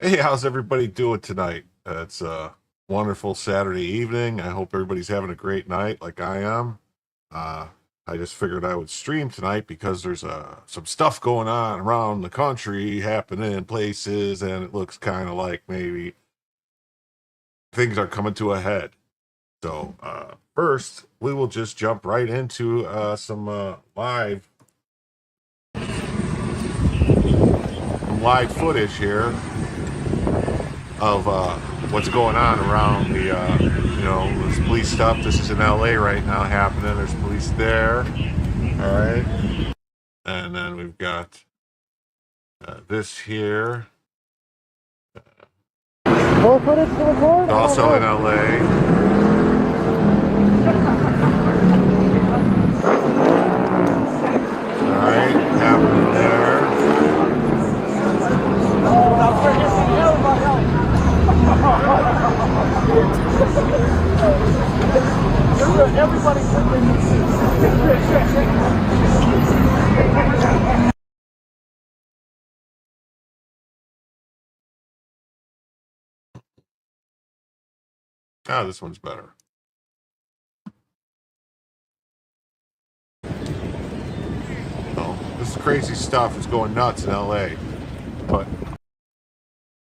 Hey, how's everybody doing tonight? It's a wonderful Saturday evening. I hope everybody's having a great night like I am. Uh, I just figured I would stream tonight because there's some stuff going on around the country happening in places, and it looks kind of like maybe things are coming to a head. So, first, we will just jump right into some live footage here of what's going on around there's police stuff. This is in LA right now happening. There's police there. All right. And then we've got this here. More footage to record? Also in LA. All right. Happening there. Everybody's This one's better. Oh, this is crazy stuff. It's going nuts in LA. But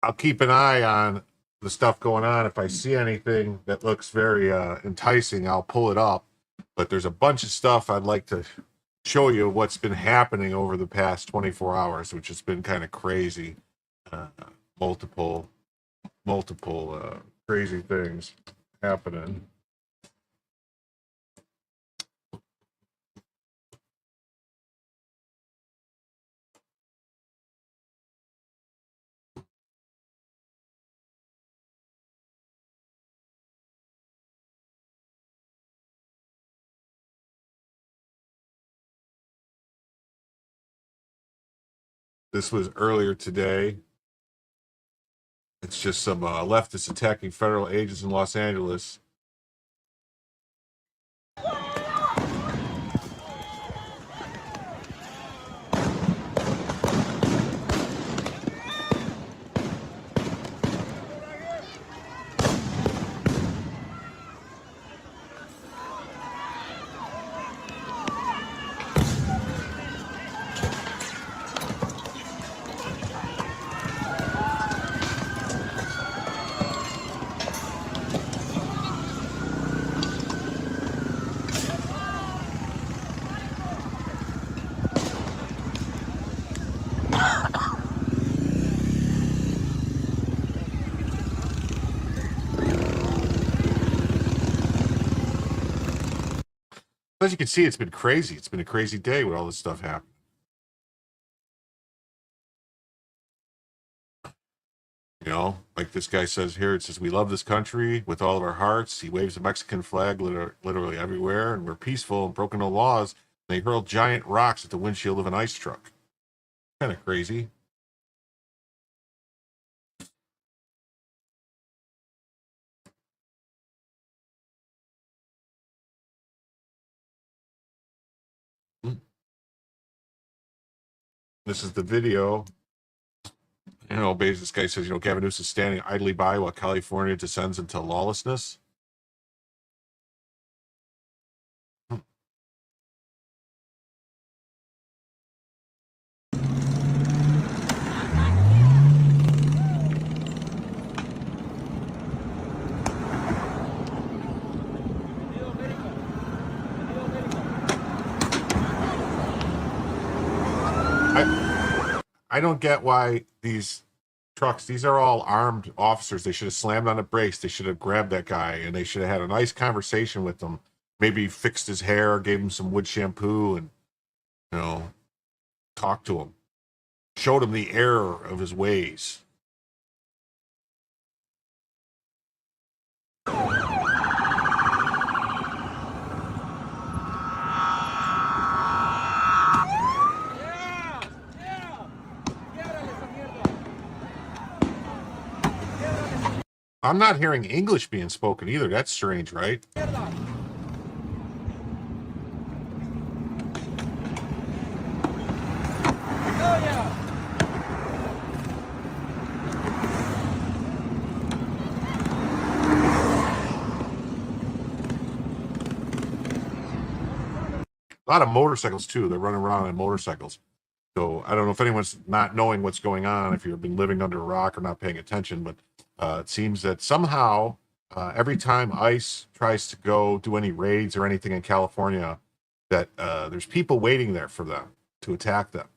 I'll keep an eye on the stuff going on. If I see anything that looks very enticing, I'll pull it up. But there's a bunch of stuff I'd like to show you what's been happening over the past 24 hours, which has been kind of crazy. Multiple crazy things happening. This was earlier today. It's just some leftists attacking federal agents in Los Angeles. As you can see, it's been crazy. It's been a crazy day with all this stuff happening. You know, like this guy says here, it says, "We love this country with all of our hearts." He waves a Mexican flag literally everywhere, and we're peaceful and broken no laws. They hurl giant rocks at the windshield of an ice truck. Kind of crazy. This is the video. You know, basically, this guy says, Gavin Newsom is standing idly by while California descends into lawlessness. I don't get why these trucks, these are all armed officers. They should have slammed on the brakes. They should have grabbed that guy and they should have had a nice conversation with him. Maybe fixed his hair, gave him some wood shampoo, and, talked to him. Showed him the error of his ways. I'm not hearing English being spoken either. That's strange, right? a lot of motorcycles too. They're running around on motorcycles. So I don't know if anyone's not knowing what's going on, if you've been living under a rock or not paying attention, but it seems that somehow every time ICE tries to go do any raids or anything in California, that there's people waiting there for them to attack them.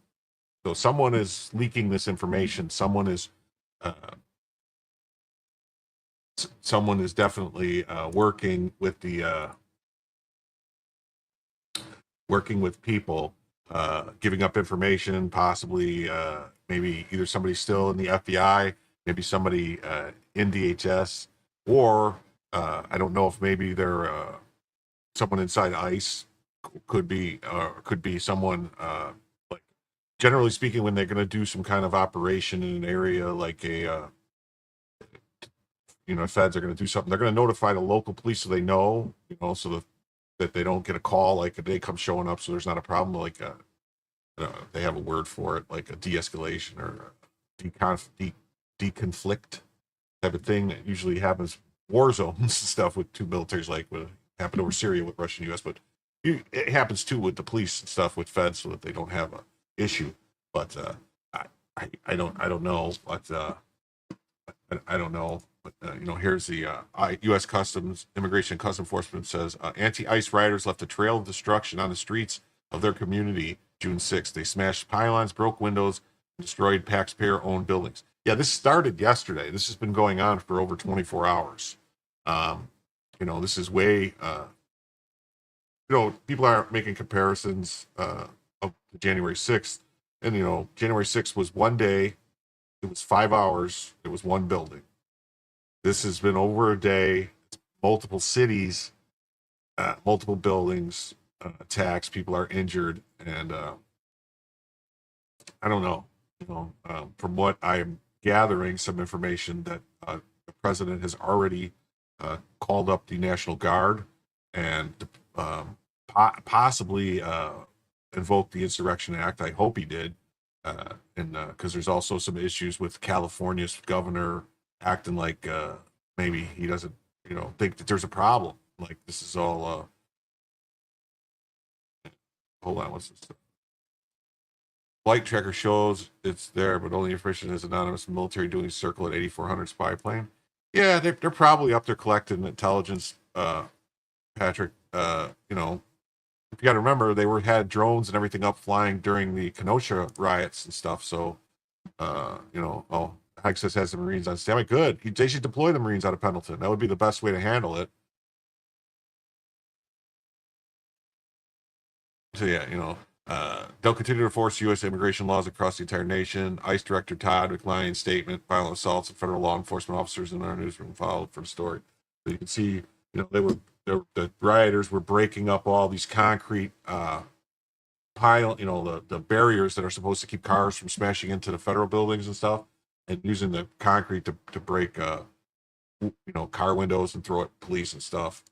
So someone is leaking this information. Uh, someone is definitely working with people, giving up information, possibly maybe either somebody still in the FBI, maybe somebody in DHS, or I don't know if maybe they're someone inside ICE could be someone like generally speaking when they're going to do some kind of operation in an area like feds are going to do something. They're going to notify the local police so they know, so that they don't get a call like a day comes showing up, so there's not a problem. Like they have a word for it, like a de-escalation or deconflict type of thing that usually happens war zones and stuff with two militaries, like what happened over Syria with Russia and U.S. But it happens too with the police and stuff with feds, so that they don't have a issue. But I don't know, but I don't know. But here's the U.S. Customs Immigration and Customs Enforcement says anti-ICE rioters left a trail of destruction on the streets of their community June 6th. They smashed pylons, broke windows, and destroyed taxpayer-owned buildings. Yeah, this started yesterday. This has been going on for over 24 hours. This is way. People are making comparisons of January 6th, and January 6th was one day. It was 5 hours. It was one building. This has been over a day, multiple cities, multiple buildings, attacks. People are injured, and I don't know. From what I'm gathering, some information that the president has already called up the National Guard and possibly invoked the Insurrection Act. I hope he did, and because there's also some issues with California's governor acting like maybe he doesn't, think that there's a problem. Like this is all. Hold on, what's this? Flight tracker shows it's there, but only information is anonymous military doing circle at 8400 spy plane. Yeah, they're probably up there collecting intelligence. Patrick, if you got to remember, they had drones and everything up flying during the Kenosha riots and stuff. So, Hexas has the Marines on standby. Good. They should deploy the Marines out of Pendleton. That would be the best way to handle it. So yeah, they'll continue to enforce U.S. immigration laws across the entire nation. ICE Director Todd McLean's statement: violent assaults of federal law enforcement officers in our newsroom followed for the story. So you can see, the rioters were breaking up all these concrete the barriers that are supposed to keep cars from smashing into the federal buildings and stuff, and using the concrete to break car windows and throw at police and stuff.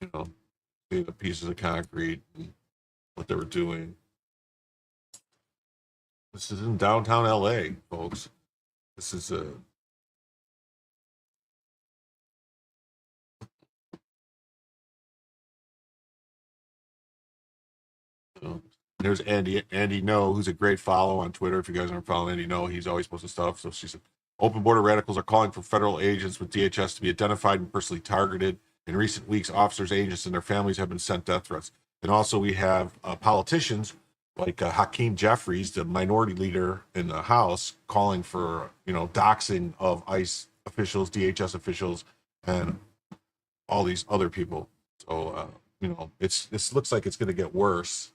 See the pieces of concrete and what they were doing. This is in downtown LA, folks. This is there's Andy No, who's a great follow on Twitter. If you guys aren't following Andy No, he's always posting stuff. So she said, open border radicals are calling for federal agents with DHS to be identified and personally targeted. In recent weeks, officers, agents, and their families have been sent death threats. And also we have politicians like Hakeem Jeffries, the minority leader in the House, calling for, doxing of ICE officials, DHS officials, and all these other people. So, this looks like it's going to get worse.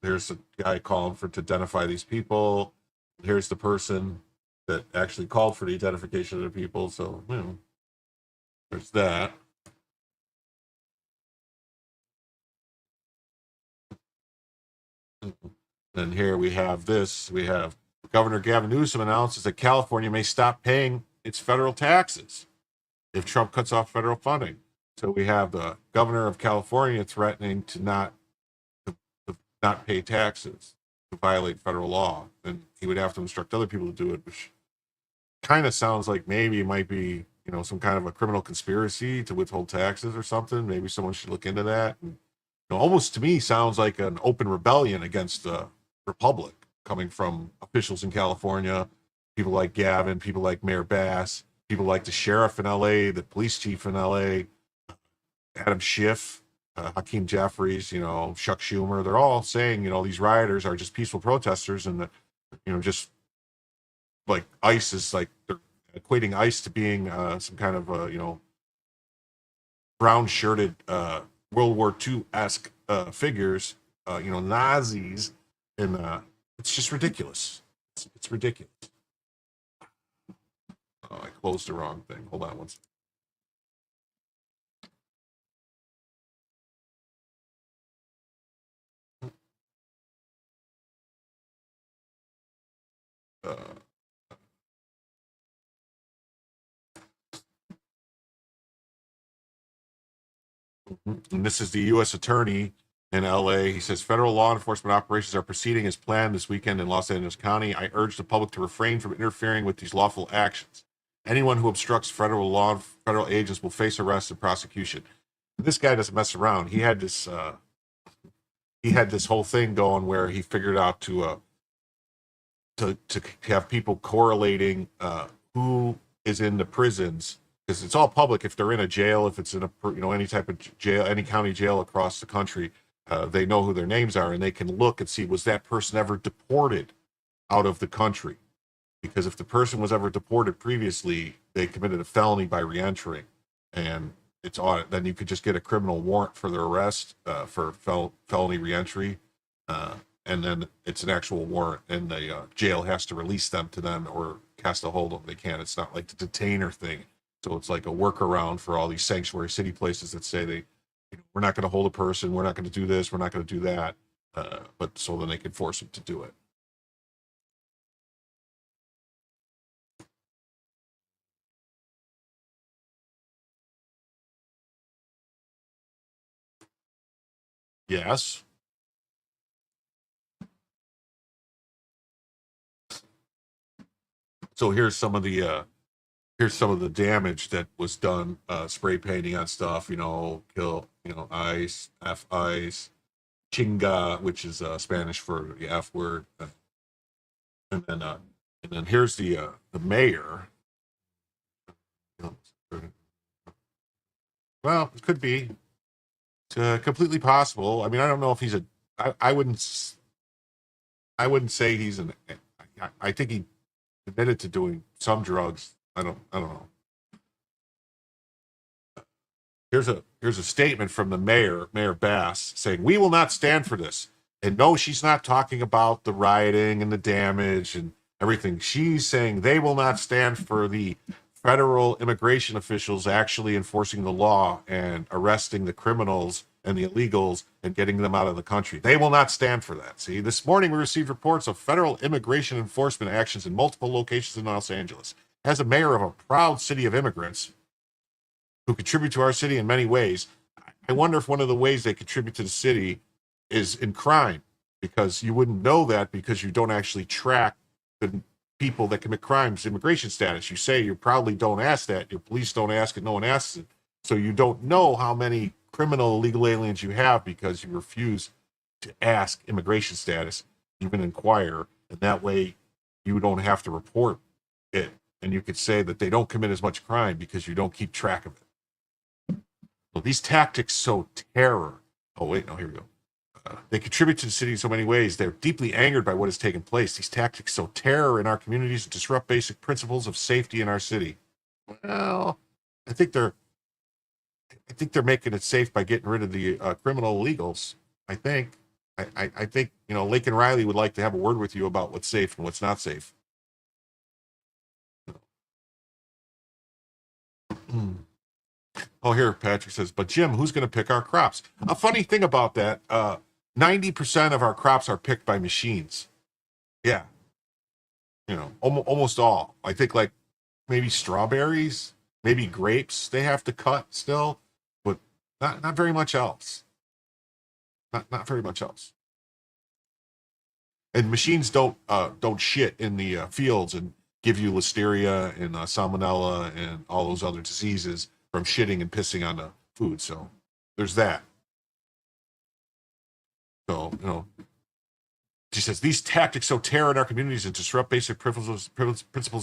There's a guy calling to identify these people. Here's the person that actually called for the identification of the people. So, there's that. And here we have this. We have Governor Gavin Newsom announces that California may stop paying its federal taxes if Trump cuts off federal funding. So we have the governor of California threatening to not pay taxes, to violate federal law, and he would have to instruct other people to do it, which kind of sounds like maybe it might be some kind of a criminal conspiracy to withhold taxes or something. Maybe someone should look into that and almost to me sounds like an open rebellion against the republic coming from officials in California, people like Gavin, people like Mayor Bass, people like the sheriff in LA, the police chief in LA, Adam Schiff, Hakeem Jeffries, Chuck Schumer. They're all saying, these rioters are just peaceful protesters, and that, just like ICE is like they're equating ICE to being some kind of brown shirted World War II esque figures, Nazis, and it's just ridiculous. It's ridiculous. Oh, I closed the wrong thing. Hold on one second. And this is the U.S. Attorney in LA. He says federal law enforcement operations are proceeding as planned this weekend in Los Angeles County. I urge the public to refrain from interfering with these lawful actions. Anyone who obstructs federal agents will face arrest and prosecution. This guy doesn't mess around. He had this whole thing going where he figured out to have people correlating who is in the prisons, because it's all public. If they're in a jail, if it's in any type of jail, any county jail across the country, they know who their names are, and they can look and see, was that person ever deported out of the country? Because if the person was ever deported previously, they committed a felony by reentering, and it's on it. Then you could just get a criminal warrant for their arrest for felony reentry, and then it's an actual warrant, and the jail has to release them to them or has to hold them. They can't. It's not like the detainer thing. So it's like a workaround for all these sanctuary city places that say we're not going to hold a person, we're not going to do this, we're not going to do that, but so then they can force them to do it. Yes. So here's some of the damage that was done, spray painting on stuff, kill, ice, F ice, chinga, which is Spanish for the F word. And then here's the mayor. Well, it could be. It's completely possible. I mean, I don't know if he's I wouldn't say he's I think he admitted to doing some drugs. I don't know. Here's a statement from the Mayor Bass, saying, "We will not stand for this." And no, she's not talking about the rioting and the damage and everything. She's saying they will not stand for the federal immigration officials actually enforcing the law and arresting the criminals and the illegals and getting them out of the country. They will not stand for that. See, this morning we received reports of federal immigration enforcement actions in multiple locations in Los Angeles. As a mayor of a proud city of immigrants who contribute to our city in many ways, I wonder if one of the ways they contribute to the city is in crime, because you wouldn't know that because you don't actually track the people that commit crimes, immigration status. You say you probably don't ask that. Your police don't ask it. No one asks it. So you don't know how many criminal illegal aliens you have because you refuse to ask immigration status, even inquire. And that way you don't have to report it. And you could say that they don't commit as much crime because you don't keep track of it. So these tactics sow terror. Oh, wait, no, here we go. They contribute to the city in so many ways. They're deeply angered by what has taken place. These tactics sow terror in our communities and disrupt basic principles of safety in our city. Well, I think they're making it safe by getting rid of the criminal illegals. I think. I think Lincoln Riley would like to have a word with you about what's safe and what's not safe. Oh, here Patrick says, but Jim, who's going to pick our crops? A funny thing about that, 90% of our crops are picked by machines. Yeah, almost all. I think like maybe strawberries, maybe grapes they have to cut still, but not very much else. Not very much else. And machines don't shit in the fields and give you listeria and salmonella and all those other diseases from shitting and pissing on the food. So there's that. So, she says, these tactics sow terror in our communities and disrupt basic principles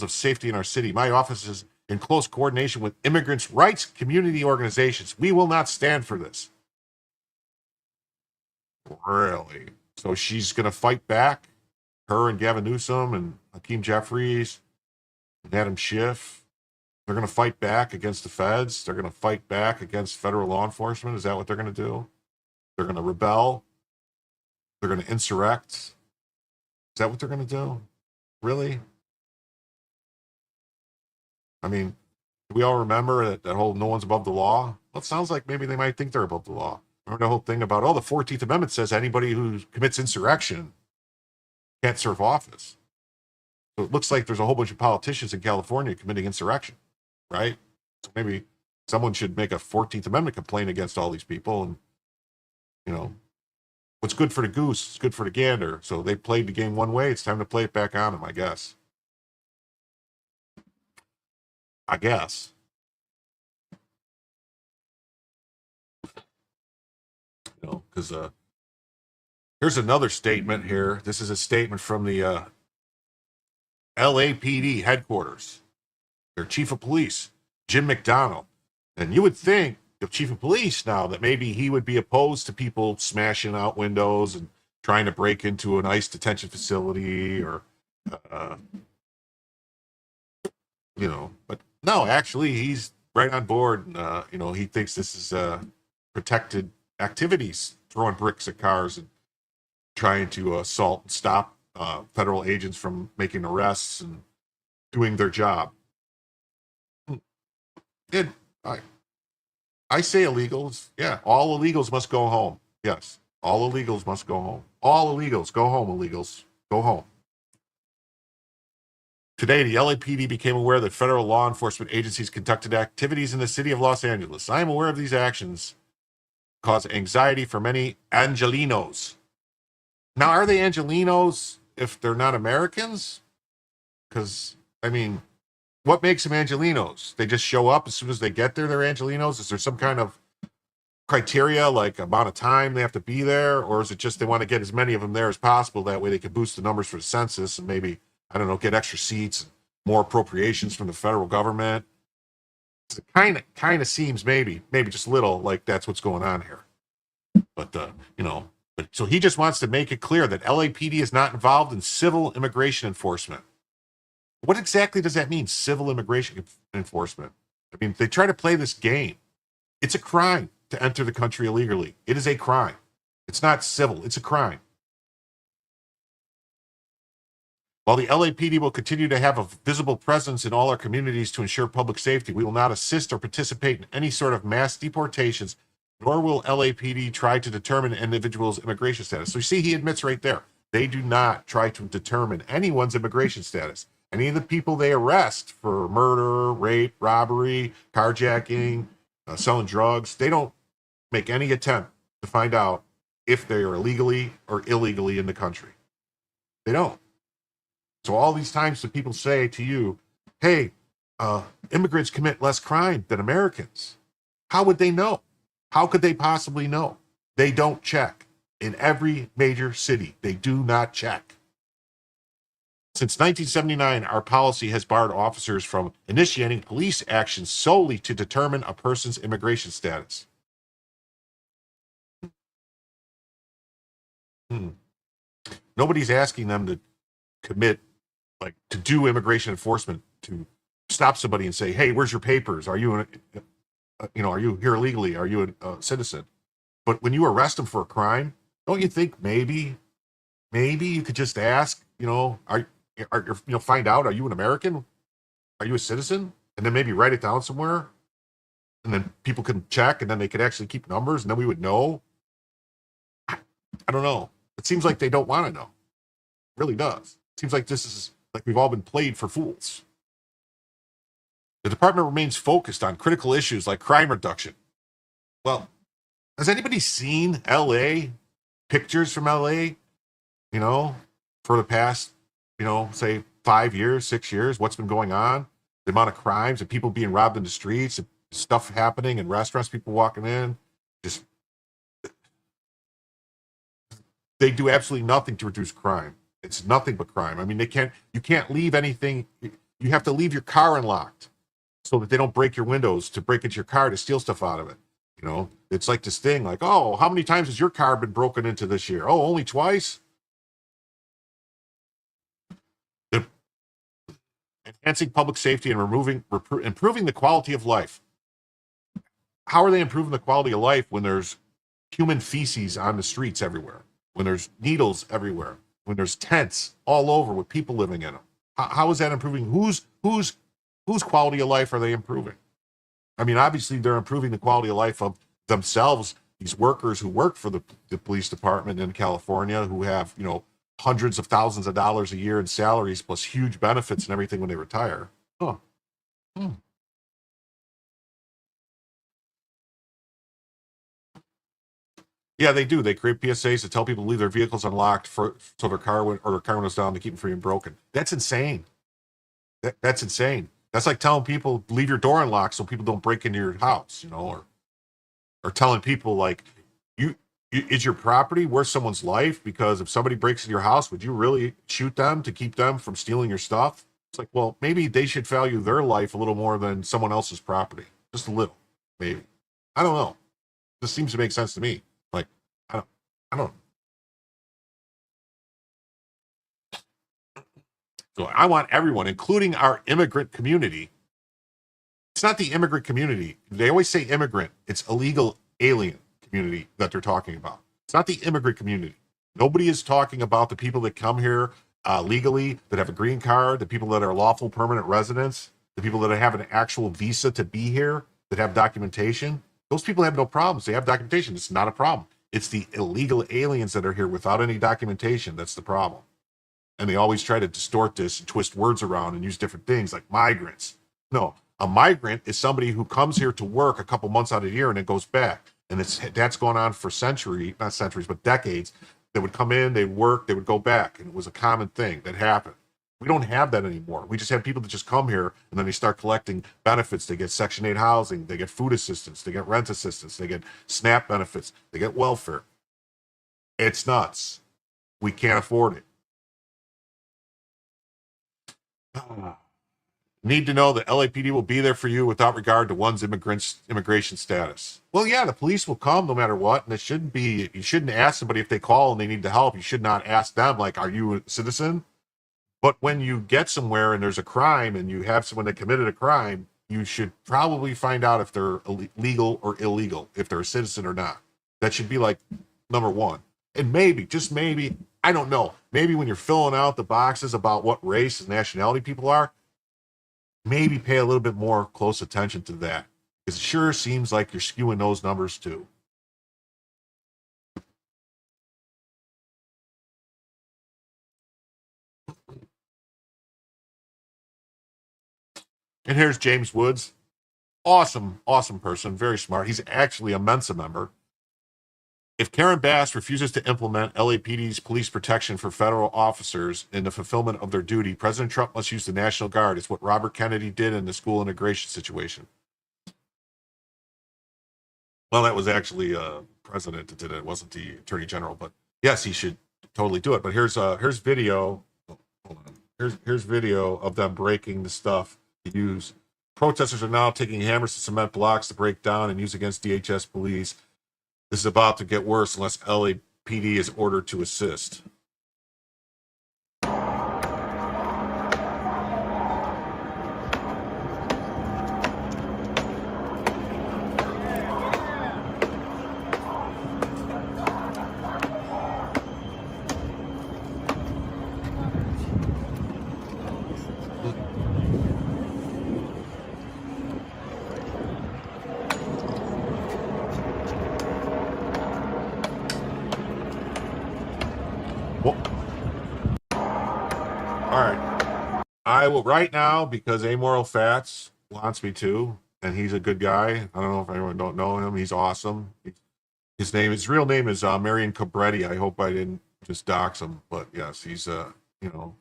of safety in our city. My office is in close coordination with immigrants' rights community organizations. We will not stand for this. Really? So she's going to fight back? Her and Gavin Newsom and Hakeem Jeffries and Adam Schiff? They're going to fight back against the feds? They're going to fight back against federal law enforcement? Is that what they're going to do? They're going to rebel? They're going to insurrect? Is that what they're going to do? Really? I mean, do we all remember that whole no one's above the law? Well, it sounds like maybe they might think they're above the law. Remember the whole thing about, the 14th Amendment says anybody who commits insurrection can't serve office. So it looks like there's a whole bunch of politicians in California committing insurrection, right? So maybe someone should make a 14th Amendment complaint against all these people. And, what's good for the goose is good for the gander. So they played the game one way. It's time to play it back on them, I guess. Because here's another statement here. This is a statement from the LAPD headquarters, their chief of police, Jim McDonnell. And you would think the chief of police now that maybe he would be opposed to people smashing out windows and trying to break into an ICE detention facility or, but no, actually he's right on board. And, he thinks this is protected activities, throwing bricks at cars and trying to assault and stop federal agents from making arrests and doing their job. And I say illegals. Yeah, all illegals must go home. Yes, all illegals must go home. All illegals, go home, illegals. Go home. Today, the LAPD became aware that federal law enforcement agencies conducted activities in the city of Los Angeles. I am aware of these actions cause anxiety for many Angelenos. Now, are they Angelenos if they're not Americans? Because, what makes them Angelenos? They just show up as soon as they get there, they're Angelenos? Is there some kind of criteria, like amount of time they have to be there? Or is it just they want to get as many of them there as possible? That way they can boost the numbers for the census and maybe, get extra seats, more appropriations from the federal government. It kind of seems maybe just a little like that's what's going on here. But, so he just wants to make it clear that LAPD is not involved in civil immigration enforcement. What exactly does that mean, civil immigration enforcement? They try to play this game. It's a crime to enter the country illegally. It is a crime. It's not civil. It's a crime. While the LAPD will continue to have a visible presence in all our communities to ensure public safety, we will not assist or participate in any sort of mass deportations, nor will LAPD try to determine an individual's immigration status. So you see, he admits right there, they do not try to determine anyone's immigration status. Any of the people they arrest for murder, rape, robbery, carjacking, selling drugs, they don't make any attempt to find out if they are illegally or illegally in the country. They don't. So all these times that people say to you, hey, immigrants commit less crime than Americans. How would they know? How could they possibly know? They don't check. In every major city, they do not check. Since 1979, our policy has barred officers from initiating police actions solely to determine a person's immigration status. Nobody's asking them to commit, to do immigration enforcement, to stop somebody and say, hey, where's your papers? Are you, are you here illegally? Are you a citizen? But when you arrest them for a crime, don't you think maybe you could just ask, find out, are you an American? Are you a citizen? And then maybe write it down somewhere. And then people can check, and then they could actually keep numbers, and then we would know. I don't know. It seems like they don't want to know. It really does. It seems like this is like we've all been played for fools. The department remains focused on critical issues like crime reduction. Well, has anybody seen LA? Pictures from LA? For the past, say 5 years, 6 years, what's been going on? The amount of crimes and people being robbed in the streets, and stuff happening in restaurants, people walking in. Just, they do absolutely nothing to reduce crime. It's nothing but crime. I mean, you can't leave anything. You have to leave your car unlocked so that they don't break your windows to break into your car to steal stuff out of it. You know, it's like this thing like, oh, how many times has your car been broken into this year? Oh, only twice. They're enhancing public safety and improving the quality of life. How are they improving the quality of life when there's human feces on the streets everywhere, when there's needles everywhere, when there's tents all over with people living in them? How is that improving? Whose quality of life are they improving? I mean, obviously they're improving the quality of life of themselves. These workers who work for the police department in California, who have, you know, hundreds of thousands of dollars a year in salaries plus huge benefits and everything when they retire. Huh. Hmm. Yeah, they do. They create PSAs to tell people to leave their vehicles unlocked so their car windows down to keep them from being broken. That's insane. That's insane. That's like telling people leave your door unlocked so people don't break into your house, you know, or telling people like you, is your property worth someone's life? Because if somebody breaks into your house, would you really shoot them to keep them from stealing your stuff? It's like, well, maybe they should value their life a little more than someone else's property, just a little, maybe. I don't know. This seems to make sense to me. Like, I don't, I don't. So I want everyone, including our immigrant community. It's not the immigrant community. They always say immigrant. It's illegal alien community that they're talking about. It's not the immigrant community. Nobody is talking about the people that come here legally, that have a green card, the people that are lawful permanent residents, the people that have an actual visa to be here, that have documentation. Those people have no problems. They have documentation. It's not a problem. It's the illegal aliens that are here without any documentation that's the problem. And they always try to distort this and twist words around and use different things like migrants. No, a migrant is somebody who comes here to work a couple months out of the year and then goes back. And that's gone on for not centuries, but decades. They would come in, they'd work, they would go back. And it was a common thing that happened. We don't have that anymore. We just have people that just come here and then they start collecting benefits. They get Section 8 housing, they get food assistance, they get rent assistance, they get SNAP benefits, they get welfare. It's nuts. We can't afford it. Need to know that LAPD will be there for you without regard to one's immigration status. Well, yeah, the police will come no matter what, and it shouldn't be. You shouldn't ask somebody if they call and they need the help. You should not ask them like, "Are you a citizen?" But when you get somewhere and there's a crime and you have someone that committed a crime, you should probably find out if they're legal or illegal, if they're a citizen or not. That should be like number one. And maybe, just maybe, I don't know. Maybe when you're filling out the boxes about what race and nationality people are, maybe pay a little bit more close attention to that. Because it sure seems like you're skewing those numbers too. And here's James Woods. Awesome, awesome person, very smart. He's actually a Mensa member. If Karen Bass refuses to implement LAPD's police protection for federal officers in the fulfillment of their duty, President Trump must use the National Guard. It's what Robert Kennedy did in the school integration situation. Well, that was actually a president that did it. It wasn't the attorney general, but yes, he should totally do it. But here's video. Hold on. Here's video of them breaking the stuff to use. Protesters are now taking hammers to cement blocks to break down and use against DHS police. This is about to get worse unless LAPD is ordered to assist. Well, all right. I will right now because Amoral Fats wants me to, and he's a good guy. I don't know if anyone don't know him. He's awesome. His real name is Marion Cabretti. I hope I didn't just dox him, but yes, he's you know,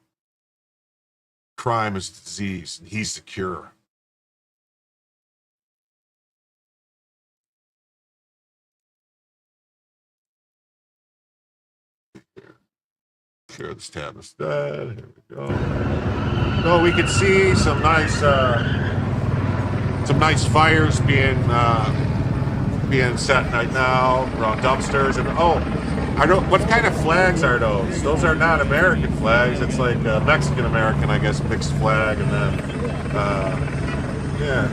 crime is disease, and he's the cure. clear this tab instead. Here we go. So we can see some nice fires being set right now around dumpsters. And I don't. What kind of flags are those? Those are not American flags. It's like Mexican American, I guess, mixed flag, and then yeah.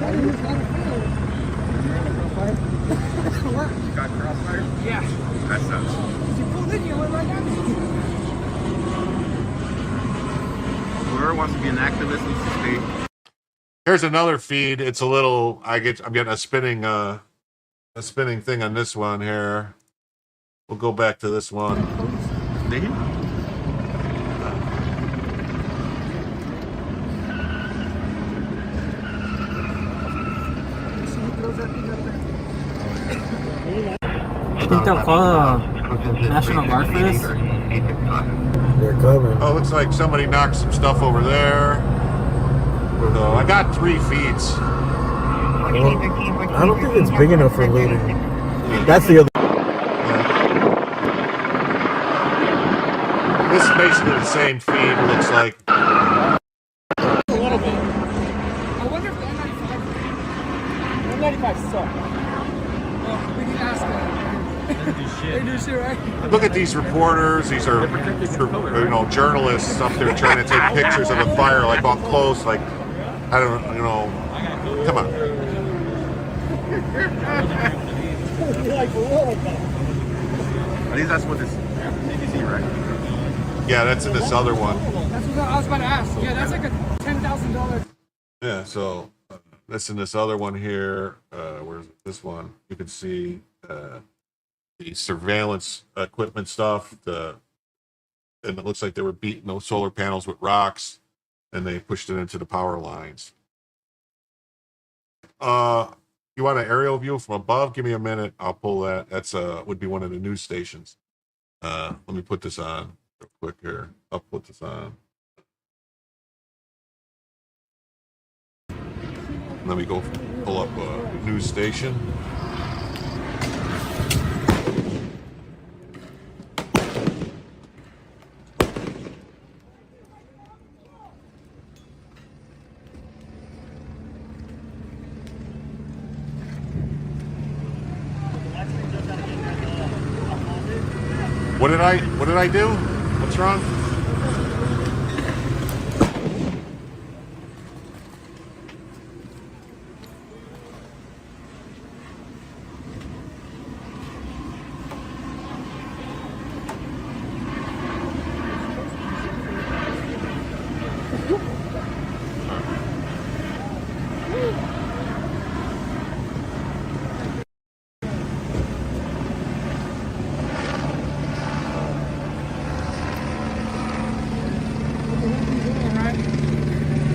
Got crossfire? Yeah. That sucks. You pulled in, you went right down. Whoever wants to be an activist needs to stay. Here's another feed. It's a little. I'm getting a spinning thing on this one here. We'll go back to this one. Stay here. I think they'll call the National Guard for this. They're coming. Oh, looks like somebody knocked some stuff over there. So I got 3 feeds. Well, I don't think it's big enough for looting. That's the other. This is basically the same feed. It looks like. A little bit. I wonder if the N95 suck. Well, we can ask them. They do shit, right? Look at these reporters. These are, journalists up there trying to take pictures of the fire, like up close. Like, I don't, come on. At least that's what this CBC, right? Yeah, that's in this other one. That's what I was about to ask. Yeah, that's like a $10,000. Yeah, so that's in this other one here. Where's this one? You can see the surveillance equipment stuff. And it looks like they were beating those solar panels with rocks, and they pushed it into the power lines. You want an aerial view from above? Give me a minute. I'll pull that. That's would be one of the news stations. Let me put this on real quick here. I'll put this on. Let me go pull up a news station. What did I do? What's wrong?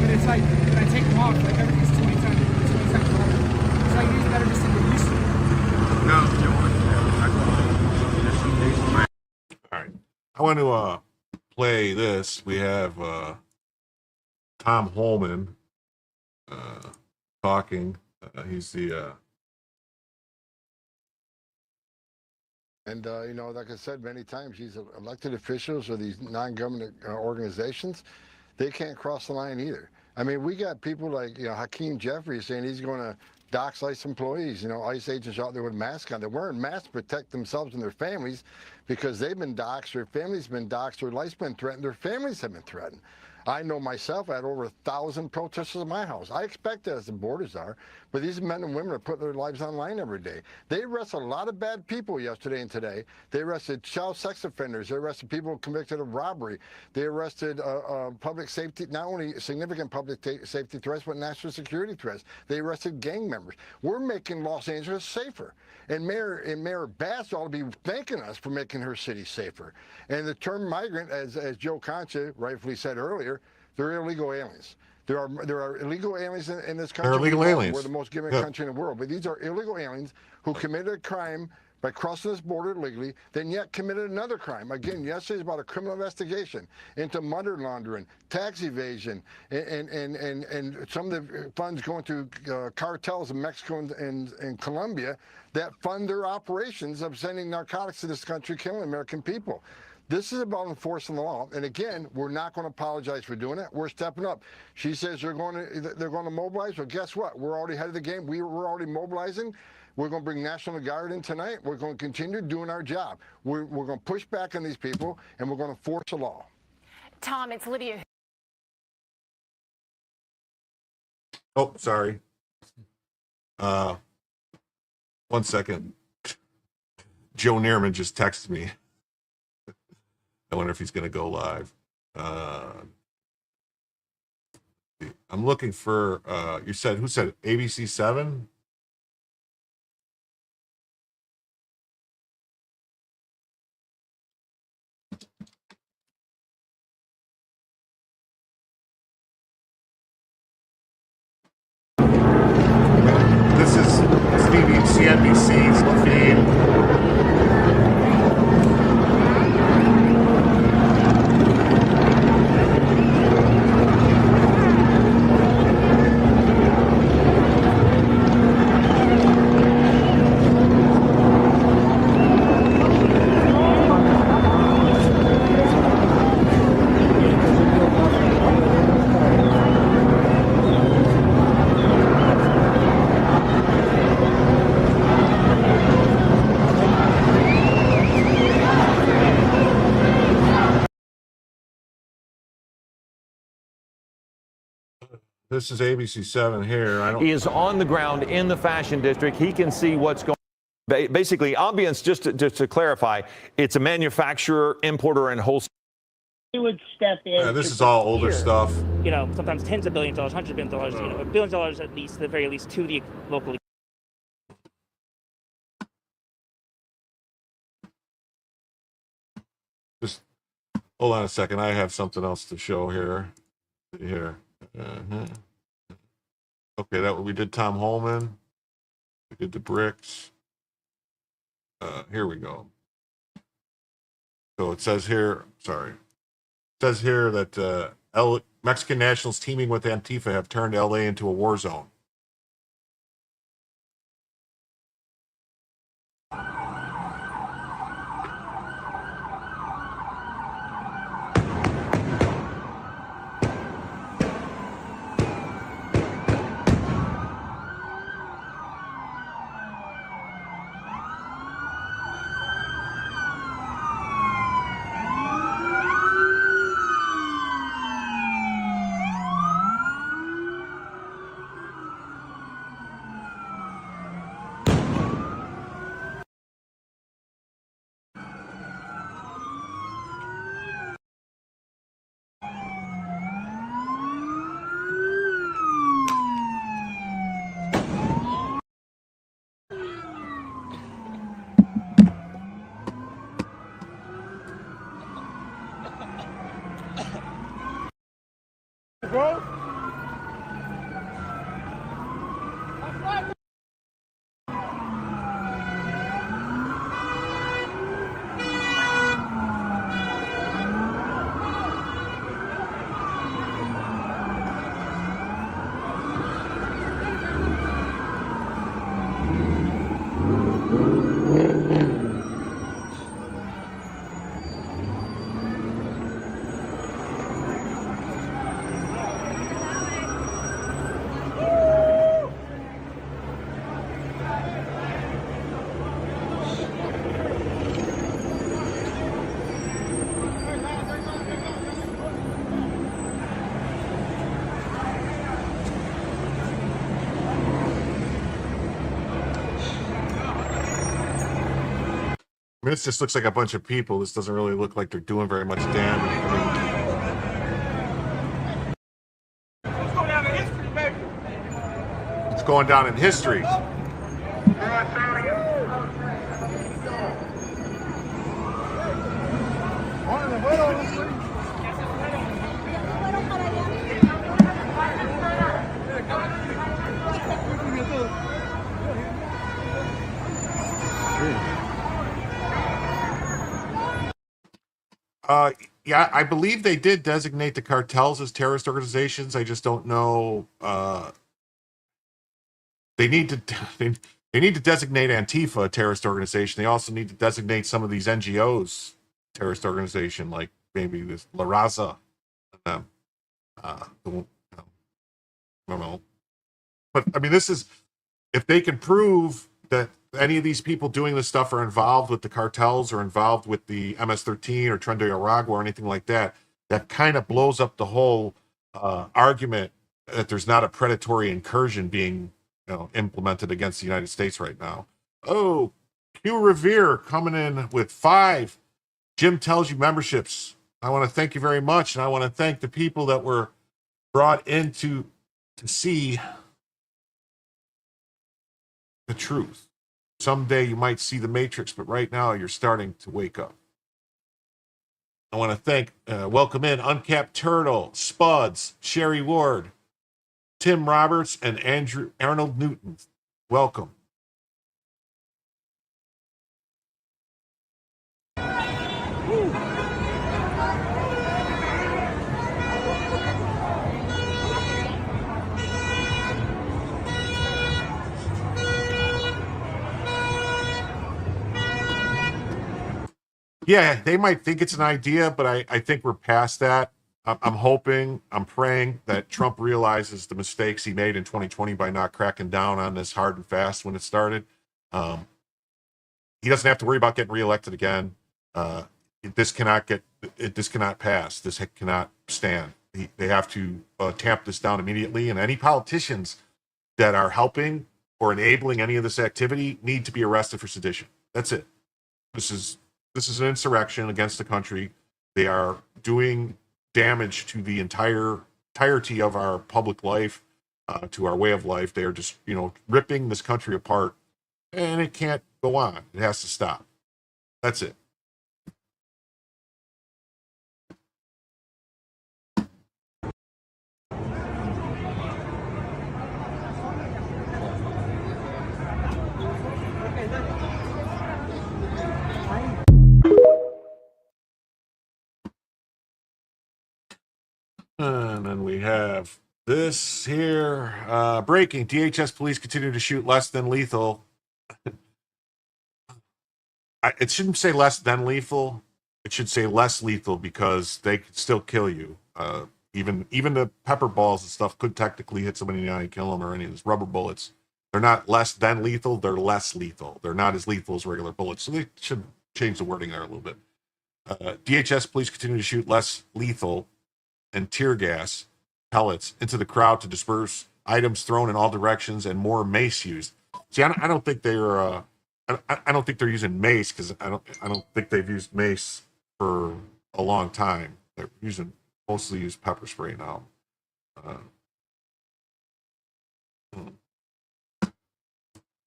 It's like, when I take them off, like everything's 20 times harder. So I use better just to get used to it. No, you don't want to. All right. I want to play this. We have Tom Holman talking. He's the And, like I said many times, these elected officials or these non-government organizations, they can't cross the line either. I mean, we got people like, Hakeem Jeffries saying he's going to dox ICE employees, ICE agents out there with masks on. They're wearing masks to protect themselves and their families because they've been doxxed, their families been doxxed, their life's been threatened, their families have been threatened. I know myself, I had over 1,000 protesters at my house. I expect that as the borders are, but these men and women are putting their lives online every day. They arrested a lot of bad people yesterday and today. They arrested child sex offenders. They arrested people convicted of robbery. They arrested public safety, not only significant public safety threats, but national security threats. They arrested gang members. We're making Los Angeles safer. And Mayor Bass ought to be thanking us for making her city safer. And the term migrant, as Joe Concha rightfully said earlier, they're illegal aliens. There are illegal aliens in this country. They're illegal aliens. We're the most giving country in the world. But these are illegal aliens who committed a crime by crossing this border illegally, then yet committed another crime. Again, yesterday's about a criminal investigation into money laundering, tax evasion, and some of the funds going to cartels in Mexico and Colombia that fund their operations of sending narcotics to this country, killing American people. This is about enforcing the law. And again, we're not going to apologize for doing it. We're stepping up. She says they're going to mobilize. Well, guess what? We're already ahead of the game. We're already mobilizing. We're going to bring National Guard in tonight. We're going to continue doing our job. We're going to push back on these people, and we're going to enforce the law. Tom, it's Lydia. Oh, sorry. 1 second. Joe Neerman just texted me. I wonder if he's going to go live. I'm looking for, who said ABC 7? This is CNBC's feed. This is ABC 7 here. He is on the ground in the Fashion District. He can see what's going on. Basically, Ambience, just to clarify, it's a manufacturer, importer, and wholesaler. He would step in. This is all older stuff. You know, sometimes tens of billions of dollars, hundreds of billions of dollars, you know, billions of dollars at least, at the very least, to the local. Just hold on a second. I have something else to show here. Here. Okay, that we did Tom Holman. We did the bricks. Here we go. So it says here, that Mexican nationals teaming with Antifa have turned LA into a war zone. Bro. I mean, this just looks like a bunch of people. This doesn't really look like they're doing very much damage. It's going down in history. Yeah, I believe they did designate the cartels as terrorist organizations. I just don't know. They need to designate Antifa a terrorist organization. They also need to designate some of these NGOs terrorist organization like maybe this La Raza. I don't know. But I mean, this is, if they can prove that any of these people doing this stuff are involved with the cartels or involved with the MS-13 or Tren de Aragua or anything like that, that kind of blows up the whole argument that there's not a predatory incursion being implemented against the United States right now. Oh, Q Revere coming in with 5 Jim Tells You memberships. I want to thank you very much, and I want to thank the people that were brought in to see the truth. Someday you might see the Matrix, but right now you're starting to wake up. I want to thank, welcome in Uncapped Turtle, Spuds, Sherry Ward, Tim Roberts, and Arnold Newton. Welcome. Yeah, they might think it's an idea, but I think we're past that. I'm hoping, I'm praying that Trump realizes the mistakes he made in 2020 by not cracking down on this hard and fast when it started. He doesn't have to worry about getting reelected again. This cannot pass. This cannot stand. They have to tamp this down immediately. And any politicians that are helping or enabling any of this activity need to be arrested for sedition. That's it. This is an insurrection against the country. They are doing damage to the entirety of our public life, to our way of life. They are just, ripping this country apart, and it can't go on. It has to stop. That's it. And then we have this here. Breaking. DHS police continue to shoot less than lethal. It shouldn't say less than lethal. It should say less lethal, because they could still kill you. Even the pepper balls and stuff could technically hit somebody in the eye and kill them, or any of these rubber bullets. They're not less than lethal. They're less lethal. They're not as lethal as regular bullets. So they should change the wording there a little bit. DHS police continue to shoot less lethal and tear gas pellets into the crowd to disperse items thrown in all directions, and more mace used. See, I don't think they're I don't think they're using mace, because I don't think they've used mace for a long time. They're mostly use pepper spray now.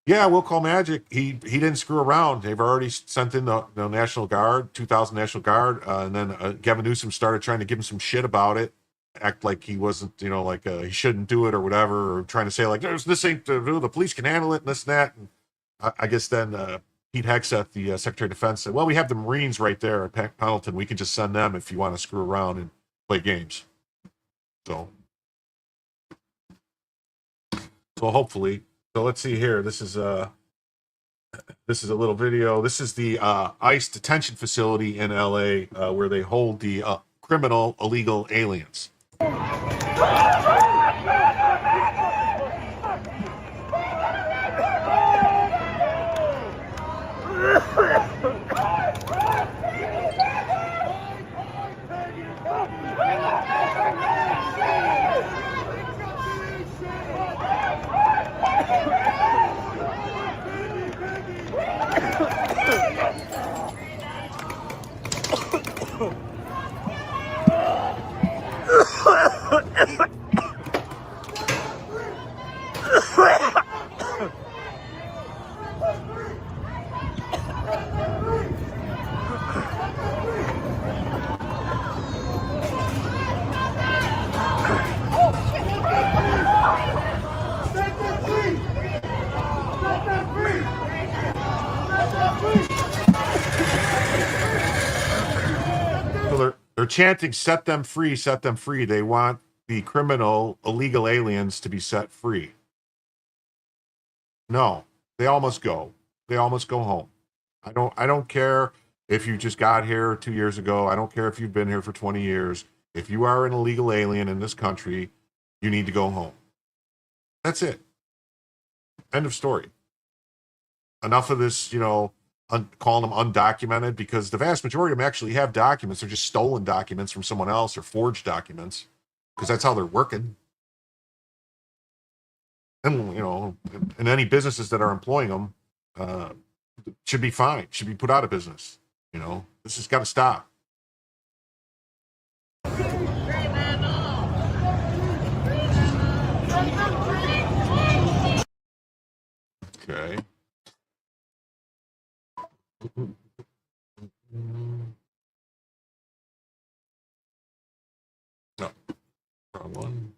Yeah, we'll call magic. He didn't screw around. They've already sent in the National Guard, 2,000 National Guard, and then Gavin Newsom started trying to give him some shit about it, act like he wasn't, like he shouldn't do it or whatever, or trying to say like, this ain't the police can handle it and this and that. And I guess then Pete Hegseth, the Secretary of Defense, said, well, we have the Marines right there at Pendleton. We can just send them if you want to screw around and play games. So hopefully. So let's see here. This is a little video. This is the ICE detention facility in LA, where they hold the criminal illegal aliens. They're chanting, set them free, set them free. They want the criminal, illegal aliens to be set free. No, they all must go. They all must go home. I don't care if you just got here 2 years ago, I don't care if you've been here for 20 years. If you are an illegal alien in this country, you need to go home. That's it. End of story. Enough of this, calling them undocumented, because the vast majority of them actually have documents. They're just stolen documents from someone else or forged documents, because that's how they're working. And, and any businesses that are employing them should be fined, should be put out of business. This has got to stop. Okay. No, wrong one.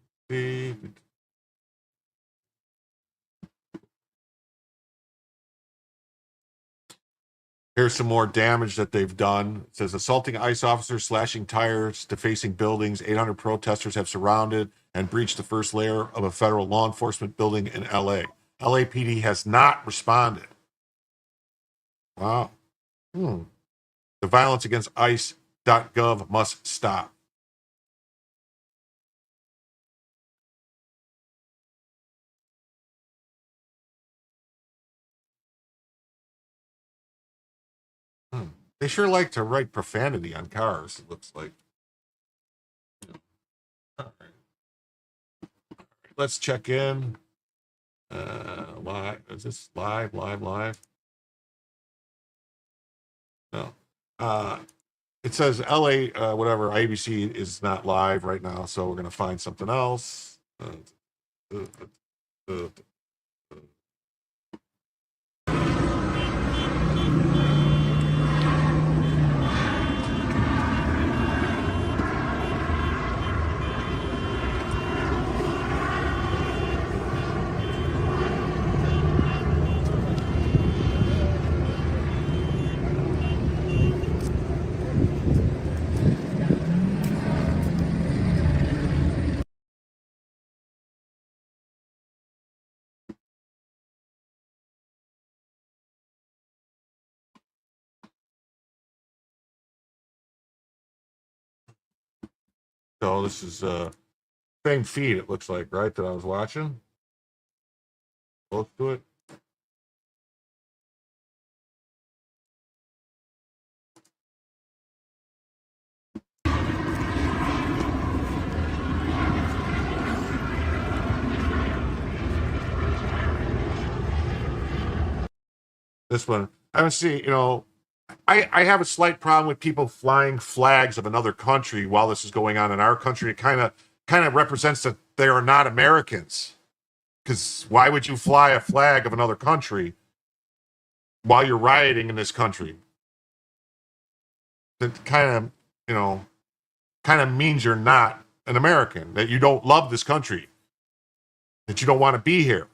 Here's some more damage that they've done. It says assaulting ICE officers, slashing tires, defacing buildings. 800 protesters have surrounded and breached the first layer of a federal law enforcement building in LA. LAPD has not responded. Wow. The violence against ICE.gov must stop. They sure like to write profanity on cars, it looks like. All right. Let's check in. Live. Is this live? No. It says LA, whatever, ABC is not live right now, so we're going to find something else. So this is same feed, it looks like, right, that I was watching. Let's do it. This one, I haven't seen, I have a slight problem with people flying flags of another country while this is going on in our country. It kind of represents that they are not Americans. Because why would you fly a flag of another country while you're rioting in this country? That kind of means you're not an American, that you don't love this country, that you don't want to be here.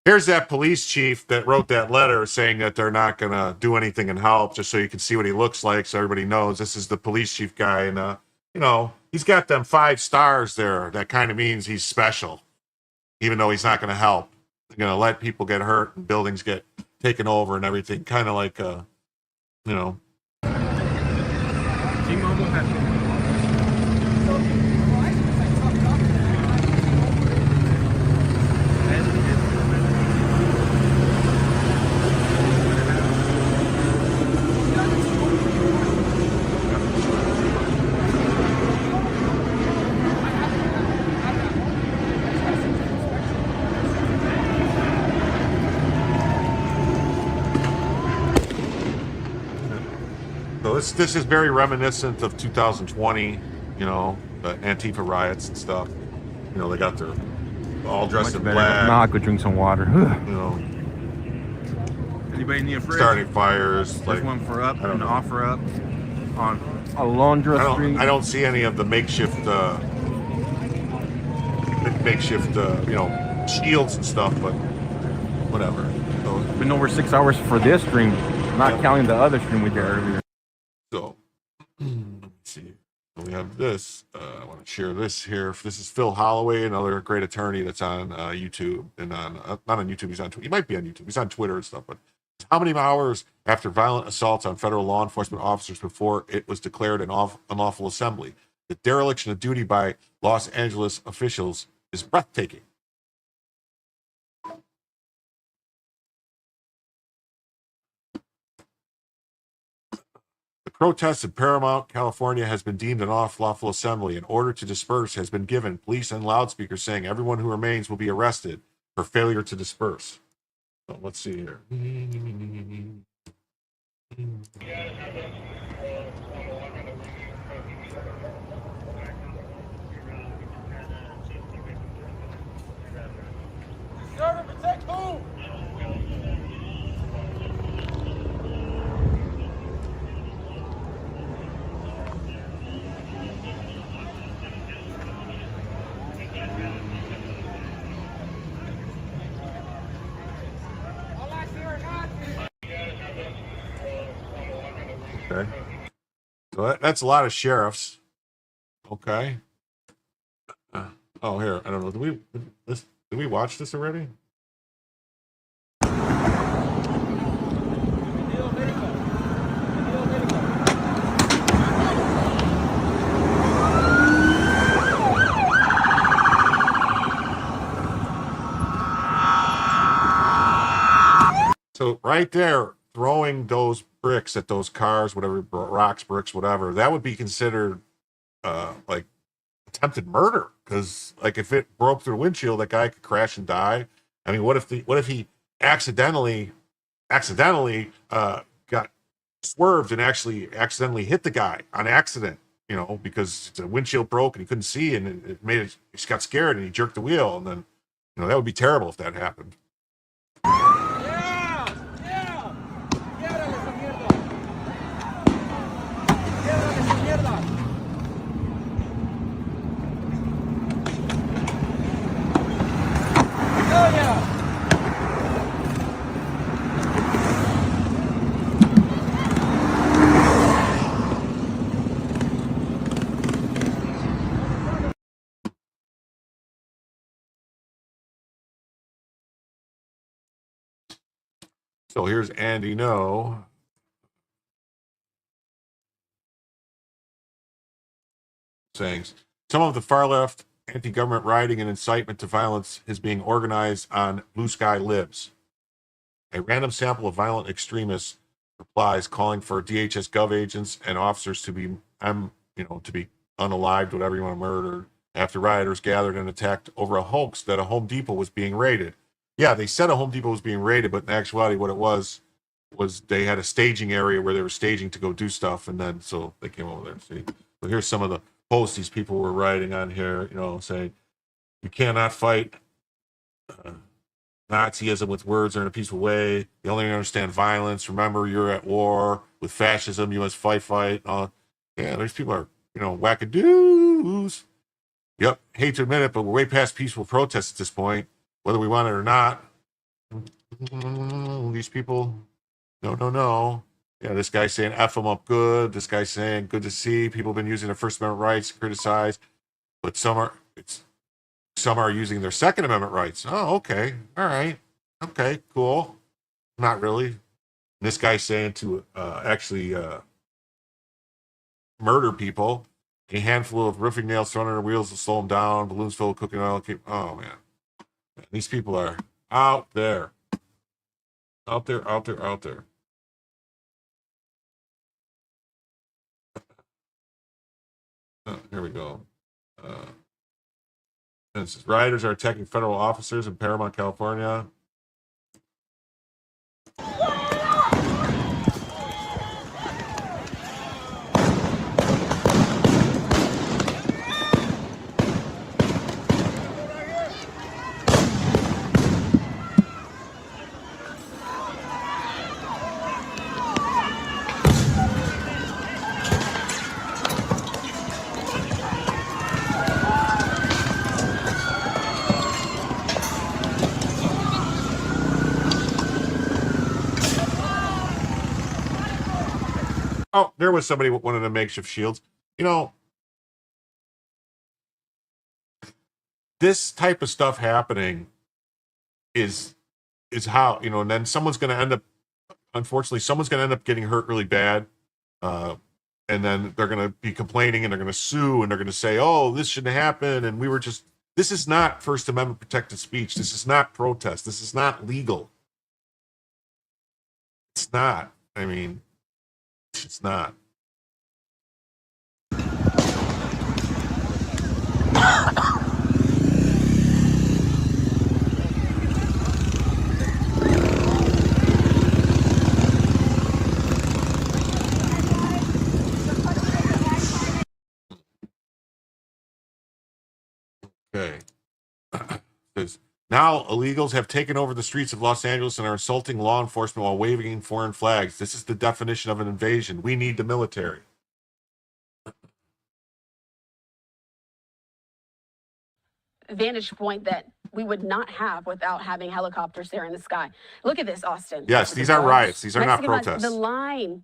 Here's that police chief that wrote that letter saying that they're not going to do anything and help, just so you can see what he looks like, so everybody knows this is the police chief guy. And, he's got them 5 stars there. That kind of means he's special, even though he's not going to help. They're going to let people get hurt and buildings get taken over and everything. Kind of like, T-Mobile has So this is very reminiscent of 2020, the Antifa riots and stuff. They got their all dressed in black. Now I could drink some water. Anybody need a fridge? starting fires. There's Like, one for up I don't and know. offer up on Alondra Street. I don't see any of the makeshift, you know, shields and stuff, but whatever. So, Been over 6 hours for this stream, not counting the other stream we did earlier. so let me see. So we have this. I want to share this here. This is Phil Holloway, another great attorney that's on YouTube and on not on YouTube. He's on Twitter. He might be on YouTube. He's on Twitter and stuff. But how many hours after violent assaults on federal law enforcement officers before it was declared an unlawful assembly? The dereliction of duty by Los Angeles officials is breathtaking. The protest in Paramount, California has been deemed an unlawful assembly. An order to disperse has been given. Police and loudspeakers saying everyone who remains will be arrested for failure to disperse. So let's see here. Okay. So that's a lot of sheriffs. Okay. Oh, here. I don't know. Did we watch this already? So right there, throwing those bricks at those cars, whatever, rocks, bricks, whatever, that would be considered like attempted murder. Because like if it broke through the windshield, that guy could crash and die. I mean, what if he accidentally got swerved and actually accidentally hit the guy on accident? You know, because the windshield broke and he couldn't see, and it made it. He got scared and he jerked the wheel, and then that would be terrible if that happened. So here's Andy No. Saying some of the far left anti-government rioting and incitement to violence is being organized on Blue Sky Libs. A random sample of violent extremists replies calling for DHS gov agents and officers to be unalived, whatever you want to murder, after rioters gathered and attacked over a hoax that a Home Depot was being raided. Yeah, they said a Home Depot was being raided, but in actuality what it was they had a staging area where they were staging to go do stuff, and then so they came over there. See, so here's some of the posts these people were writing on here, saying you cannot fight Nazism with words or in a peaceful way. You only understand violence. Remember, you're at war with fascism. You must fight. Yeah, these people are, wackadoos. Yep, hate to admit it, but we're way past peaceful protests at this point, whether we want it or not. These people, no. Yeah, this guy's saying F them up good. This guy's saying good to see. People have been using their First Amendment rights to criticize, but some are using their Second Amendment rights. Oh, okay. All right. Okay, cool. Not really. And this guy's saying to actually murder people. A handful of roofing nails thrown on their wheels to slow them down. Balloons filled with cooking oil. Oh, man. These people are out there. Out there. Here we go. This is, rioters are attacking federal officers in Paramount, California. Oh, there was somebody with one of the makeshift shields. You know, this type of stuff happening is how, you know, and then someone's going to end up, unfortunately, someone's going to end up getting hurt really bad. And then they're going to be complaining and they're going to sue and they're going to say, oh, this shouldn't happen. And this is not First Amendment protected speech. This is not protest. This is not legal. It's not. I mean, it's not. Okay. Now illegals have taken over the streets of Los Angeles and are assaulting law enforcement while waving foreign flags. This is the definition of an invasion. We need the military. Vantage point that we would not have without having helicopters there in the sky. Look at this, Austin. Yes, these are riots. These are not Mexican protests. The line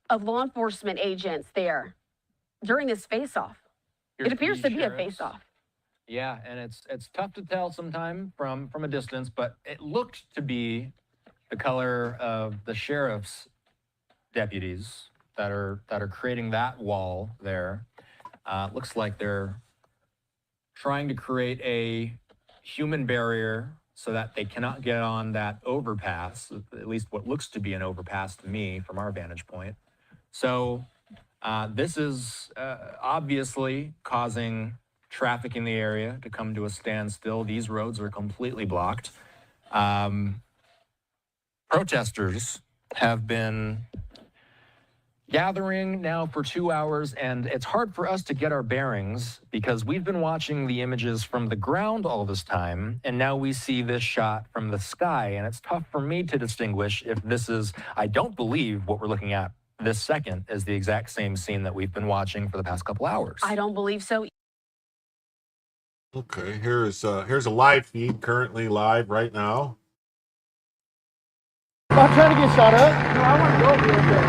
of law enforcement agents there during this face-off. It appears to be a face-off. Yeah, and it's tough to tell sometime from a distance, but it looked to be the color of the sheriff's deputies that are creating that wall there. Looks like they're trying to create a human barrier so that they cannot get on that overpass, at least what looks to be an overpass to me from our vantage point. So this is obviously causing traffic in the area to come to a standstill. These roads are completely blocked. Protesters have been gathering now for 2 hours, and it's hard for us to get our bearings because we've been watching the images from the ground all this time, and now we see this shot from the sky, and it's tough for me to distinguish if this is, I don't believe what we're looking at this second is the exact same scene that we've been watching for the past couple hours. I don't believe so. Okay, here's a live feed currently live right now. I'm trying to get shot up. No, I want to go over here.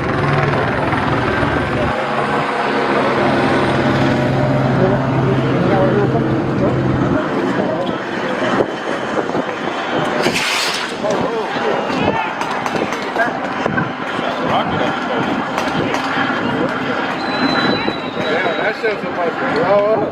That shit's supposed to blow up.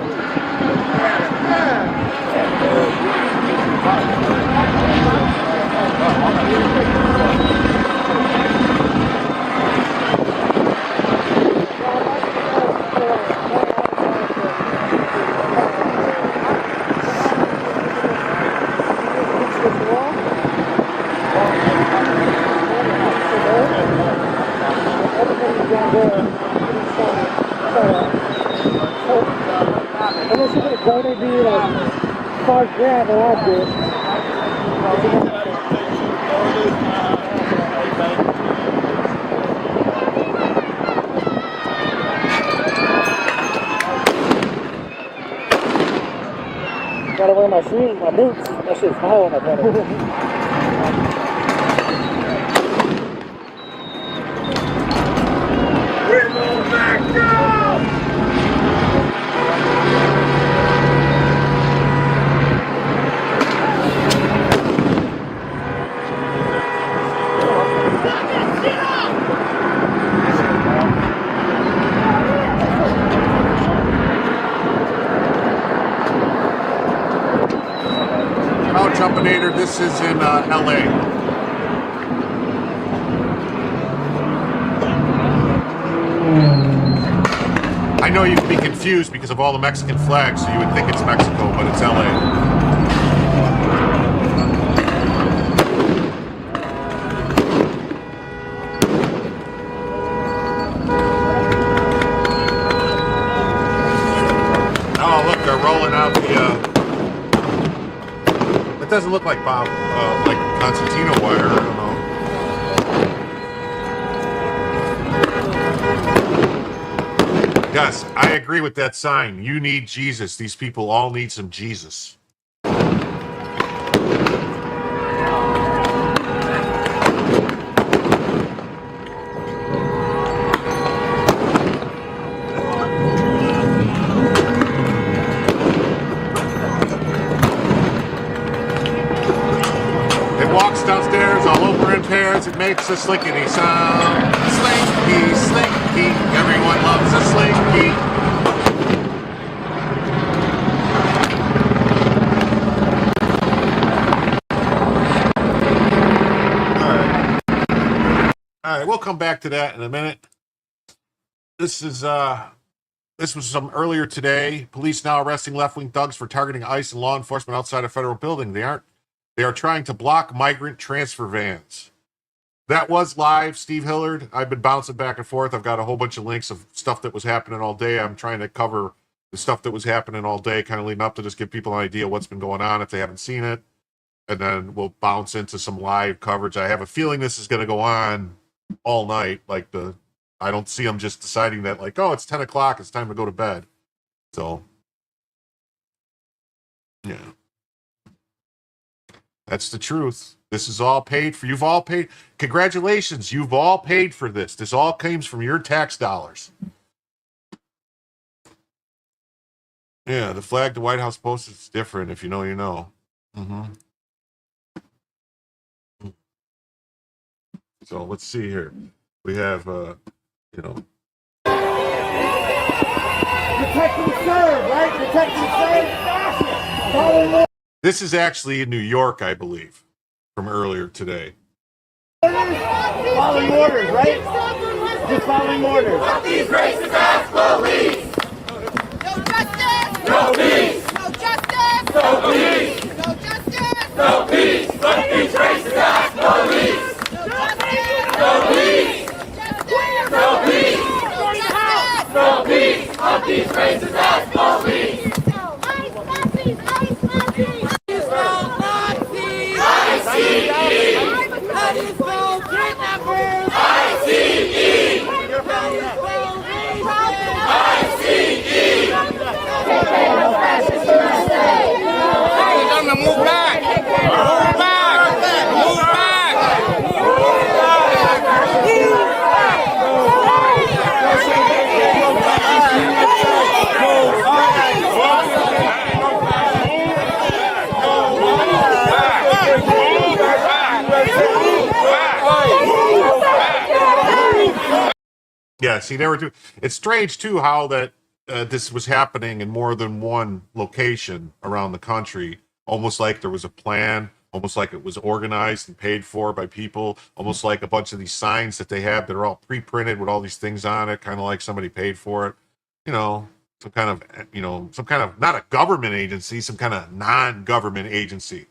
Unless you're going to be like $5,000 or I did. Gotta wear my shoes, my boots. That shit's hot on my Jumpinator, this is in LA. I know you can be confused because of all the Mexican flags, so you would think it's Mexico, but it's LA. Oh, look, they're rolling out the it doesn't look like Bob, like Constantino wire. I don't know. Yes, I agree with that sign. You need Jesus. These people all need some Jesus. downstairs, all over in pairs. It makes a slinkity sound. Slinky, slinky. Everyone loves a slinky. All right, we'll come back to that in a minute. This was some earlier today. Police now arresting left-wing thugs for targeting ICE and law enforcement outside a federal building. They are trying to block migrant transfer vans. That was live, Steve Hillard. I've been bouncing back and forth. I've got a whole bunch of links of stuff that was happening all day. I'm trying to cover the stuff that was happening all day, kind of leading up to just give people an idea what's been going on if they haven't seen it. And then we'll bounce into some live coverage. I have a feeling this is going to go on all night. I don't see them just deciding that, like, oh, it's 10 o'clock, it's time to go to bed. So, yeah. That's the truth. This is all paid for. You've all paid. Congratulations. You've all paid for this. This all comes from your tax dollars. Yeah, the flag the White House posted is different. If you know, you know. So let's see here. We have, Protect and serve, right? Protect and serve. this is actually in New York, I believe, from earlier today. Following orders, right? Just following orders. Fuck these racist ass police. No justice. No peace. No justice. No peace. No justice. No peace. Fuck these racist ass police. No justice. No peace. No peace. No peace. Fuck these racist ass police. Move back! Move back! Move back! Yeah, see, they were doing. It's strange too how that this was happening in more than one location around the country. Almost like there was a plan, almost like it was organized and paid for by people, almost like a bunch of these signs that they have that are all pre-printed with all these things on it, kind of like somebody paid for it. Some kind of not a government agency, some kind of non-government agency.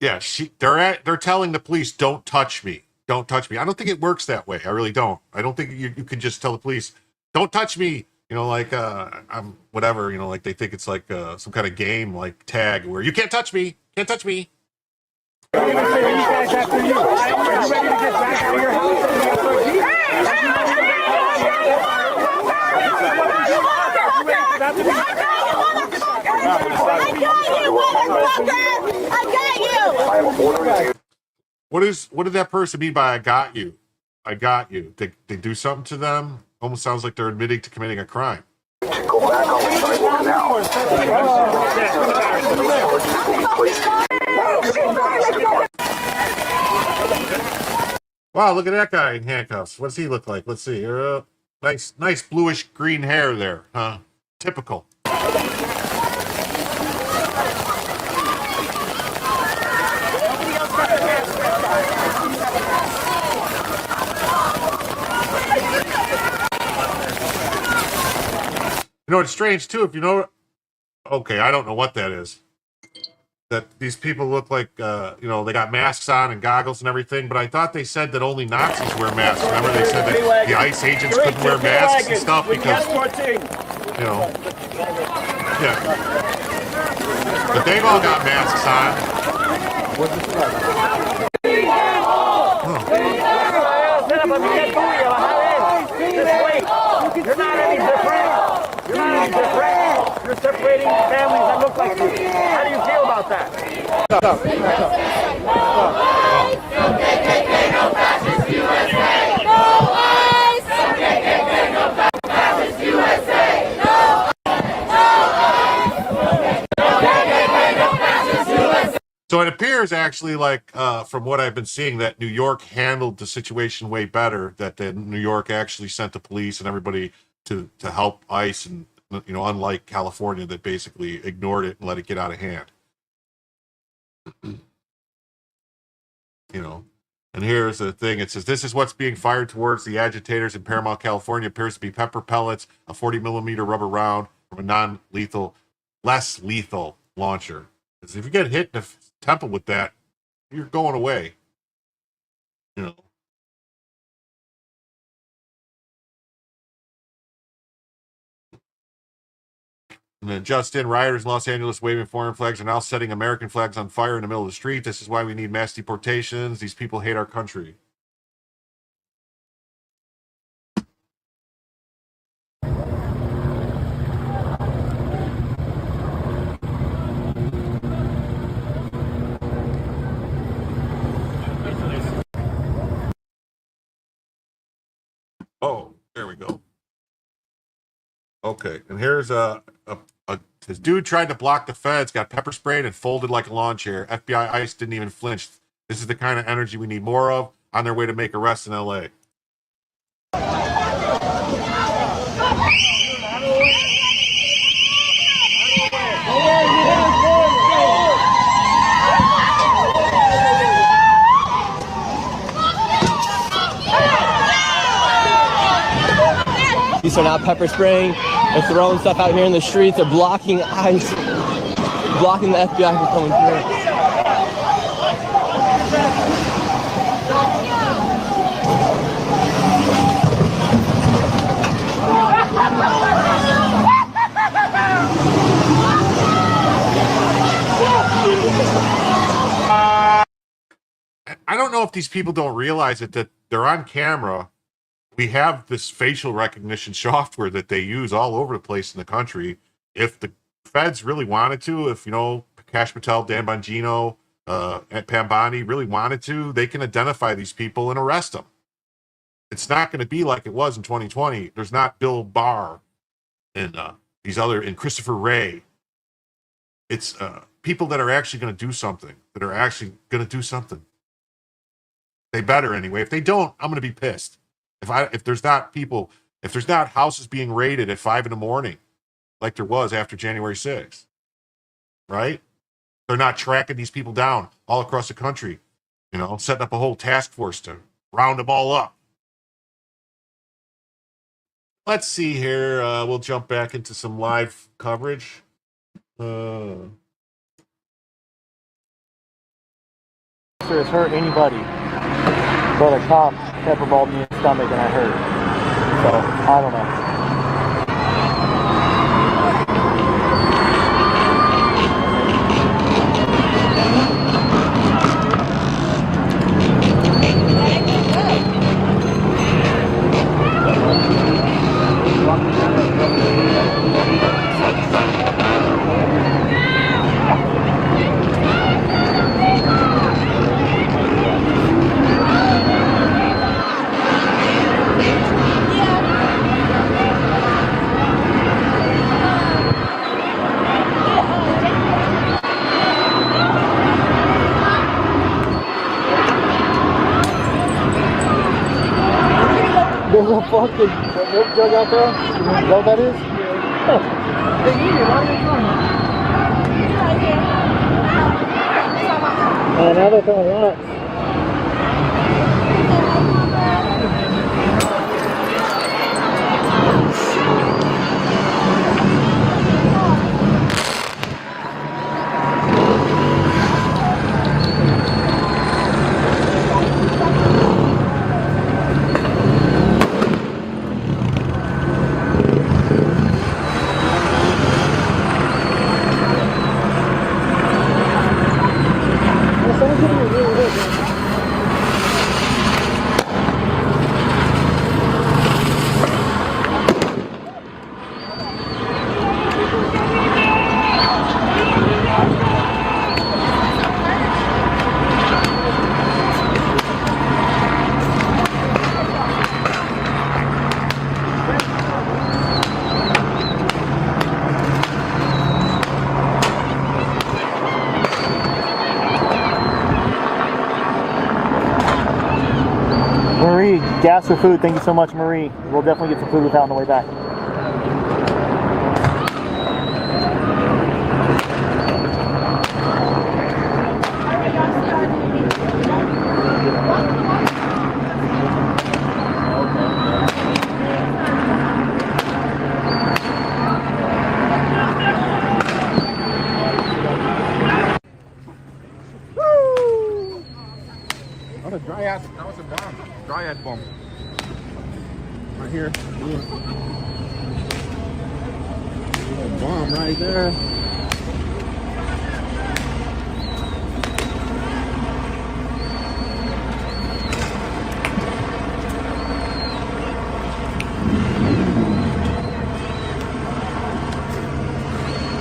Yeah, they're telling the police, don't touch me. Don't touch me. I don't think it works that way. I really don't. I don't think you can just tell the police, don't touch me. I'm whatever, like they think it's like some kind of game like tag where you can't touch me. Can't touch me. What did that person mean by I got you? I got you. They do something to them? Almost sounds like they're admitting to committing a crime. Wow, look at that guy in handcuffs. What does he look like? Let's see. Nice bluish green hair there, huh? Typical. It's strange too. If you know, okay, I don't know what that is. that these people look like, you know, they got masks on and goggles and everything, but I thought they said that only Nazis wear masks. Remember, they said that the ICE agents couldn't wear masks and stuff because, you know, yeah. But they've all got masks on. You're not any different. You're not any different. You're separating families that look like you. How do you feel about that? No KKK, no fascist USA. No ICE. No KKK, no fascist USA. No ICE. No KKK, no fascist USA. So it appears actually like, from what I've been seeing, that New York handled the situation way better, that New York actually sent the police and everybody to help ICE, and, you know, unlike California that basically ignored it and let it get out of hand. You know, and here's the thing. It says, this is what's being fired towards the agitators in Paramount, California. Appears to be pepper pellets, a 40-millimeter rubber round from a non-lethal, less lethal launcher. Because if you get hit in the temple with that, you're going away. You know. And then just in, rioters in Los Angeles waving foreign flags are now setting American flags on fire in the middle of the street. This is why we need mass deportations. These people hate our country. Oh, there we go. Okay, and here's this dude tried to block the feds, got pepper sprayed and folded like a lawn chair. FBI ICE didn't even flinch. This is the kind of energy we need more of, on their way to make arrests in LA. These are not pepper spraying. They're throwing stuff out here in the streets. They're blocking ICE, blocking the FBI from coming through. I don't know if these people don't realize it, that they're on camera. We have this facial recognition software that they use all over the place in the country. If the feds really wanted to, if, you know, Kash Patel, Dan Bongino, and Pam Bondi really wanted to, they can identify these people and arrest them. It's not going to be like it was in 2020. There's not Bill Barr and and Christopher Wray. It's people that are actually going to do something, They better anyway. If they don't, I'm going to be pissed. If there's not houses being raided at 5 a.m, like there was after January 6th, right? They're not tracking these people down all across the country, you know, setting up a whole task force to round them all up. Let's see here. We'll jump back into some live coverage. Has hurt anybody, but a cop pepperballed me in the stomach and I hurt. So, I don't know. There's a fucking milk jug out there. You know what that is? They eat it. Why are they doing it? And now they're throwing rocks. for food. Thank you so much, Marie. We'll definitely get some food without on the way back. What a dry ass. That was a bomb. Dry ass bomb. Right here. A bomb right there.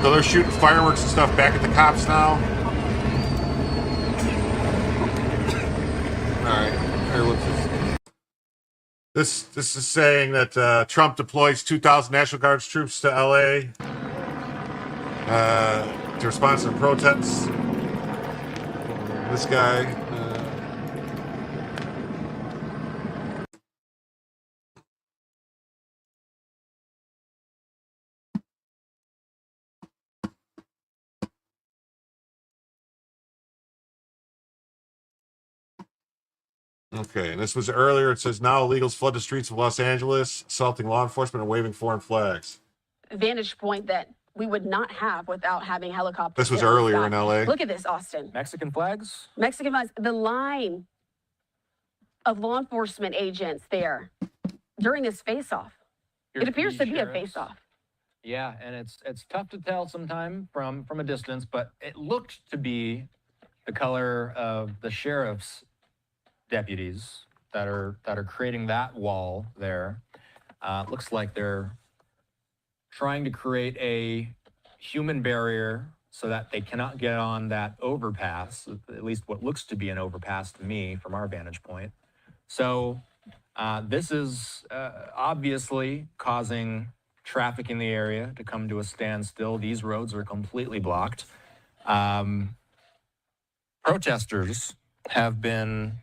So they're shooting fireworks and stuff back at the cops now. All right, here, what's this? This is saying that Trump deploys 2,000 National Guards troops to LA to respond to protests. This guy. Okay, and this was earlier. It says now illegals flood the streets of Los Angeles, assaulting law enforcement and waving foreign flags. Vantage point that we would not have without having helicopters. This was earlier in LA. Look at this, Austin. Mexican flags? Mexican flags. The line of law enforcement agents there during this face-off. It appears to be a face-off. Yeah, and it's tough to tell sometime from a distance, but it looked to be the color of the sheriff's deputies that are creating that wall there. Looks like they're trying to create a human barrier so that they cannot get on that overpass, at least what looks to be an overpass to me from our vantage point. So this is obviously causing traffic in the area to come to a standstill. These roads are completely blocked. Protesters have been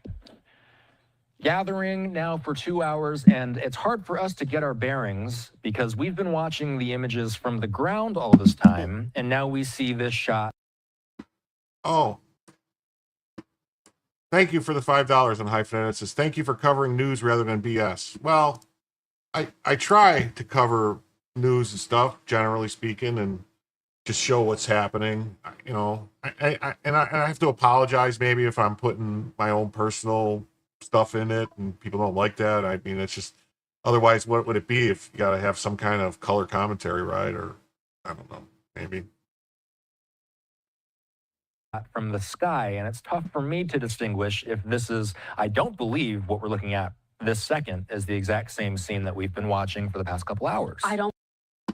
gathering now for 2 hours, and it's hard for us to get our bearings because we've been watching the images from the ground all this time, and now we see this shot. Oh. Thank you for the $5 on Hyphen. It says, thank you for covering news rather than BS. Well, I try to cover news and stuff, generally speaking, and just show what's happening. You know, I have to apologize maybe if I'm putting my own personal stuff in it and people don't like that. I mean, it's just, otherwise what would it be if you got to have some kind of color commentary, right? Or I don't know, maybe From the sky, and it's tough for me to distinguish if this is, I don't believe what we're looking at this second is the exact same scene that we've been watching for the past couple hours. I don't.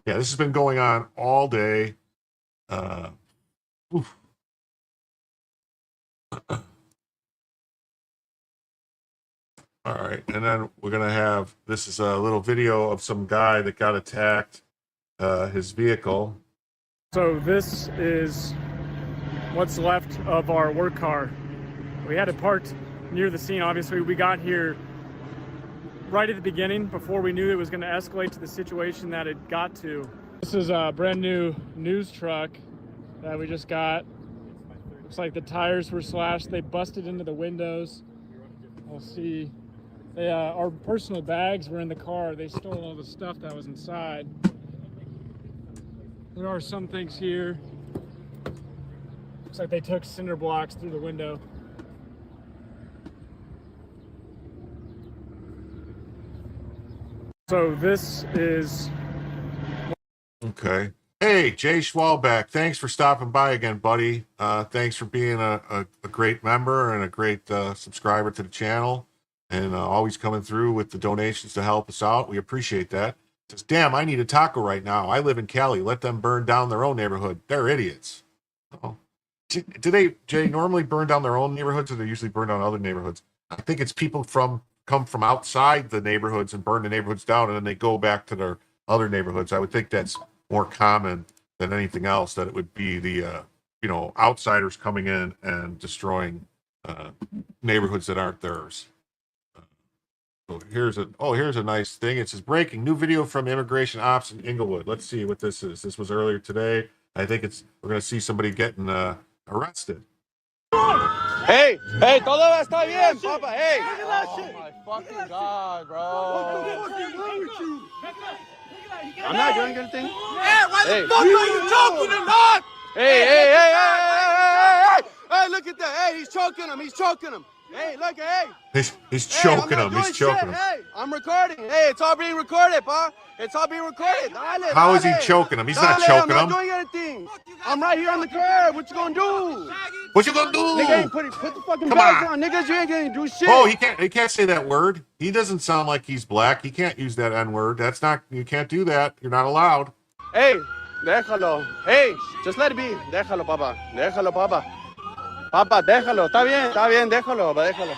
Yeah, this has been going on all day. Oof. All right, and then we're gonna have, this is a little video of some guy that got attacked, his vehicle. So this is what's left of our work car. We had it parked near the scene. Obviously, we got here right at the beginning before we knew it was going to escalate to the situation that it got to. This is a brand new news truck that we just got. Looks like the tires were slashed. They busted into the windows. I'll see. Our personal bags were in the car. They stole all the stuff that was inside. There are some things here. Looks like they took cinder blocks through the window. So this is... Okay. Hey, Jay Schwalbeck, thanks for stopping by again, buddy. Thanks for being a great member and a great subscriber to the channel, and always coming through with the donations to help us out. We appreciate that. Says, damn, I need a taco right now. I live in Cali. Let them burn down their own neighborhood. They're idiots. Oh. Do they, Jay, normally burn down their own neighborhoods, or they usually burn down other neighborhoods? I think it's people come from outside the neighborhoods and burn the neighborhoods down, and then they go back to their other neighborhoods. I would think that's more common than anything else, that it would be the outsiders coming in and destroying neighborhoods that aren't theirs. So here's a nice thing. It says breaking new video from immigration ops in Inglewood. Let's see what this is. This was earlier today. I think we're gonna see somebody getting arrested. Hey, todo va a estar bien, papa. Hey. Oh my fucking God, bro. I'm not doing anything. Hey, why the fuck are you choking him, dog? Hey, look at that. Hey, he's choking him. Hey, look, hey. He's choking him. He's choking him. Hey, I'm recording. Hey, it's all being recorded, pa. It's all being recorded. How is he choking him? He's not choking him. I'm not doing anything. I'm right here on the curb. What you gonna do? What you gonna do? Nigga, put the fucking belts on. Niggas, you ain't gonna do shit. Oh, he can't say that word. He doesn't sound like he's black. He can't use that N-word. You can't do that. You're not allowed. Hey, déjalo. Hey, just let it be. Déjalo, papa. Déjalo, papa. Papa, déjalo. Está bien, déjalo. Déjalo.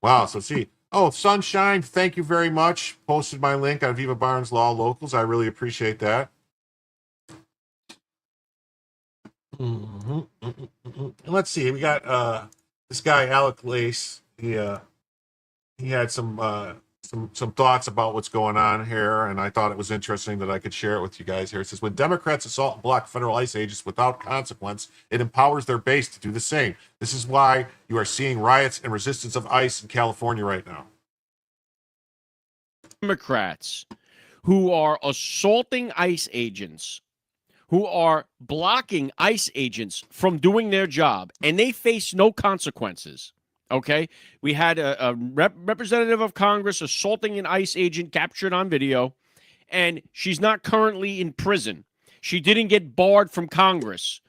Wow. So see. Oh, Sunshine, thank you very much. Posted my link on Viva Barnes Law Locals. I really appreciate that. And let's see. We got this guy Alec Lace. He had some thoughts about what's going on here, and I thought it was interesting that I could share it with you guys here. It says, when Democrats assault and block federal ICE agents without consequence, it empowers their base to do the same. This is why you are seeing riots and resistance of ICE in California right now. Democrats who are assaulting ICE agents, who are blocking ICE agents from doing their job, and they face no consequences. Okay? We had a representative of Congress assaulting an ICE agent captured on video, and she's not currently in prison. She didn't get barred from Congress.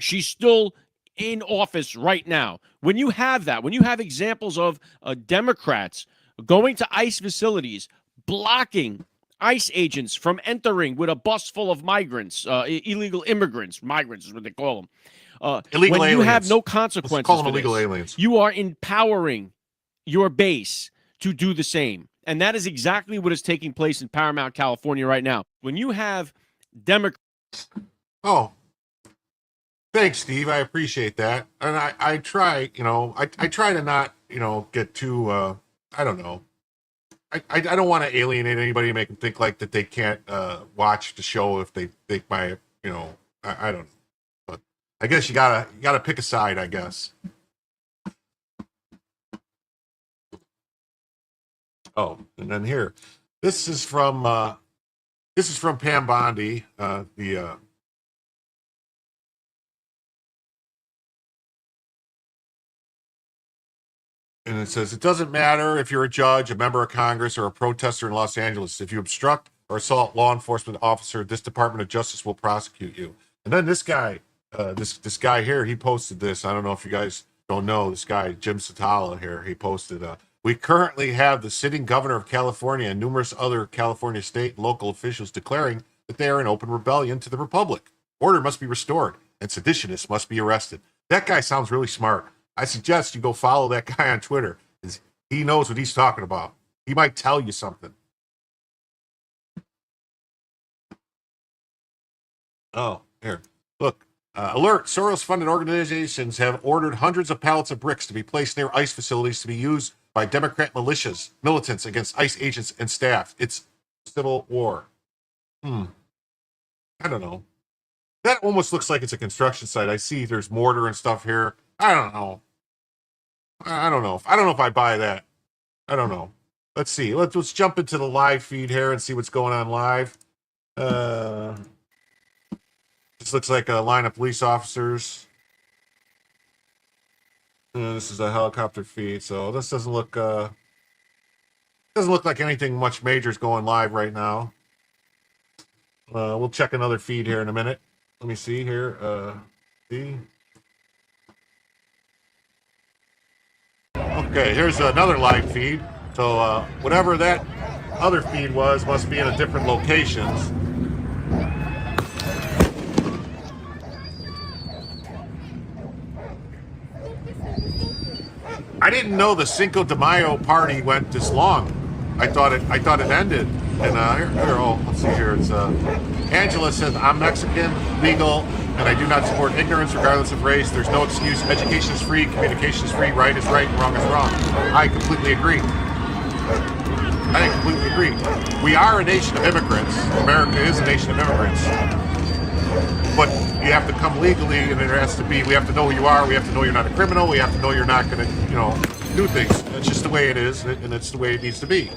She's still in office right now. When you have that, when you have examples of Democrats going to ICE facilities, blocking ICE agents from entering with a bus full of migrants, illegal immigrants, migrants is what they call them. Illegal when aliens. you have no consequences, let's call them for illegal this, aliens. You are empowering your base to do the same. And that is exactly what is taking place in Paramount, California right now. When you have Democrats. Oh, thanks, Steve. I appreciate that. And I try, I try to not, get too, I don't know. I don't want to alienate anybody and make them think like that they can't watch the show if they think I don't know. But I guess you gotta pick a side, I guess. Oh, and then here, this is from Pam Bondi, and it says, it doesn't matter if you're a judge, a member of Congress, or a protester in Los Angeles. If you obstruct or assault law enforcement officer, this Department of Justice will prosecute you. And then this guy, this guy here, he posted this. I don't know if you guys don't know this guy, Jim Satala here. He posted, we currently have the sitting governor of California and numerous other California state and local officials declaring that they are in open rebellion to the Republic. Order must be restored, and seditionists must be arrested. That guy sounds really smart. I suggest you go follow that guy on Twitter. He knows what he's talking about. He might tell you something. Oh, here. Look. Alert. Soros-funded organizations have ordered hundreds of pallets of bricks to be placed near ICE facilities to be used by Democrat militants against ICE agents and staff. It's civil war. I don't know. That almost looks like it's a construction site. I see there's mortar and stuff here. I don't know. I don't know if I buy that. I don't know. Let's see. Let's jump into the live feed here and see what's going on live. This looks like a line of police officers. This is a helicopter feed, so this doesn't look like anything much major is going live right now. We'll check another feed here in a minute. Let me see here. See. Okay, here's another live feed. So whatever that other feed was must be in a different locations. I didn't know the Cinco de Mayo party went this long. I thought it ended. And let's see here. It's Angela says, I'm Mexican, legal, and I do not support ignorance regardless of race. There's no excuse. Education is free, communication is free, right is right, and wrong is wrong. I completely agree. We are a nation of immigrants. America is a nation of immigrants. But you have to come legally, and we have to know who you are. We have to know you're not a criminal. We have to know you're not going to, do things. It's just the way it is, and it's the way it needs to be.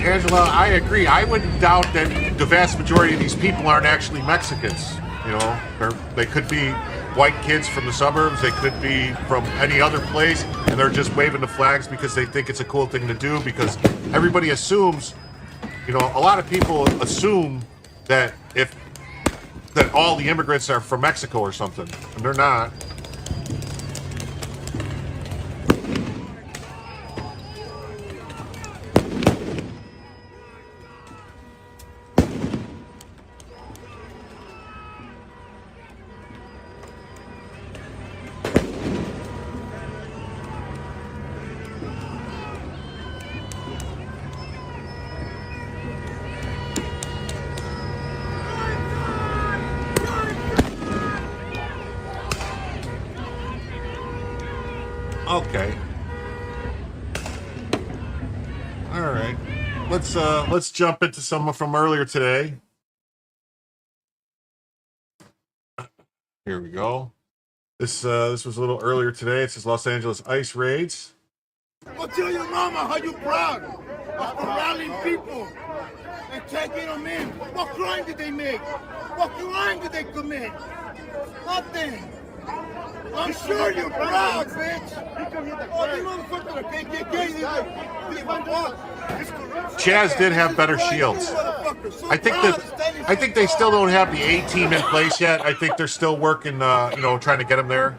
Angela, I agree. I wouldn't doubt that the vast majority of these people aren't actually Mexicans. They could be white kids from the suburbs. They could be from any other place, and they're just waving the flags because they think it's a cool thing to do. Because everybody assumes, a lot of people assume that that all the immigrants are from Mexico or something, and they're not. Okay. All right. Let's jump into some from earlier today. Here we go. This was a little earlier today. It says Los Angeles ICE raids. Go tell your mama how you proud of corralling people and taking them in. What crime did they make? What crime did they commit? Nothing. I'm sure you're proud, bitch. Oh, these motherfuckers are KKK. Chaz did have better shields. I think they still don't have the A team in place yet. I think they're still working, trying to get them there.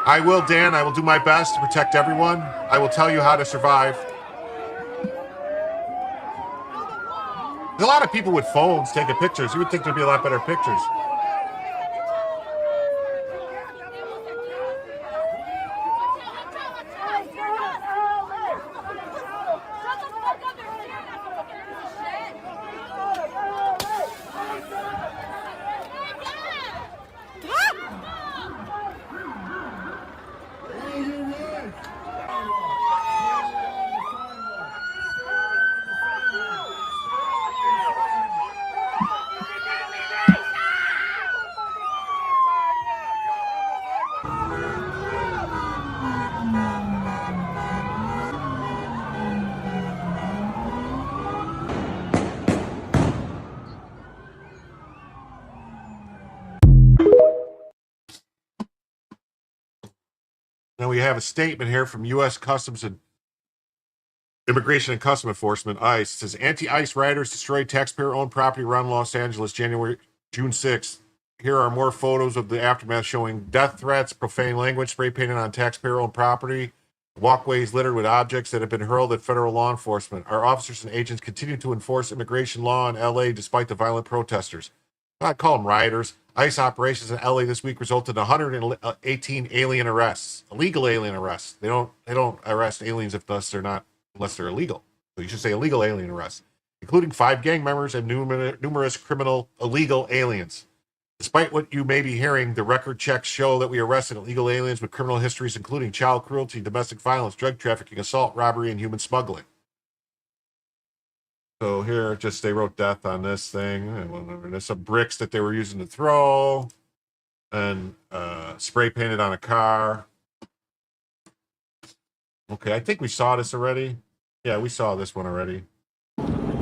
I will do my best to protect everyone. I will tell you how to survive. There's a lot of people with phones taking pictures. You would think there'd be a lot better pictures. Now we have a statement here from U.S. Customs and Immigration and Customs Enforcement, ICE. It says, anti-ICE riders destroyed taxpayer-owned property around Los Angeles, June 6th. Here are more photos of the aftermath showing death threats, profane language spray painted on taxpayer-owned property, walkways littered with objects that have been hurled at federal law enforcement. Our officers and agents continue to enforce immigration law in L.A. despite the violent protesters. I call them rioters. ICE operations in LA this week resulted in 118 alien arrests, illegal alien arrests. They don't arrest aliens unless they're illegal. So you should say illegal alien arrests, including 5 gang members and numerous criminal illegal aliens. Despite what you may be hearing, the record checks show that we arrested illegal aliens with criminal histories including child cruelty, domestic violence, drug trafficking, assault, robbery, and human smuggling. So here, just they wrote death on this thing. And there's some bricks that they were using to throw, and spray painted on a car. Okay, I think we saw this already. Yeah, we saw this one already. Yeah.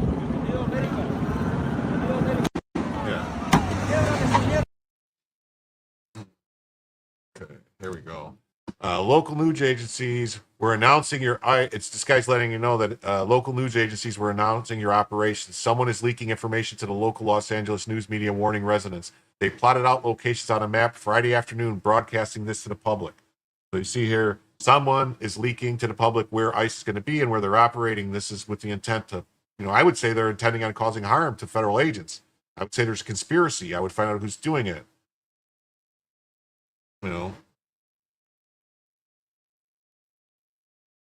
Okay, here we go. Local news agencies were announcing it's this guy's letting you know that local news agencies were announcing your operations. Someone is leaking information to the local Los Angeles news media, warning residents. They plotted out locations on a map Friday afternoon, broadcasting this to the public. So you see here, someone is leaking to the public where ICE is going to be and where they're operating. This is with the intent to, I would say they're intending on causing harm to federal agents. I would say there's a conspiracy. I would find out who's doing it.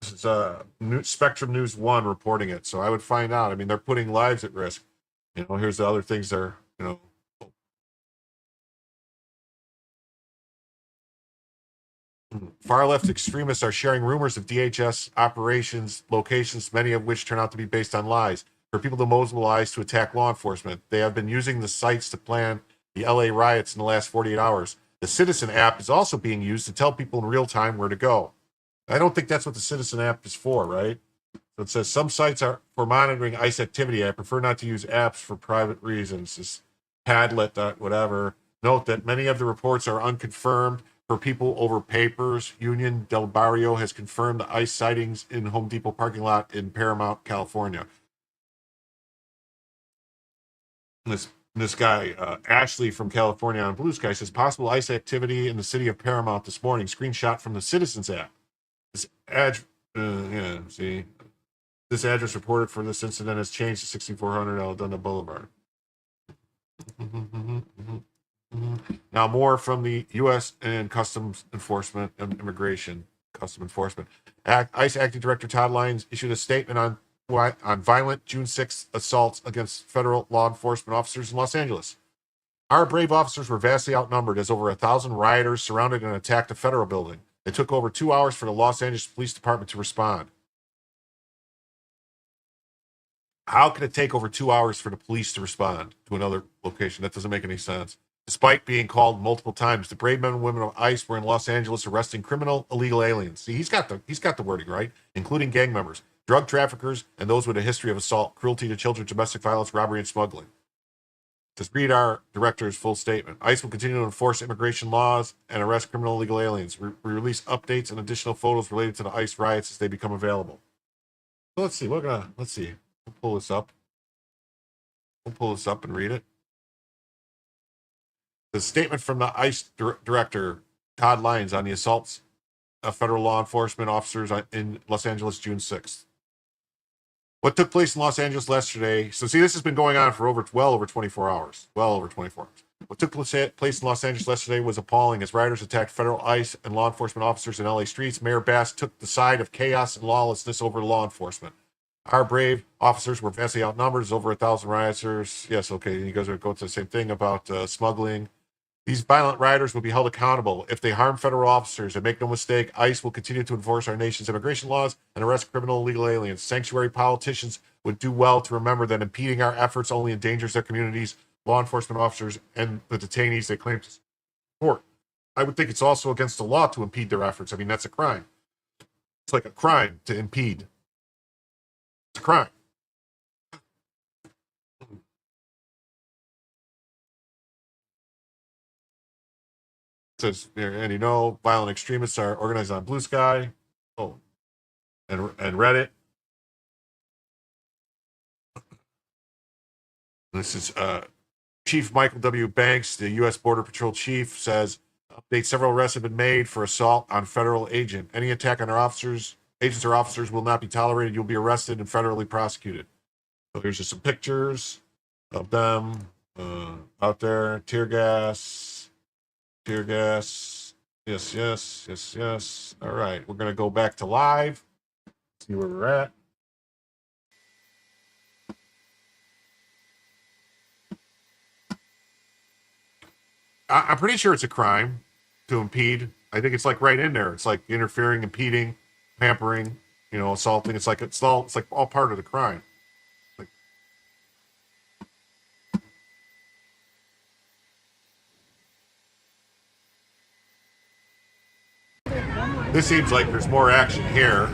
This is Spectrum News 1 reporting it. So I would find out. I mean, they're putting lives at risk. Here's the other things they're, far left extremists are sharing rumors of DHS operations locations, many of which turn out to be based on lies. For people to mobilize to attack law enforcement, they have been using the sites to plan the LA riots in the last 48 hours. The Citizen app is also being used to tell people in real time where to go. I don't think that's what the Citizen app is for, right? So it says some sites are for monitoring ICE activity. I prefer not to use apps for private reasons. This Padlet, whatever. Note that many of the reports are unconfirmed. For people over papers, Union Del Barrio has confirmed the ICE sightings in Home Depot parking lot in Paramount, California. This guy, Ashley from California on Blue Sky, says possible ICE activity in the city of Paramount this morning. Screenshot from the Citizens app. This This address reported for this incident has changed to 6400 Aldona Boulevard. Now more from the U.S. and Customs Enforcement and Immigration. Custom Enforcement. ICE Acting Director Todd Lyons issued a statement on violent June 6th assaults against federal law enforcement officers in Los Angeles. Our brave officers were vastly outnumbered as over 1,000 rioters surrounded and attacked a federal building. It took over 2 hours for the Los Angeles Police Department to respond. How can it take over 2 hours for the police to respond to another location? That doesn't make any sense. Despite being called multiple times, the brave men and women of ICE were in Los Angeles arresting criminal illegal aliens. See, he's got the wording right, including gang members, drug traffickers, and those with a history of assault, cruelty to children, domestic violence, robbery, and smuggling. To read our director's full statement, ICE will continue to enforce immigration laws and arrest criminal illegal aliens. We release updates and additional photos related to the ICE riots as they become available. So let's see. We'll pull this up. And read it. The statement from the ICE director, Todd Lyons, on the assaults of federal law enforcement officers in Los Angeles, June 6th. What took place in Los Angeles yesterday? So, see, this has been going on for well over 24 hours. What took place in Los Angeles yesterday was appalling as rioters attacked federal ICE and law enforcement officers in LA streets. Mayor Bass took the side of chaos and lawlessness over law enforcement. Our brave officers were vastly outnumbered. There's over 1,000 rioters. Yes, okay. You guys are going to the same thing about smuggling. These violent rioters will be held accountable if they harm federal officers. And make no mistake, ICE will continue to enforce our nation's immigration laws and arrest criminal illegal aliens. Sanctuary politicians would do well to remember that impeding our efforts only endangers their communities, law enforcement officers, and the detainees they claim to support. I would think it's also against the law to impede their efforts. I mean, that's a crime. It's like a crime to impede. It's a crime. Says, and violent extremists are organized on Blue Sky. Oh, and Reddit. This is Chief Michael W. Banks, the U.S. Border Patrol chief, says update: several arrests have been made for assault on federal agent. Any attack on our agents or officers will not be tolerated. You'll be arrested and federally prosecuted. So here's just some pictures of them out there. Tear gas. Yes. All right. We're going to go back to live. See where we're at. I'm pretty sure it's a crime to impede. I think it's like right in there. It's like interfering, impeding, hampering, assaulting. It's like all part of the crime. This seems like there's more action here.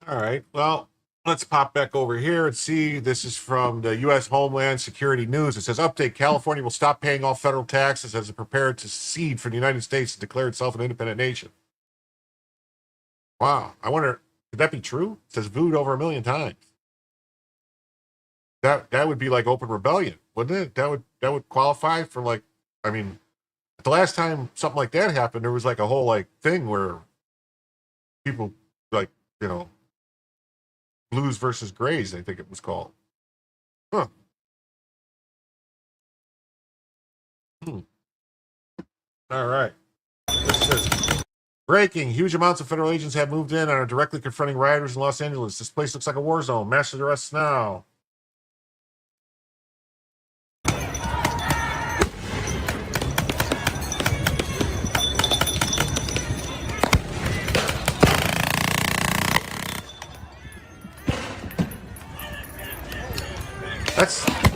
All right. Well, let's pop back over here and see. This is from the U.S. Homeland Security News. It says, update, California will stop paying all federal taxes as it prepared to cede for the United States to declare itself an independent nation. Wow. I wonder, could that be true? It says vooed over 1 million times. That would be like open rebellion, wouldn't it? That would qualify for, like, I mean, the last time something like that happened, there was like a whole like thing where people, like, you know, Blues versus Grays, I think it was called. Huh. All right. This is breaking. Huge amounts of federal agents have moved in and are directly confronting rioters in Los Angeles. This place looks like a war zone. Mass arrests now.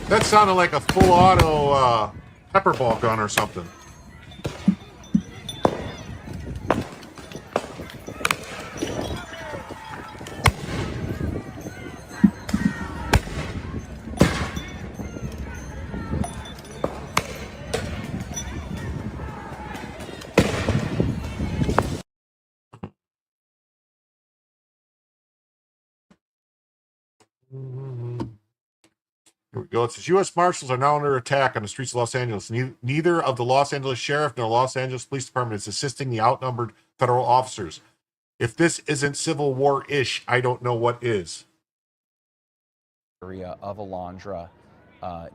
That sounded like a full auto pepper ball gun or something. Here we go. It says U.S. Marshals are now under attack on the streets of Los Angeles. Neither of the Los Angeles Sheriff nor Los Angeles Police Department is assisting the outnumbered federal officers. If this isn't Civil War-ish, I don't know what is. Area of Alondra,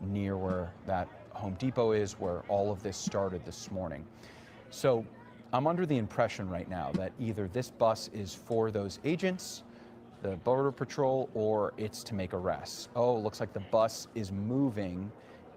near where that Home Depot is, where all of this started this morning. So I'm under the impression right now that either this bus is for those agents, the Border Patrol, or it's to make arrests. Oh, looks like the bus is moving,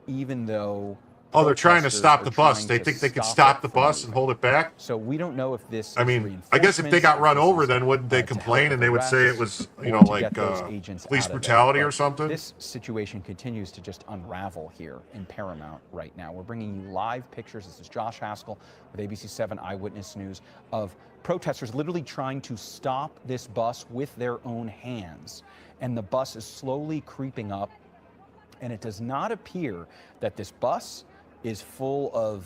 even though... Oh, they're trying to stop the bus. They think they could stop the bus and hold it back? So we don't know if this... I mean, I guess if they got run over, then wouldn't they complain and they would say it was, you know, like police brutality or something? This situation continues to just unravel here in Paramount right now. We're bringing you live pictures. This is Josh Haskell with ABC 7 Eyewitness News of protesters literally trying to stop this bus with their own hands. And the bus is slowly creeping up, and it does not appear that this bus is full of,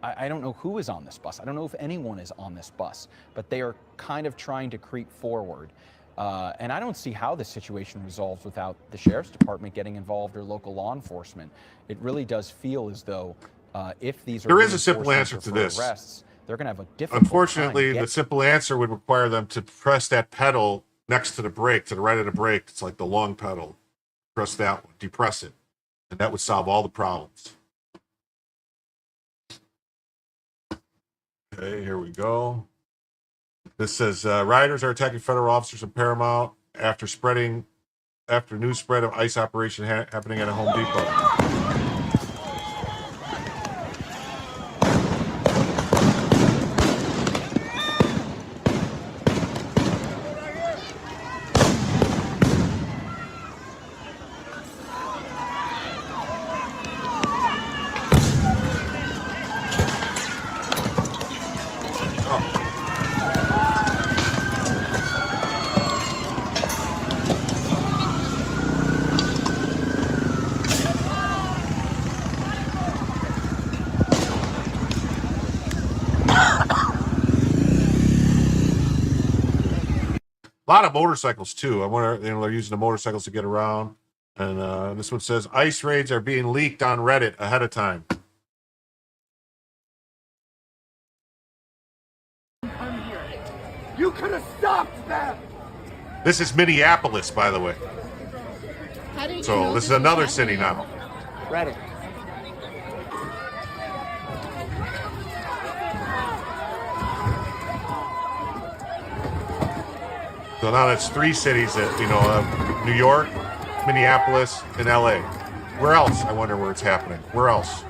I don't know who is on this bus. I don't know if anyone is on this bus, but they are kind of trying to creep forward. And I don't see how this situation resolves without the Sheriff's Department getting involved or local law enforcement. It really does feel as though if these are... There is a simple answer to this. Arrests, they're going to have a difficult Unfortunately, the simple answer would require them to press that pedal next to the brake, to the right of the brake. It's like the long pedal. Press that one, depress it. and that would solve all the problems. Okay, here we go. This says rioters are attacking federal officers in Paramount after news spread of ICE operation happening at a Home Depot. A lot of motorcycles too. I wonder, they're using the motorcycles to get around. And this one says ICE raids are being leaked on Reddit ahead of time. You could have stopped that. This is Minneapolis, by the way. So this is another city now. Reddit. So now that's 3 cities that, New York, Minneapolis, and LA. Where else? I wonder where it's happening. Where else?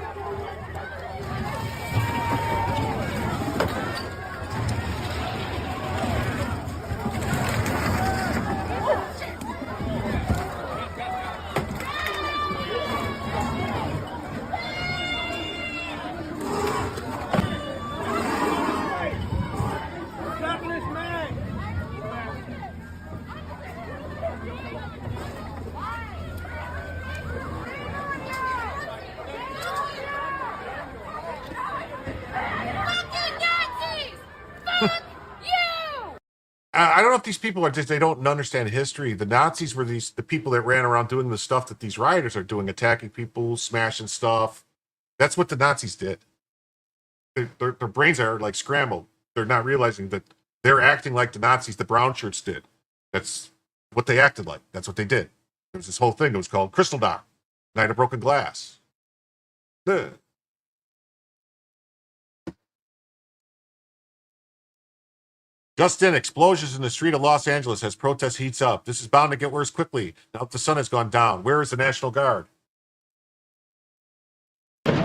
I don't know if these people are they don't understand history. The Nazis were the people that ran around doing the stuff that these rioters are doing, attacking people, smashing stuff. That's what the Nazis did. Their brains are like scrambled. They're not realizing that they're acting like the Nazis, the brown shirts did. That's what they acted like. That's what they did. There was this whole thing. It was called Kristallnacht, Night of Broken Glass. Ugh. Just in, explosions in the street of Los Angeles as protest heats up. This is bound to get worse quickly now that the sun has gone down. Where is the National Guard? Hey,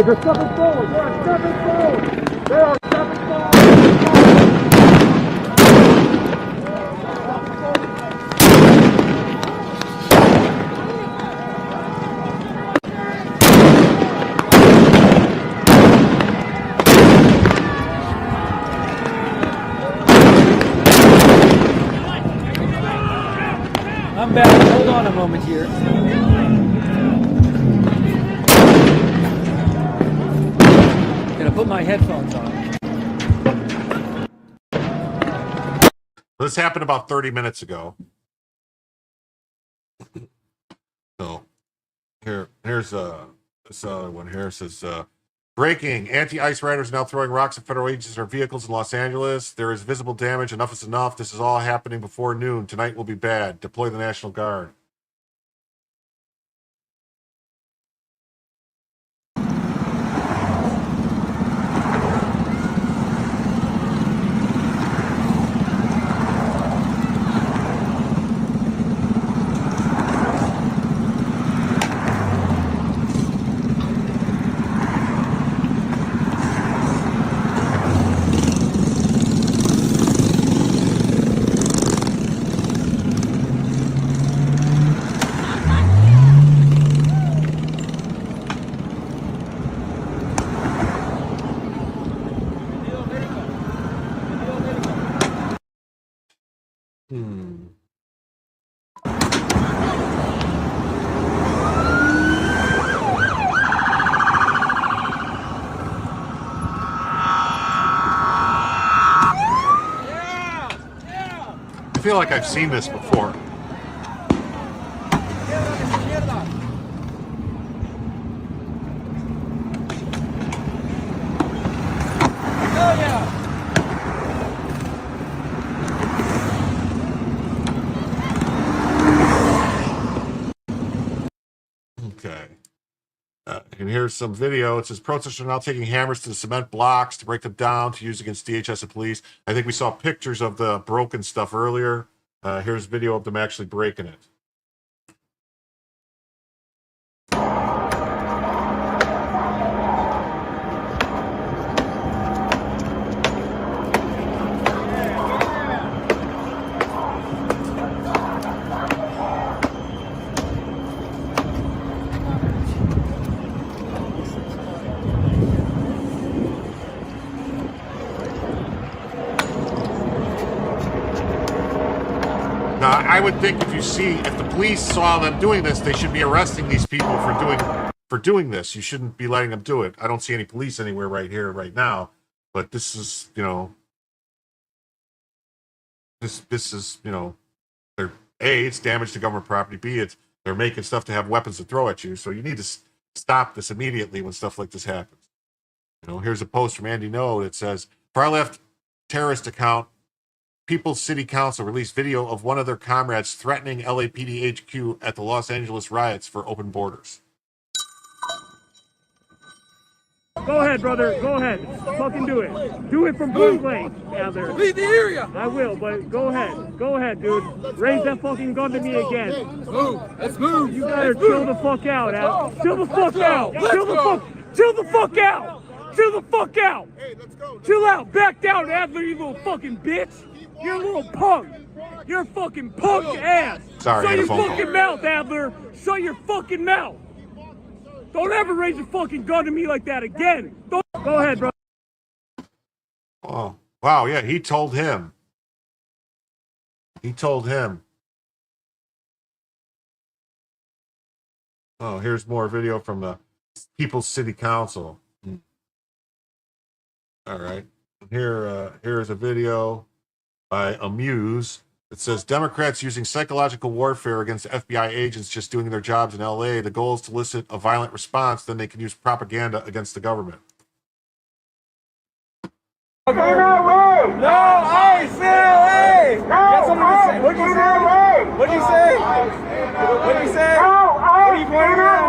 they're stepping forward. They're stepping forward. They are stepping forward. I'm back. Hold on a moment here. Gonna put my headphones on. This happened about 30 minutes ago. So here's this other one here. It says breaking: anti-ICE riders now throwing rocks at federal agents or vehicles in Los Angeles. There is visible damage. Enough is enough. This is all happening before noon. Tonight will be bad. Deploy the National Guard. I feel like I've seen this before. And here's some video. It says protesters are now taking hammers to the cement blocks to break them down to use against DHS and police. I think we saw pictures of the broken stuff earlier. Here's video of them actually breaking it. Now, I would think if the police saw them doing this, they should be arresting these people for doing this. You shouldn't be letting them do it. I don't see any police anywhere right here, right now. But this is, this is, it's damage to government property. B, they're making stuff to have weapons to throw at you. So you need to stop this immediately when stuff like this happens. Here's a post from Andy No that says, far left terrorist account, People's City Council released video of one of their comrades threatening LAPD HQ at the Los Angeles riots for open borders. Go ahead, brother. Go ahead. Fucking do it. Do it from point blank. Yeah, there. Leave the area. I will, but go ahead. Go ahead, dude. Raise that fucking gun to me again. Move. Let's move. You gotta chill the fuck out, Al. Chill the fuck out. Chill the fuck out. Chill the fuck out. Hey, let's go. Chill out. Back down, Adler, you little fucking bitch. You're a little punk. You're a fucking punk ass. Sorry, Shut your fucking mouth, Adler. Shut your fucking mouth. Don't ever raise your fucking gun to me like that again. Go ahead, bro. Oh, wow. Yeah, he told him. Oh, here's more video from the People's City Council. All right. Here's a video by Amuse. It says Democrats using psychological warfare against FBI agents just doing their jobs in LA. The goal is to elicit a violent response, then they can use propaganda against the government. No ICE in LA! You got something to say? What'd you say? What'd you say? What'd you say? What are you pointing at?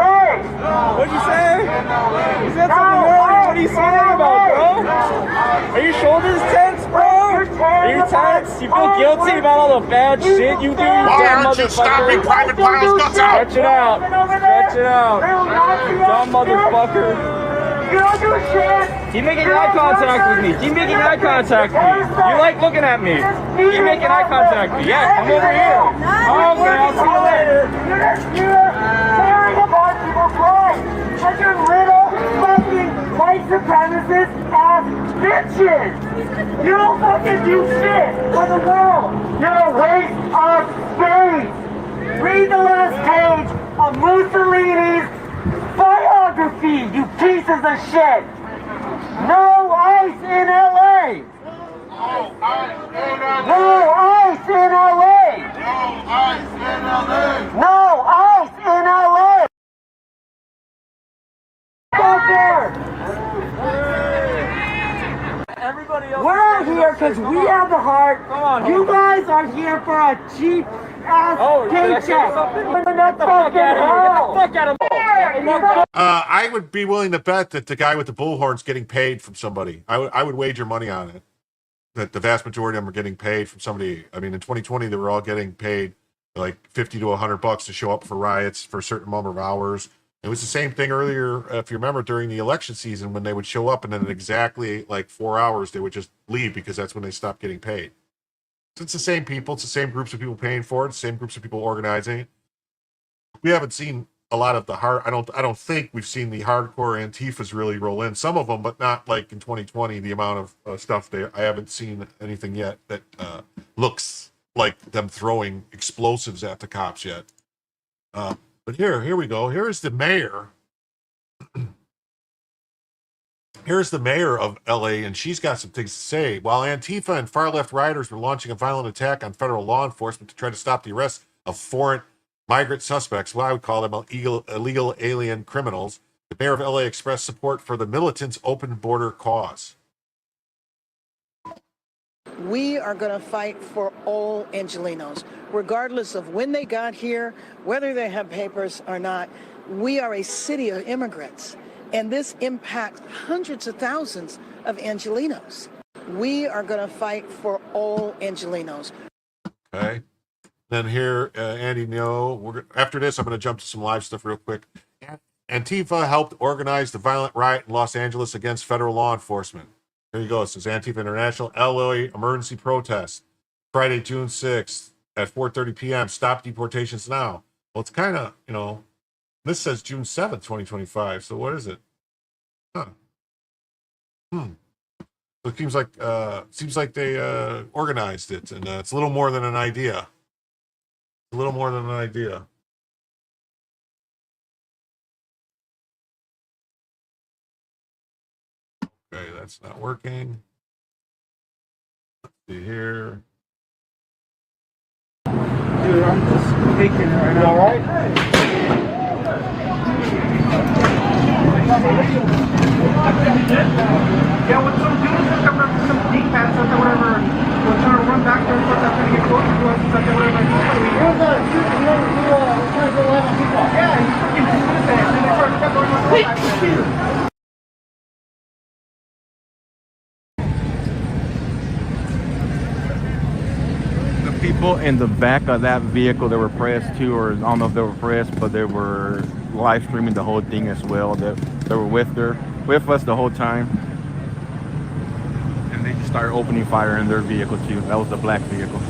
What'd you say? You said something earlier. What are you saying about, bro? Are your shoulders tense, bro? Are you tense? You feel guilty about all the bad shit you do? Why aren't you stopping Private Pyle's guts out? Stretch it out. Stretch it out. Dumb motherfucker. You don't do shit. Keep making eye contact with me. Keep making eye contact with me. You like looking at me. Keep making eye contact with me. Yeah, come over here. Okay, I'll see you later. You're tearing apart people's lives. Like you're little fucking white supremacist ass bitches. You don't fucking do shit for the world. You're a waste of space. Read the last page of Mussolini's biography, you pieces of shit! No ICE in LA! No ICE in LA! No ICE in LA! We're out here because we have the heart. You guys are here for a cheap ass paycheck. What the fuck out of I would be willing to bet that the guy with the bullhorn's getting paid from somebody. I would wager money on it. That the vast majority of them are getting paid from somebody. I mean, in 2020, they were all getting paid like $50 to $100 to show up for riots for a certain number of hours. It was the same thing earlier, if you remember, during the election season when they would show up and then in exactly like 4 hours, they would just leave because that's when they stopped getting paid. So it's the same people. It's the same groups of people paying for it. The same groups of people organizing it. We haven't seen a lot of the hard. I don't think we've seen the hardcore Antifas really roll in. Some of them, but not like in 2020. The amount of stuff there. I haven't seen anything yet that looks like them throwing explosives at the cops yet. But here we go. Here's the mayor. Here's the mayor of LA, and she's got some things to say. While Antifa and far-left rioters were launching a violent attack on federal law enforcement to try to stop the arrest of foreign migrant suspects, what I would call them illegal alien criminals, the mayor of LA expressed support for the militants' open border cause. We are going to fight for all Angelenos, regardless of when they got here, whether they have papers or not. We are a city of immigrants. And this impacts hundreds of thousands of Angelenos. We are going to fight for all Angelenos. Okay. Then here, Andy, after this, I'm going to jump to some live stuff real quick. Antifa helped organize the violent riot in Los Angeles against federal law enforcement. Here you go. It says Antifa International LA emergency protest. Friday, June 6th at 4:30 p.m. Stop deportations now. Well, it's kind of, this says June 7th, 2025. So what is it? Huh. So it seems like they organized it, and it's a little more than an idea. A little more than an idea. Okay, that's not working. Let's see here. Dude, I'm just taking it right now. All right? Yeah, what some dudes are coming up to some D-pads or whatever. We're trying to run back there and stuff. That's going to get closer to us and stuff. Whatever. Where's that? We're trying to go live on TikTok. Yeah, he's freaking doing this. And then they start going on the back there. People in the back of that vehicle that were pressed to, or I don't know if they were pressed, but they were live streaming the whole thing as well. They were with us the whole time, and they just started opening fire in their vehicle too. That was the black vehicle.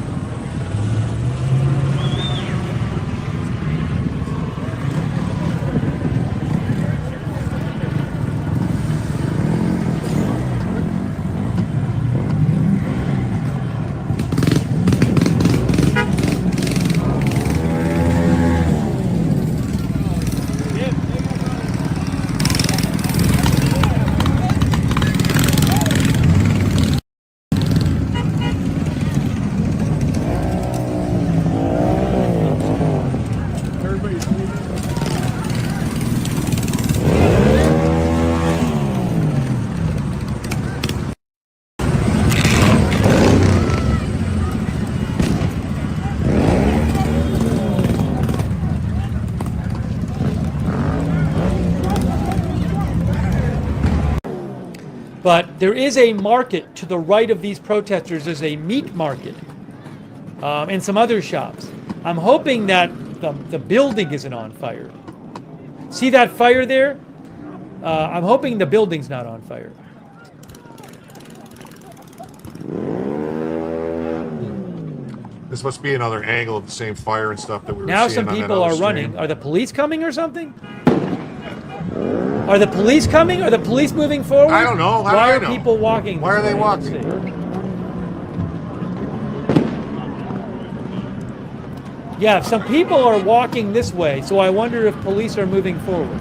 But there is a market to the right of these protesters. There's a meat market and some other shops. I'm hoping that the building isn't on fire. See that fire there? I'm hoping the building's not on fire. This must be another angle of the same fire and stuff that we were Now seeing some on that people other are running. stream. Are the police coming or something? Are the police coming? Are the police moving forward? I don't know. How Why do I are know? people walking? Why are they this way? walking? Let's see. Yeah, some people are walking this way, so I wonder if police are moving forward.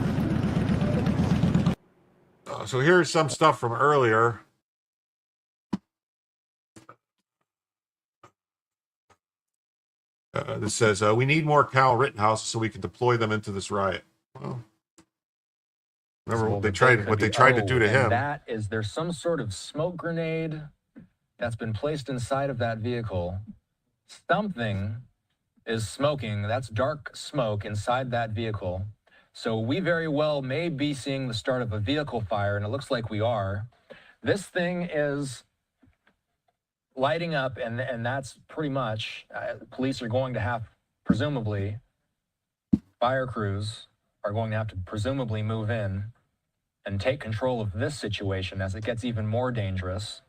So here's some stuff from earlier. This says, we need more Kyle Rittenhouse so we can deploy them into this riot. Well, remember what they tried to do to him. That is, there's some sort of smoke grenade that's been placed inside of that vehicle. Something is smoking. That's dark smoke inside that vehicle. So we very well may be seeing the start of a vehicle fire, and it looks like we are. This thing is lighting up, and that's pretty much, police are going to have, presumably, fire crews are going to have to presumably move in and take control of this situation as it gets even more dangerous.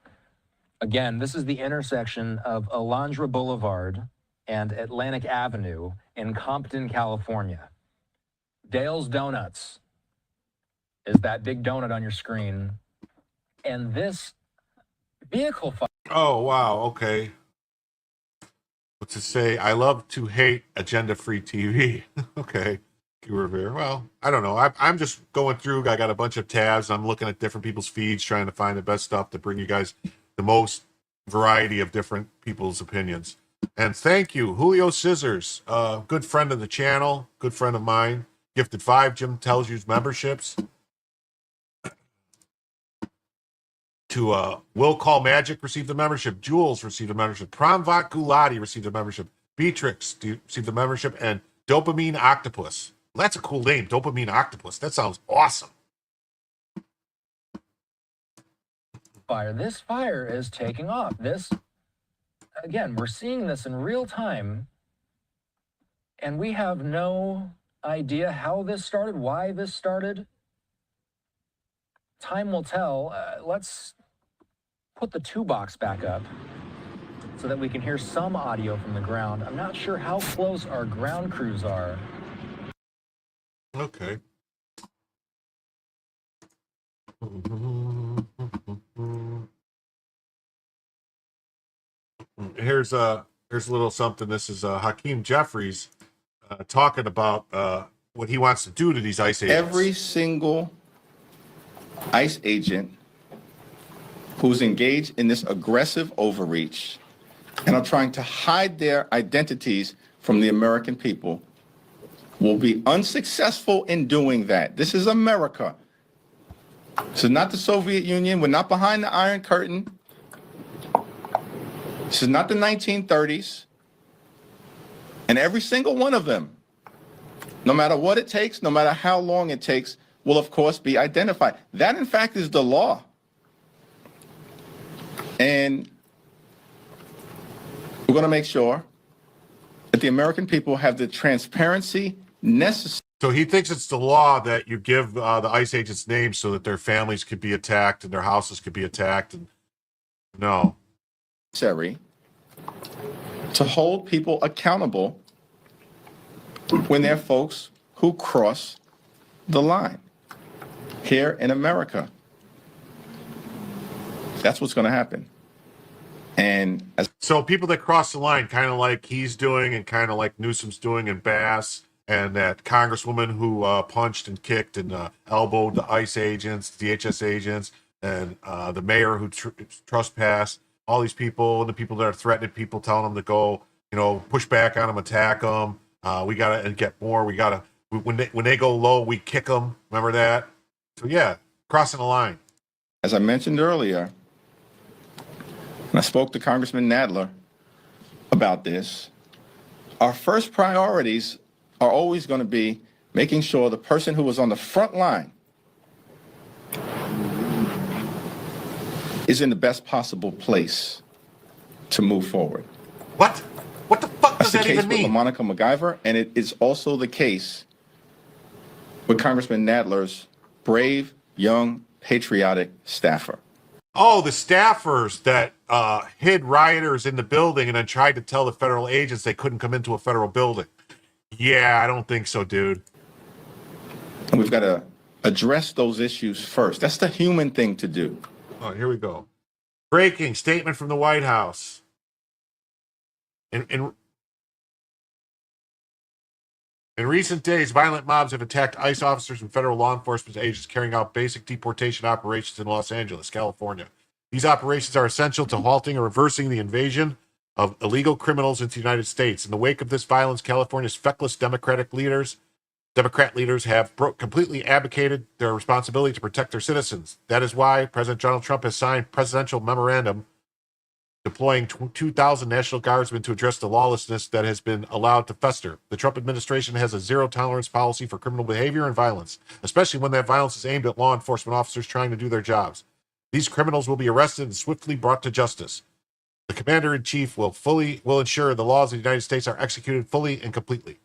Again, this is the intersection of Alondra Boulevard and Atlantic Avenue in Compton, California. Dale's Donuts is that big donut on your screen. And this vehicle fire. Oh, wow. Okay. What's it say? I love to hate agenda-free TV. Okay. Revere. Well, I don't know. I'm just going through. I got a bunch of tabs. I'm looking at different people's feeds, trying to find the best stuff to bring you guys the most variety of different people's opinions. And thank you, Julio Scissors, good friend of the channel, good friend of mine. Gifted 5 Jim Tells You's memberships. To Will Call Magic received the membership. Jules received a membership. Pramvat Gulati received a membership. Beatrix received the membership. And Dopamine Octopus. That's a cool name, Dopamine Octopus. That sounds awesome. fire. This fire is taking off. This, again, we're seeing this in real time, and we have no idea how this started, why this started. Time will tell. Let's put the 2-box back up so that we can hear some audio from the ground. I'm not sure how close our ground crews are. Okay. Here's a little something. This is Hakeem Jeffries talking about what he wants to do to these ICE agents. Every single ICE agent who's engaged in this aggressive overreach and are trying to hide their identities from the American people will be unsuccessful in doing that. This is America. This is not the Soviet Union. We're not behind the Iron Curtain. This is not the 1930s. And every single one of them, no matter what it takes, no matter how long it takes, will of course be identified. That in fact is the law. And we're going to make sure that the American people have the transparency necessary. So he thinks it's the law that you give the ICE agents names so that their families could be attacked and their houses could be attacked. And no. Necessary to hold people accountable when they're folks who cross the line here in America. That's what's going to happen. And so people that cross the line, kind of like he's doing and kind of like Newsom's doing in Bass, and that congresswoman who punched and kicked and elbowed the ICE agents, DHS agents, and the mayor who trespassed, all these people, and the people that are threatening people, telling them to go, push back on them, attack them. We got to get more. We got to, when they go low, we kick them. Remember that? So yeah, crossing the line. As I mentioned earlier, and I spoke to Congressman Nadler about this, our first priorities are always going to be making sure the person who was on the front line is in the best possible place to move forward. What? What the fuck does That's that even the case mean? with LaMonica MacGyver, and it is also the case with Congressman Nadler's brave, young, patriotic staffer. Oh, the staffers that hid rioters in the building and then tried to tell the federal agents they couldn't come into a federal building. Yeah, I don't think so, dude. And we've got to address those issues first. That's the human thing to do. Oh, here we go. Breaking statement from the White House. In recent days, violent mobs have attacked ICE officers and federal law enforcement agents carrying out basic deportation operations in Los Angeles, California. These operations are essential to halting or reversing the invasion of illegal criminals into the United States. In the wake of this violence, California's feckless Democrat leaders have completely abdicated their responsibility to protect their citizens. That is why President Donald Trump has signed presidential memorandum deploying 2,000 National Guardsmen to address the lawlessness that has been allowed to fester. The Trump administration has a zero-tolerance policy for criminal behavior and violence, especially when that violence is aimed at law enforcement officers trying to do their jobs. These criminals will be arrested and swiftly brought to justice. The Commander-in-Chief will ensure the laws of the United States are executed fully and completely.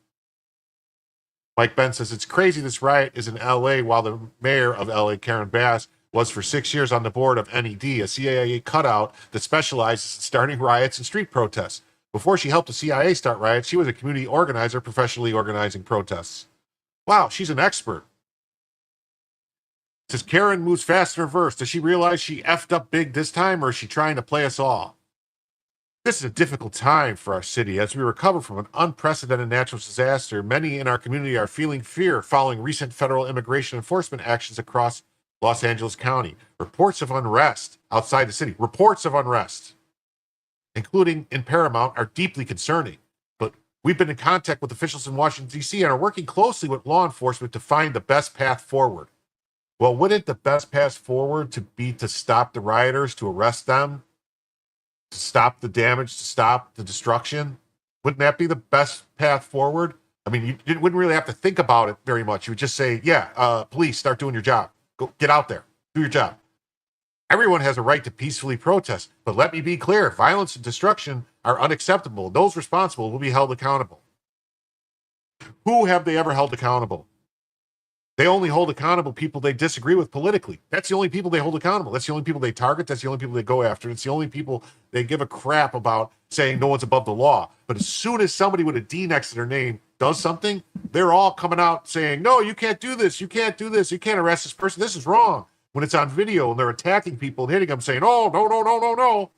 Mike Benn says, it's crazy this riot is in L.A. while the mayor of L.A., Karen Bass, was for 6 years on the board of NED, a CIA cutout that specializes in starting riots and street protests. Before she helped the CIA start riots, she was a community organizer professionally organizing protests. Wow, she's an expert. It says, Karen moves fast in reverse. Does she realize she effed up big this time, or is she trying to play us all? This is a difficult time for our city. As we recover from an unprecedented natural disaster, many in our community are feeling fear following recent federal immigration enforcement actions across Los Angeles County. Reports of unrest outside the city, including in Paramount, are deeply concerning. But we've been in contact with officials in Washington, D.C. and are working closely with law enforcement to find the best path forward. Well, wouldn't the best path forward be to stop the rioters, to arrest them, to stop the damage, to stop the destruction? Wouldn't that be the best path forward? I mean, you wouldn't really have to think about it very much. You would just say, police, start doing your job. Go get out there, do your job. Everyone has a right to peacefully protest, but let me be clear, violence and destruction are unacceptable. Those responsible will be held accountable. Who have they ever held accountable? They only hold accountable people they disagree with politically. That's the only people they hold accountable. That's the only people they target. That's the only people they go after. It's the only people they give a crap about saying no one's above the law. But as soon as somebody with a D next to their name does something, they're all coming out saying, no, you can't do this. You can't do this. You can't arrest this person. This is wrong. When it's on video and they're attacking people and hitting them saying, oh, no, no, no, no, no.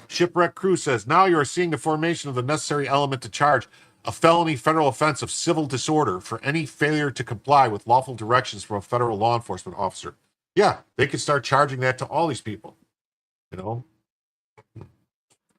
Shipwreck Crew says, now you are seeing the formation of the necessary element to charge a felony federal offense of civil disorder for any failure to comply with lawful directions from a federal law enforcement officer. Yeah, they could start charging that to all these people. You know?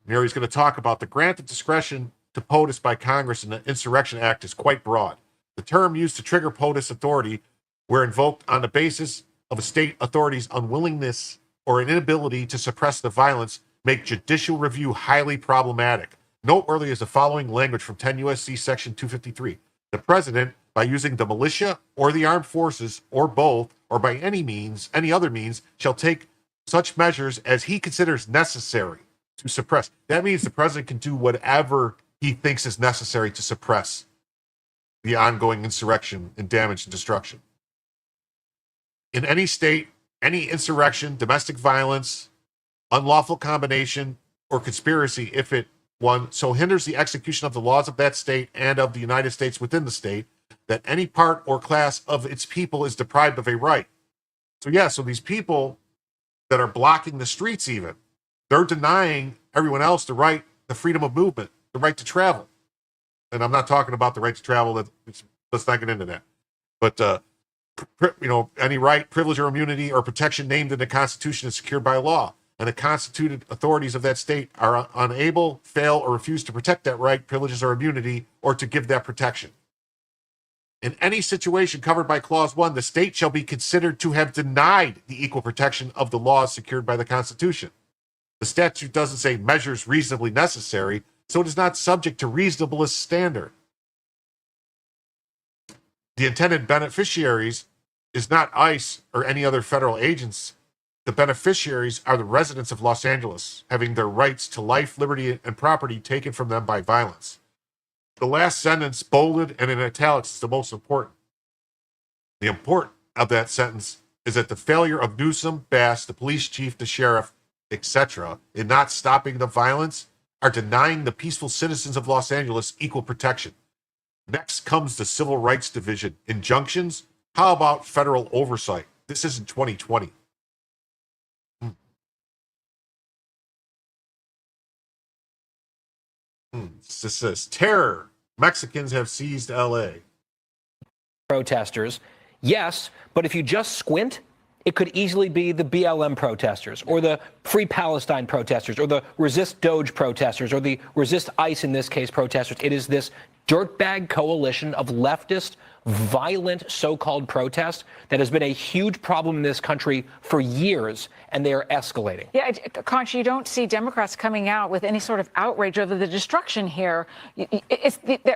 Mary's going to talk about the grant of discretion to POTUS by Congress in the Insurrection Act is quite broad. The term used to trigger POTUS authority were invoked on the basis of a state authority's unwillingness or an inability to suppress the violence make judicial review highly problematic. Noteworthy is the following language from 10 U.S.C. Section 253. The president, by using the militia or the armed forces or both, or by any other means, shall take such measures as he considers necessary to suppress. That means the president can do whatever he thinks is necessary to suppress the ongoing insurrection and damage and destruction. In any state, any insurrection, domestic violence, unlawful combination, or conspiracy, if it one so hinders the execution of the laws of that state and of the United States within the state, that any part or class of its people is deprived of a right. So these people that are blocking the streets even, they're denying everyone else the right, the freedom of movement, the right to travel. And I'm not talking about the right to travel. Let's not get into that. But, any right, privilege, or immunity or protection named in the Constitution is secured by law. And the constituted authorities of that state are unable, fail, or refuse to protect that right, privileges, or immunity, or to give that protection. In any situation covered by Clause 1, the state shall be considered to have denied the equal protection of the laws secured by the Constitution. The statute doesn't say measures reasonably necessary, so it is not subject to reasonablest standard. The intended beneficiaries is not ICE or any other federal agents. The beneficiaries are the residents of Los Angeles, having their rights to life, liberty, and property taken from them by violence. The last sentence, bolded and in italics, is the most important. The importance of that sentence is that the failure of Newsom, Bass, the police chief, the sheriff, etc., in not stopping the violence are denying the peaceful citizens of Los Angeles equal protection. Next comes the Civil Rights Division. Injunctions? How about federal oversight? This isn't 2020. This says, terror. Mexicans have seized L.A. Protesters, yes, but if you just squint, it could easily be the BLM protesters or the Free Palestine protesters or the Resist Doge protesters or the Resist ICE, in this case, protesters. It is this dirtbag coalition of leftist, violent so-called protest that has been a huge problem in this country for years, and they are escalating. Yeah, Conch, you don't see Democrats coming out with any sort of outrage over the destruction here.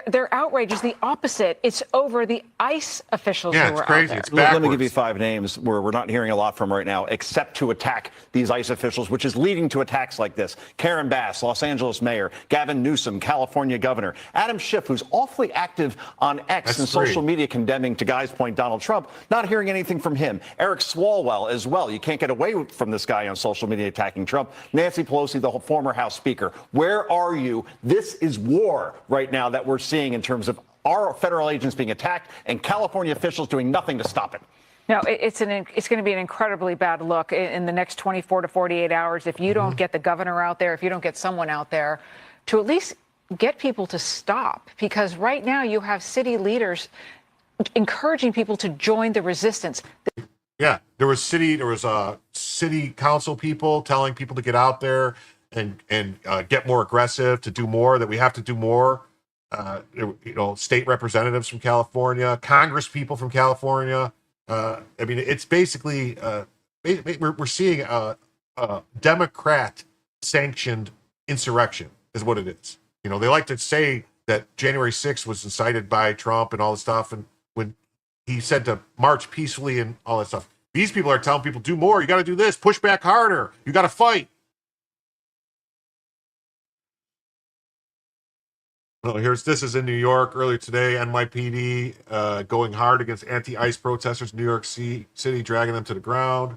Their outrage is the opposite. It's over the ICE officials who are out there. Let me give you 5 names where we're not hearing a lot from right now, except to attack these ICE officials, which is leading to attacks like this. Karen Bass, Los Angeles mayor; Gavin Newsom, California governor; Adam Schiff, who's awfully active on X and social media condemning, to Guy's point, Donald Trump. Not hearing anything from him. Eric Swalwell as well. You can't get away from this guy on social media attacking Trump. Nancy Pelosi, the former House Speaker. Where are you? This is war right now that we're seeing in terms of our federal agents being attacked and California officials doing nothing to stop it. No, it's going to be an incredibly bad look in the next 24 to 48 hours if you don't get the governor out there, if you don't get someone out there to at least get people to stop. Because right now you have city leaders encouraging people to join the resistance. Yeah, there was city council people telling people to get out there and get more aggressive, to do more, that we have to do more. State representatives from California, Congress people from California. It's basically we're seeing a Democrat-sanctioned insurrection is what it is. They like to say that January 6th was incited by Trump and all this stuff, and when he said to march peacefully and all that stuff. These people are telling people, do more. You got to do this. Push back harder. You got to fight. Oh, this is in New York earlier today. NYPD going hard against anti-ICE protesters in New York City, dragging them to the ground.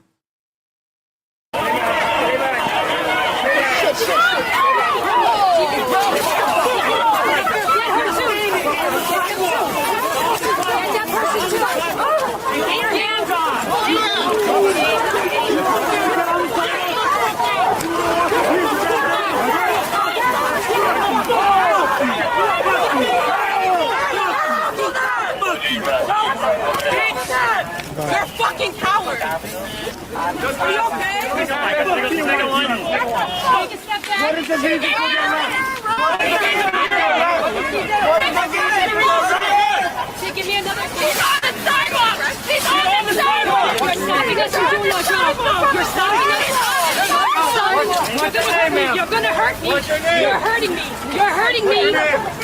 You're a fucking coward! Are you okay? Take a step back. What is the reason for give me another. He's on the sidewalk! He's on the sidewalk! You're stopping us from doing our job! You're stopping us! You're gonna hurt me! You're hurting me! You're hurting me!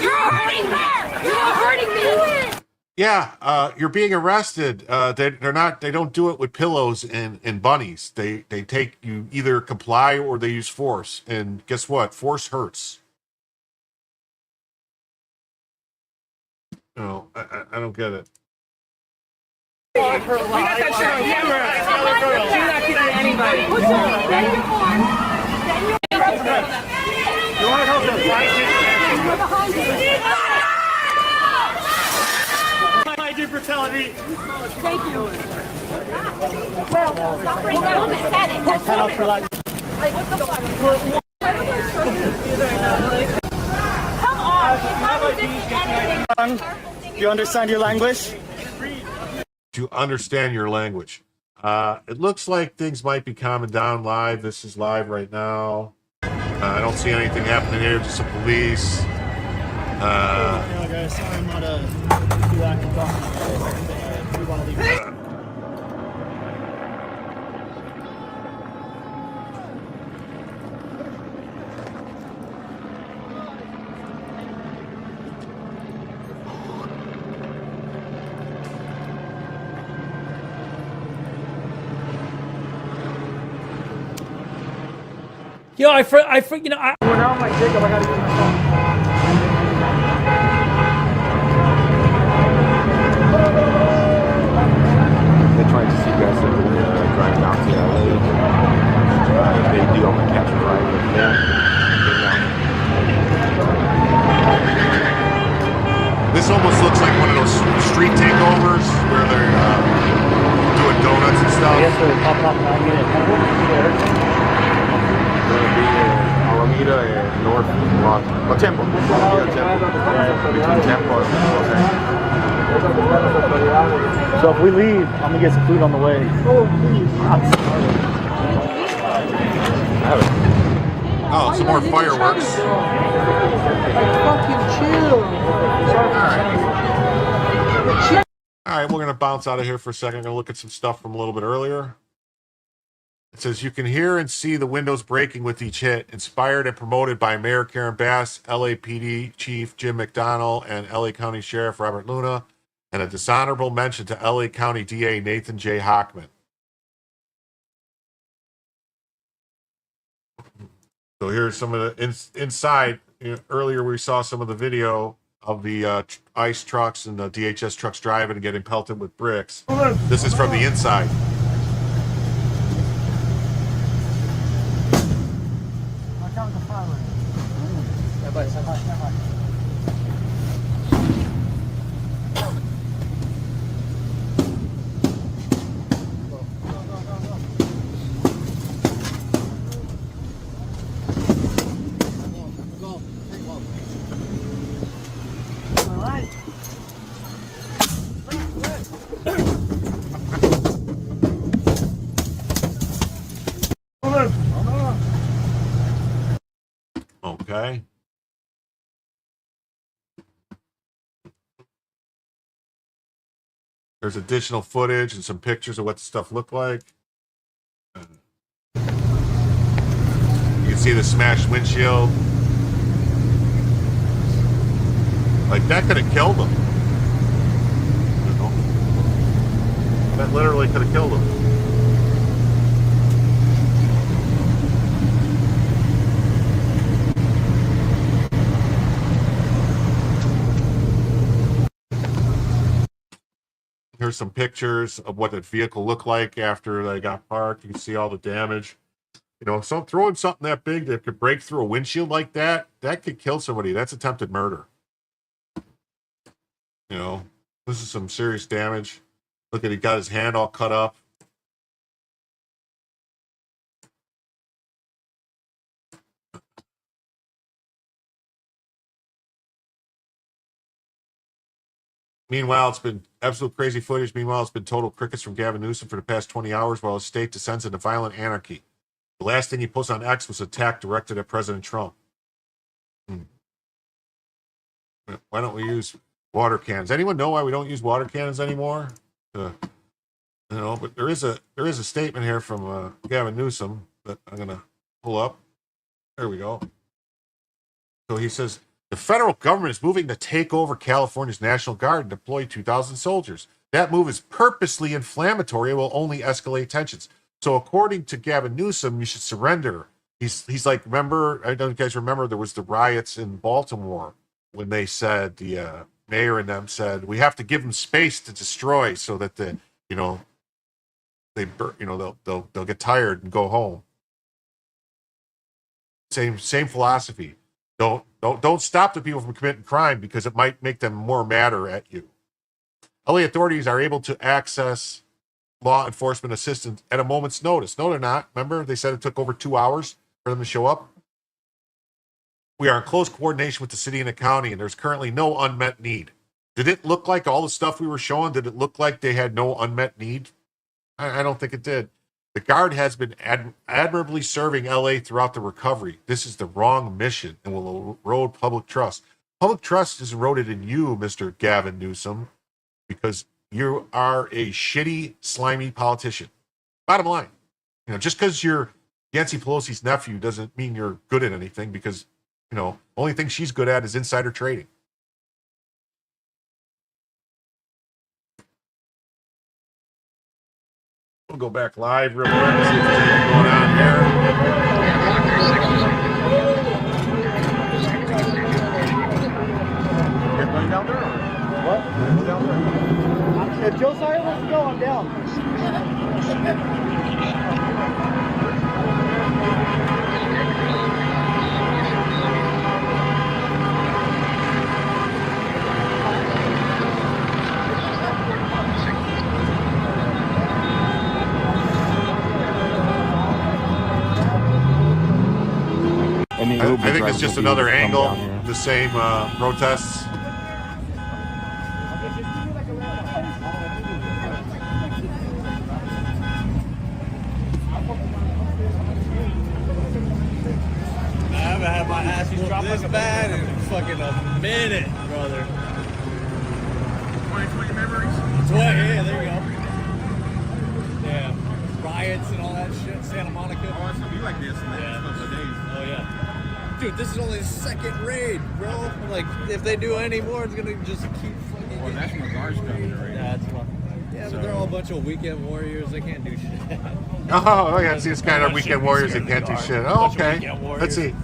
You're hurting her! You're hurting me! Yeah, you're being arrested. They don't do it with pillows and bunnies. They take you either comply or they use force. And guess what? Force hurts. No, I don't get it. We got that shit on camera. You're not kidding anybody. You want to help them? I do brutality. Thank you. Well, we're going to set it. That's all. Like, what the fuck? Come on. Do you understand your language? To understand your language. It looks like things might be calming down live. This is live right now. I don't see anything happening here, just some police. Guys, sorry I'm not too active talking. We want to leave. Yo, you know, when I'm like Jacob, I gotta use my phone. They're trying to see you guys drive down to LA. If they do, I'm gonna catch a ride with them. This almost looks like one of those street takeovers where they're doing donuts and stuff. Yes, sir. Pop up and I'll get it. Gonna be in Alameda and North Temple. Between Temple and Los Angeles. So if we leave, I'm gonna get some food on the way. Oh, please. Oh, some more fireworks. Fucking chill. All right, we're going to bounce out of here for a second. I'm going to look at some stuff from a little bit earlier. It says, you can hear and see the windows breaking with each hit, inspired and promoted by Mayor Karen Bass, LAPD Chief Jim McDonnell, and LA County Sheriff Robert Luna, and a dishonorable mention to LA County DA Nathan J. Hockman. So here's some of the inside. Earlier we saw some of the video of the ICE trucks and the DHS trucks driving and getting pelted with bricks. This is from the inside. Okay. There's additional footage and some pictures of what the stuff looked like. You can see the smashed windshield. Like, that could have killed them. You know? That literally could have killed him. Here's some pictures of what that vehicle looked like after they got parked. You can see all the damage. You know, so throwing something that big that could break through a windshield like that could kill somebody. That's attempted murder. You know, this is some serious damage. Look at, he got his hand all cut up. Meanwhile, it's been absolute crazy footage. Meanwhile, it's been total crickets from Gavin Newsom for the past 20 hours while his state descends into violent anarchy. The last thing he posted on X was an attack directed at President Trump. Why don't we use water cannons? Anyone know why we don't use water cannons anymore? You know, but there is a statement here from Gavin Newsom that I'm going to pull up. There we go. So he says, the federal government is moving to take over California's National Guard and deploy 2,000 soldiers. That move is purposely inflammatory and will only escalate tensions. So according to Gavin Newsom, you should surrender. He's like, remember, I don't know if you guys remember, there was the riots in Baltimore when they said, the mayor and them said, we have to give them space to destroy so that they'll get tired and go home. Same philosophy. Don't stop the people from committing crime because it might make them more madder at you. LA authorities are able to access law enforcement assistance at a moment's notice. No, they're not. Remember, they said it took over 2 hours for them to show up. We are in close coordination with the city and the county, and there's currently no unmet need. Did it look like all the stuff we were showing? Did it look like they had no unmet need? I don't think it did. The Guard has been admirably serving LA throughout the recovery. This is the wrong mission and will erode public trust. Public trust is eroded in you, Mr. Gavin Newsom, because you are a shitty, slimy politician. Bottom line, just because you're Nancy Pelosi's nephew doesn't mean you're good at anything, because, only thing she's good at is insider trading. We'll go back live real quick and see if there's anything going on here. Everybody down there? What? Everybody down there? If Josiah wants to go, I'm down. I think it's just another angle, the same protests. I haven't had my ass dropped this bad in fucking a minute, brother. 2020 memories? 20, yeah, there you go. Yeah, riots and all that shit, Santa Monica. Oh, it's gonna be like this in the next couple of days. Oh, yeah. Dude, this is only the second raid, bro. Like, if they do any more, it's gonna just keep fucking. Well, National Guard's coming, right? Yeah, that's what. Yeah, but they're all a bunch of weekend warriors. They can't do shit. Oh, yeah, see, it's kind of weekend warriors that can't do shit. Oh, okay. Let's see.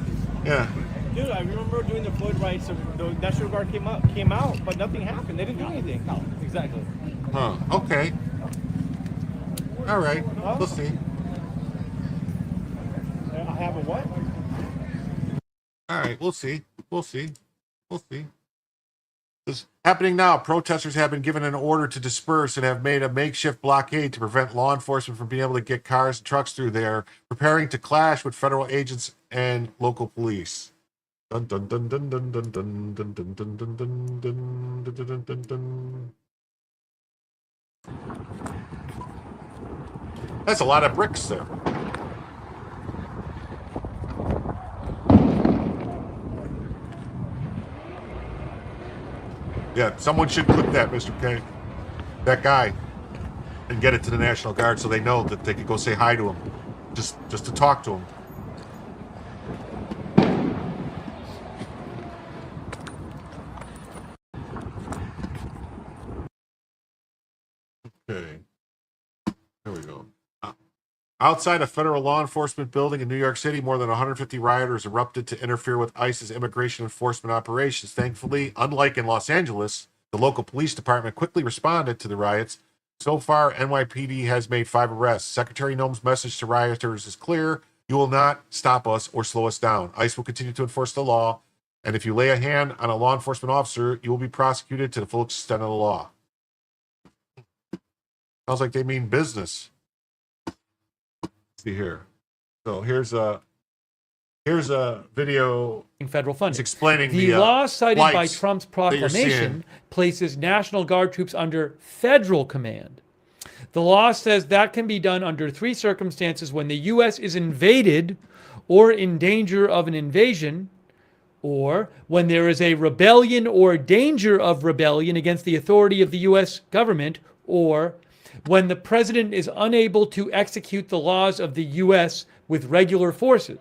Yeah. Dude, I remember doing the Floyd riots. The National Guard came out, but nothing happened. They didn't do anything. No, exactly. Huh. Okay. All right. We'll see. I have a what? All right. We'll see. We'll see. We'll see. This is happening now. Protesters have been given an order to disperse and have made a makeshift blockade to prevent law enforcement from being able to get cars and trucks through there, preparing to clash with federal agents and local police. Dun dun dun dun dun dun dun dun dun dun dun dun dun dun dun dun dun. That's a lot of bricks there. Yeah, someone should clip that, Mr. K. That guy, and get it to the National Guard so they know that they could go say hi to him, just to talk to him. Okay. Outside a federal law enforcement building in New York City, more than 150 rioters erupted to interfere with ICE's immigration enforcement operations. Thankfully, unlike in Los Angeles, the local police department quickly responded to the riots. So far, NYPD has made 5 arrests. Secretary Noem's message to rioters is clear. You will not stop us or slow us down. ICE will continue to enforce the law, and if you lay a hand on a law enforcement officer, you will be prosecuted to the full extent of the law. Sounds like they mean business. See here. So here's a video federal funding. It's explaining the law cited by flights Trump's that you're proclamation seeing. places National Guard troops under federal command. The law says that can be done under 3 circumstances: when the U.S. is invaded or in danger of an invasion, or when there is a rebellion or danger of rebellion against the authority of the U.S. government, or when the president is unable to execute the laws of the U.S. with regular forces.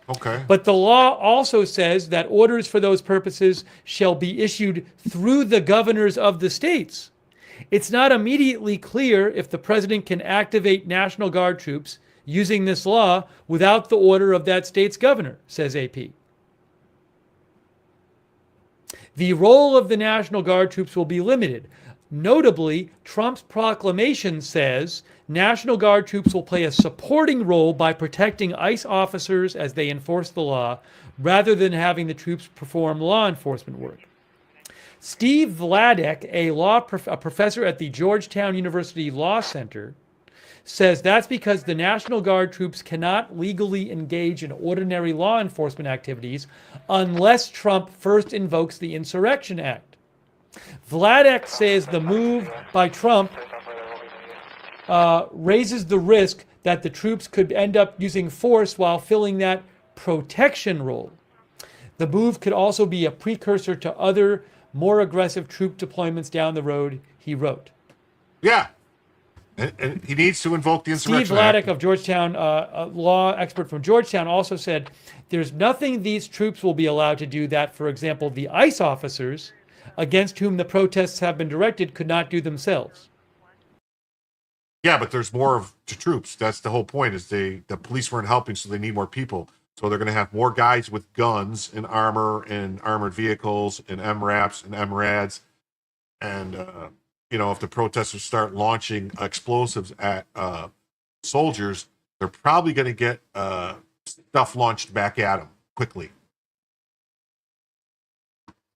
Okay. But the law also says that orders for those purposes shall be issued through the governors of the states. It's not immediately clear if the president can activate National Guard troops using this law without the order of that state's governor, says AP. The role of the National Guard troops will be limited. Notably, Trump's proclamation says National Guard troops will play a supporting role by protecting ICE officers as they enforce the law, rather than having the troops perform law enforcement work. Steve Vladek, a professor at the Georgetown University Law Center, says that's because the National Guard troops cannot legally engage in ordinary law enforcement activities unless Trump first invokes the Insurrection Act. Vladek says the move by Trump raises the risk that the troops could end up using force while filling that protection role. The move could also be a precursor to other, more aggressive troop deployments down the road, he wrote. Yeah. And he needs to invoke the Insurrection Steve Vladek Act. of Georgetown, a law expert from Georgetown, also said there's nothing these troops will be allowed to do that, for example, the ICE officers against whom the protests have been directed could not do themselves. Yeah, but there's more of to troops. That's the whole point, is the police weren't helping, so they need more people. So they're going to have more guys with guns and armor and armored vehicles and MRAPs and MRADs. And, if the protesters start launching explosives at soldiers, they're probably going to get stuff launched back at them quickly.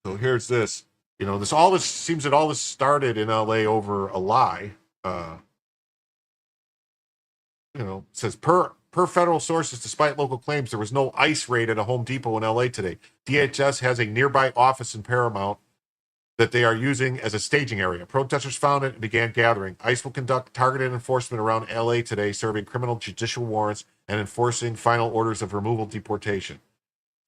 So here's this. This seems that all this started in LA over a lie. It says per federal sources, despite local claims, there was no ICE raid at a Home Depot in LA today. DHS has a nearby office in Paramount that they are using as a staging area. Protesters found it and began gathering. ICE will conduct targeted enforcement around LA today, serving criminal judicial warrants and enforcing final orders of removal deportation.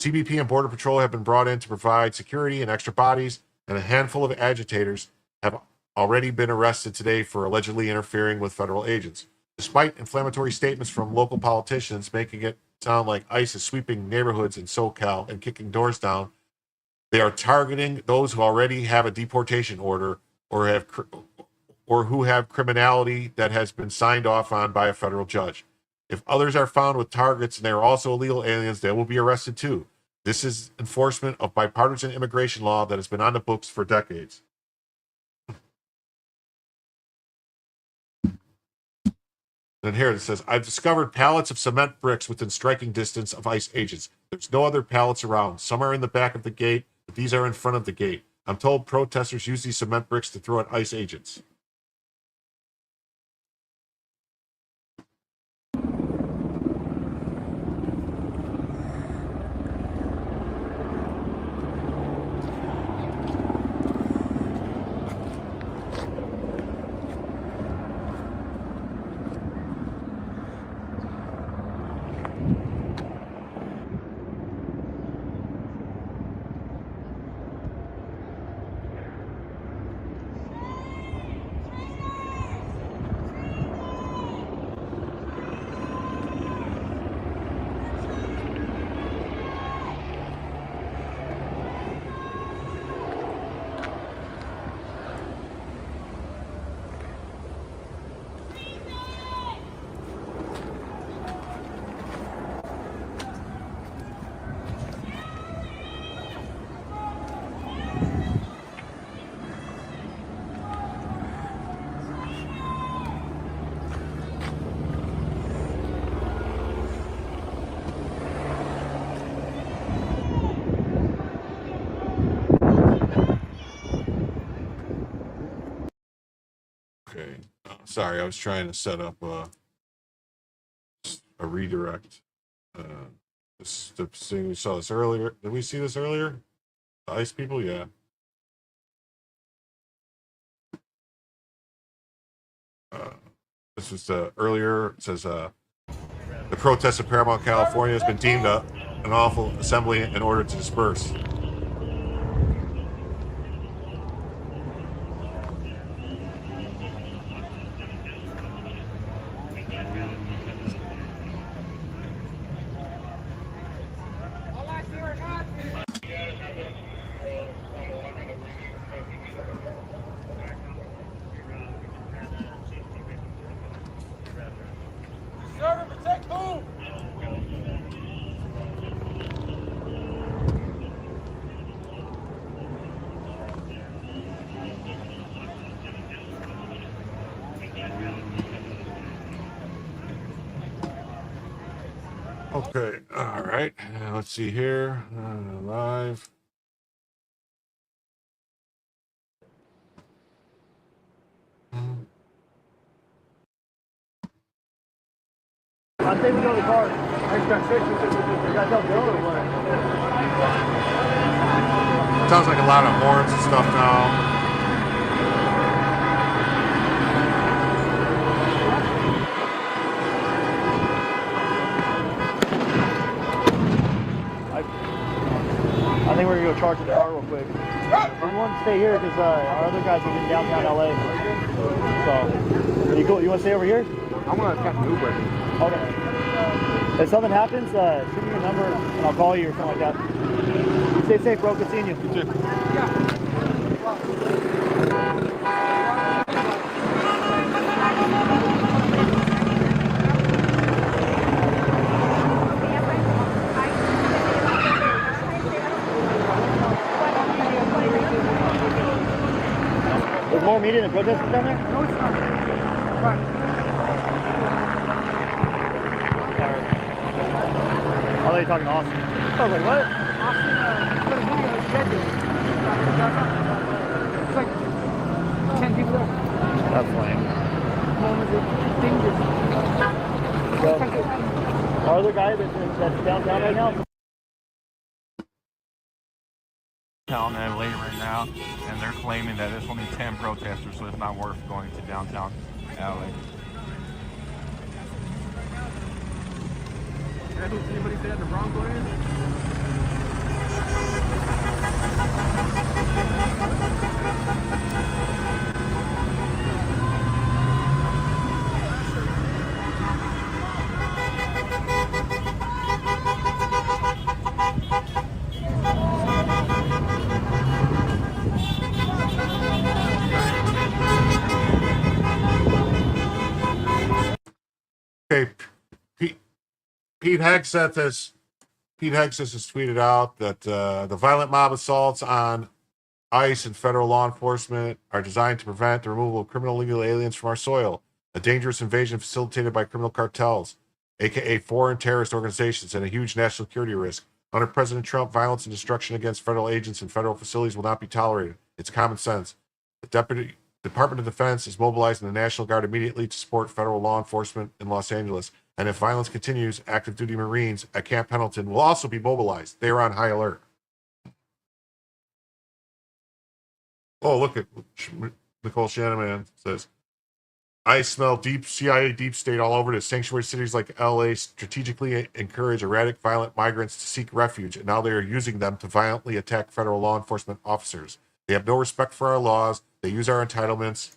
CBP and Border Patrol have been brought in to provide security and extra bodies, and a handful of agitators have already been arrested today for allegedly interfering with federal agents. Despite inflammatory statements from local politicians making it sound like ICE is sweeping neighborhoods in SoCal and kicking doors down, they are targeting those who already have a deportation order or who have criminality that has been signed off on by a federal judge. If others are found with targets and they are also illegal aliens, they will be arrested too. This is enforcement of bipartisan immigration law that has been on the books for decades. And here it says, I've discovered pallets of cement bricks within striking distance of ICE agents. There's no other pallets around. Some are in the back of the gate, but these are in front of the gate. I'm told protesters use these cement bricks to throw at ICE agents. Sorry, I was trying to set up a redirect. We saw this earlier. Did we see this earlier? The ICE people, yeah. This was earlier. It says the protest in Paramount, California has been deemed an awful assembly in order to disperse. Okay, all right. Let's see here. Live. I think we go to the car. I just got sick. You guys help Bill or what? Sounds like a lot of horns and stuff now. I think we're gonna go charge the car real quick. We want to stay here because our other guys are in downtown LA. So, you cool? You want to stay over here? I want to catch an Uber. Okay. If something happens, shoot me your number and I'll call you or something like that. Stay safe, bro. Good seeing you. You too. There's more media than protesters down there? No, it's not. Right. I thought you were talking to Austin. I was like, what? Austin, got a video scheduled. It's like 10 people there. That's lame. So, our other guy that's downtown right now? Downtown LA right now, and they're claiming that there's only 10 protesters, so it's not worth going to downtown LA. Anybody say that the Bronco is? Okay, Pete Hegseth has tweeted out that the violent mob assaults on ICE and federal law enforcement are designed to prevent the removal of criminal illegal aliens from our soil, a dangerous invasion facilitated by criminal cartels, aka foreign terrorist organizations, and a huge national security risk. Under President Trump, violence and destruction against federal agents and federal facilities will not be tolerated. It's common sense. The Department of Defense is mobilizing the National Guard immediately to support federal law enforcement in Los Angeles. And if violence continues, active duty Marines at Camp Pendleton will also be mobilized. They are on high alert. Oh, look at Nicole Shanaman says, I smell deep CIA deep state all over this. Sanctuary cities like LA strategically encourage erratic, violent migrants to seek refuge, and now they are using them to violently attack federal law enforcement officers. They have no respect for our laws. They use our entitlements,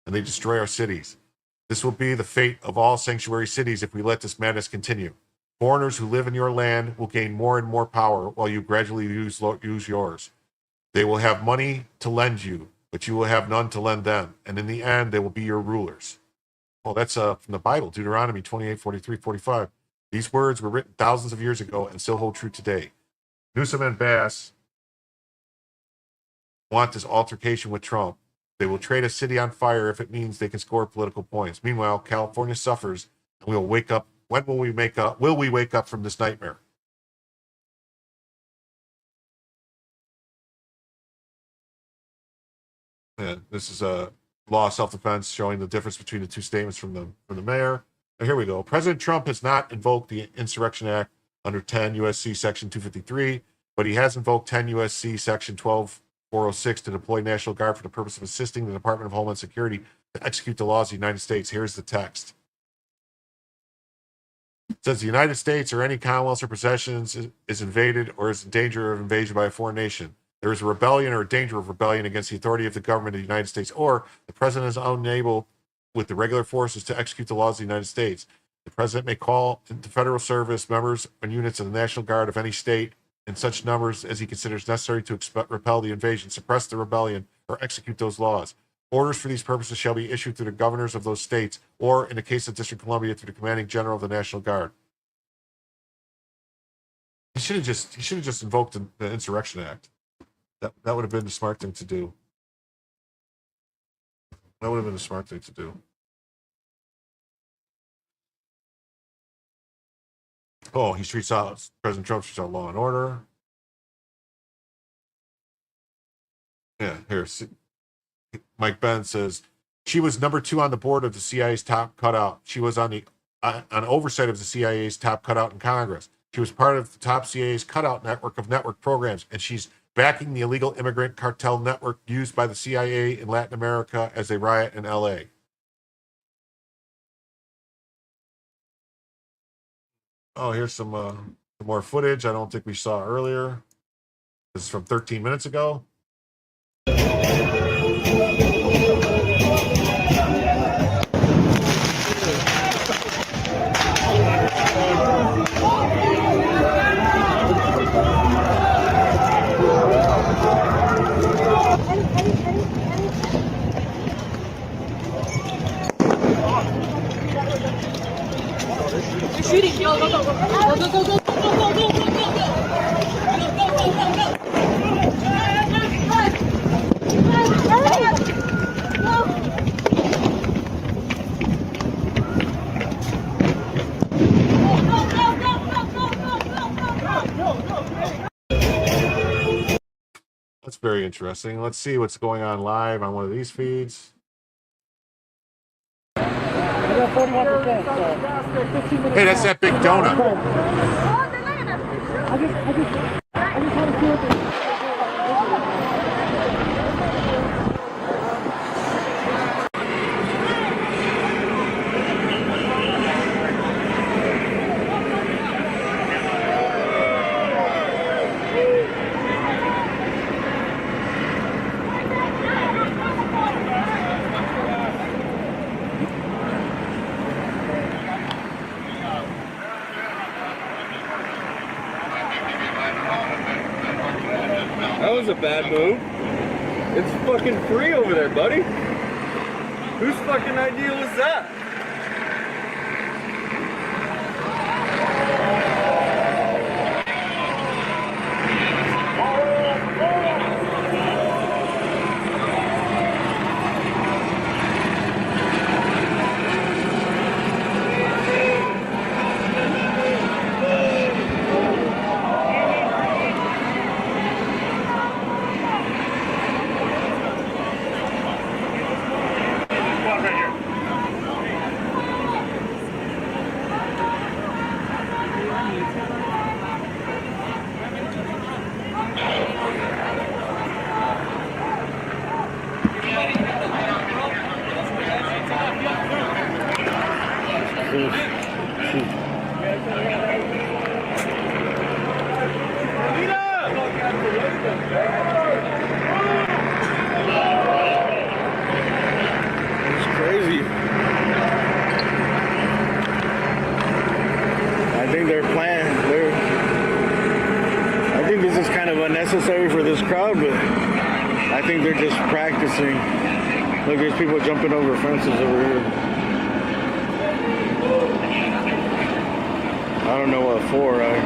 and they destroy our cities. This will be the fate of all sanctuary cities if we let this madness continue. Foreigners who live in your land will gain more and more power while you gradually use yours. They will have money to lend you, but you will have none to lend them. And in the end, they will be your rulers. Well, that's from the Bible, Deuteronomy 28, 43, 45. These words were written thousands of years ago and still hold true today. Newsom and Bass want this altercation with Trump. They will trade a city on fire if it means they can score political points. Meanwhile, California suffers, and we will wake up. When will we wake up? Will we wake up from this nightmare? Yeah, this is law of self-defense, showing the difference between the two statements from the mayor. And here we go. President Trump has not invoked the Insurrection Act under 10 U.S.C. Section 253, but he has invoked 10 U.S.C. Section 12406 to deploy National Guard for the purpose of assisting the Department of Homeland Security to execute the laws of the United States. Here's the text. It says the United States or any commonwealth or possessions is invaded or is in danger of invasion by a foreign nation. There is a rebellion or a danger of rebellion against the authority of the government of the United States, or the president is unable with the regular forces to execute the laws of the United States. The president may call into federal service members and units of the National Guard of any state in such numbers as he considers necessary to repel the invasion, suppress the rebellion, or execute those laws. Orders for these purposes shall be issued through the governors of those states, or in the case of District of Columbia, through the commanding general of the National Guard. He should have just invoked the Insurrection Act. That would have been the smart thing to do. That would have been the smart thing to do. Oh, President Trump treats out law and order. Yeah, here. Mike Benn says, she was number 2 on the board of the CIA's top cutout. She was on oversight of the CIA's top cutout in Congress. She was part of the top CIA's cutout network of network programs, and she's backing the illegal immigrant cartel network used by the CIA in Latin America as they riot in LA. Oh, here's some more footage I don't think we saw earlier. This is from 13 minutes ago. They're shooting. Go, go, go, go. Go, go, go, go, go, go, go, go, go, go. That's very interesting. Let's see what's going on live on one of these feeds. Hey, that's that big donut. That was a bad move. It's fucking free over there, buddy. Whose fucking idea was that? Unnecessary for this crowd, but I think they're just practicing. Look, there's people jumping over fences over here. I don't know what for. They're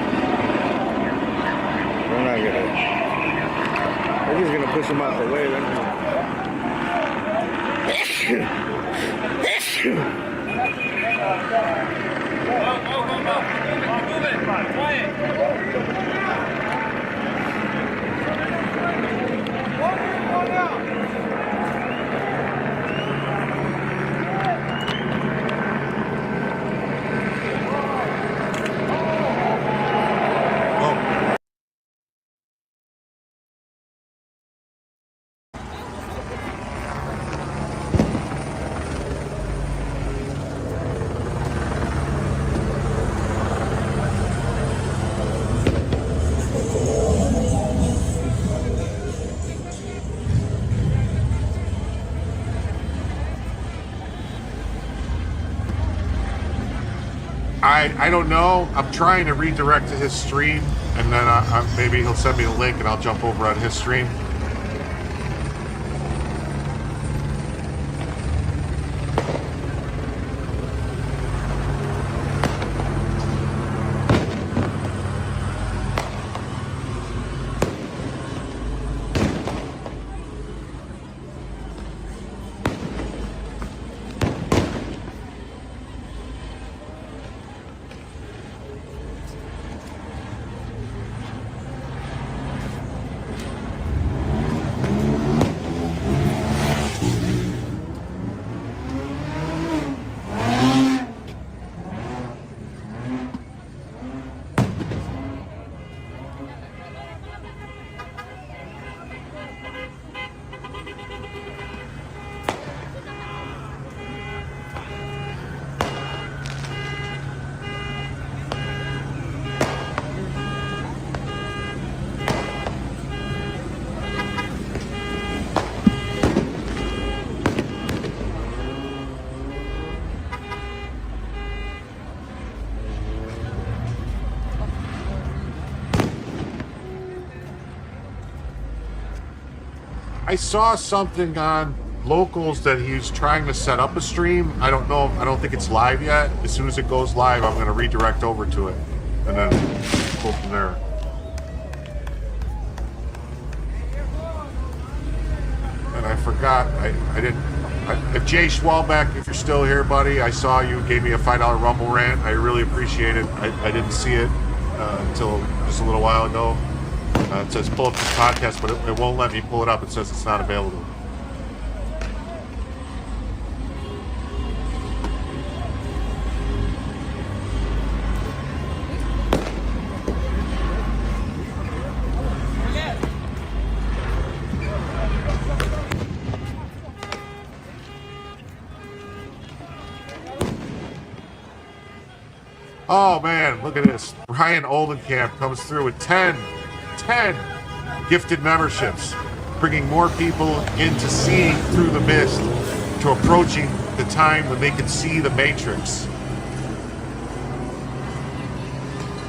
not gonna. They're just gonna push them out the way. Move it, quiet. I don't know. I'm trying to redirect to his stream, and then maybe he'll send me the link, and I'll jump over on his stream. I saw something on locals that he's trying to set up a stream. I don't know. I don't think it's live yet. As soon as it goes live, I'm going to redirect over to it and then go from there. And I forgot. I didn't. If Jay Schwalbeck, if you're still here, buddy, I saw you gave me a $5 Rumble rant. I really appreciate it. I didn't see it until just a little while ago. It says pull up this podcast, but it won't let me pull it up. It says it's not available. Oh man, look at this. Brian Oldenkamp comes through with 10 gifted memberships, bringing more people into seeing through the mist, to approaching the time when they can see the Matrix.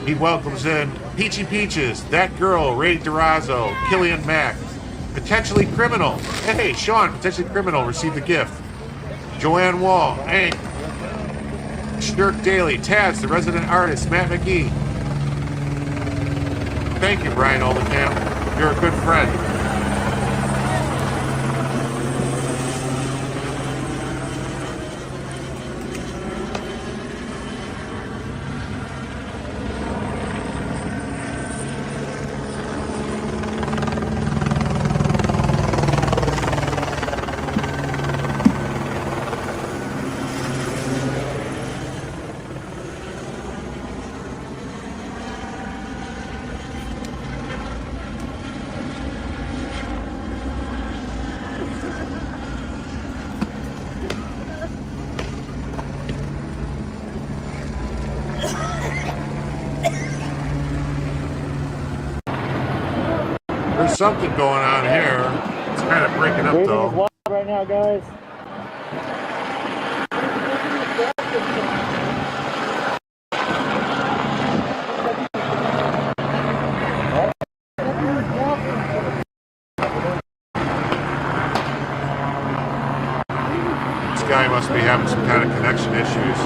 He welcomes in Peachy Peaches, That Girl, Ray Durazo, Killian Mack, Potentially Criminal. Hey, Sean, Potentially Criminal received a gift. Joanne Wall, Hank, Shirk Daly, Taz, the resident artist, Matt McGee. Thank you, Brian Oldenkamp. You're a good friend. There's something going on here. It's kind of breaking up though. Right now, guys. This guy must be having some kind of connection issues.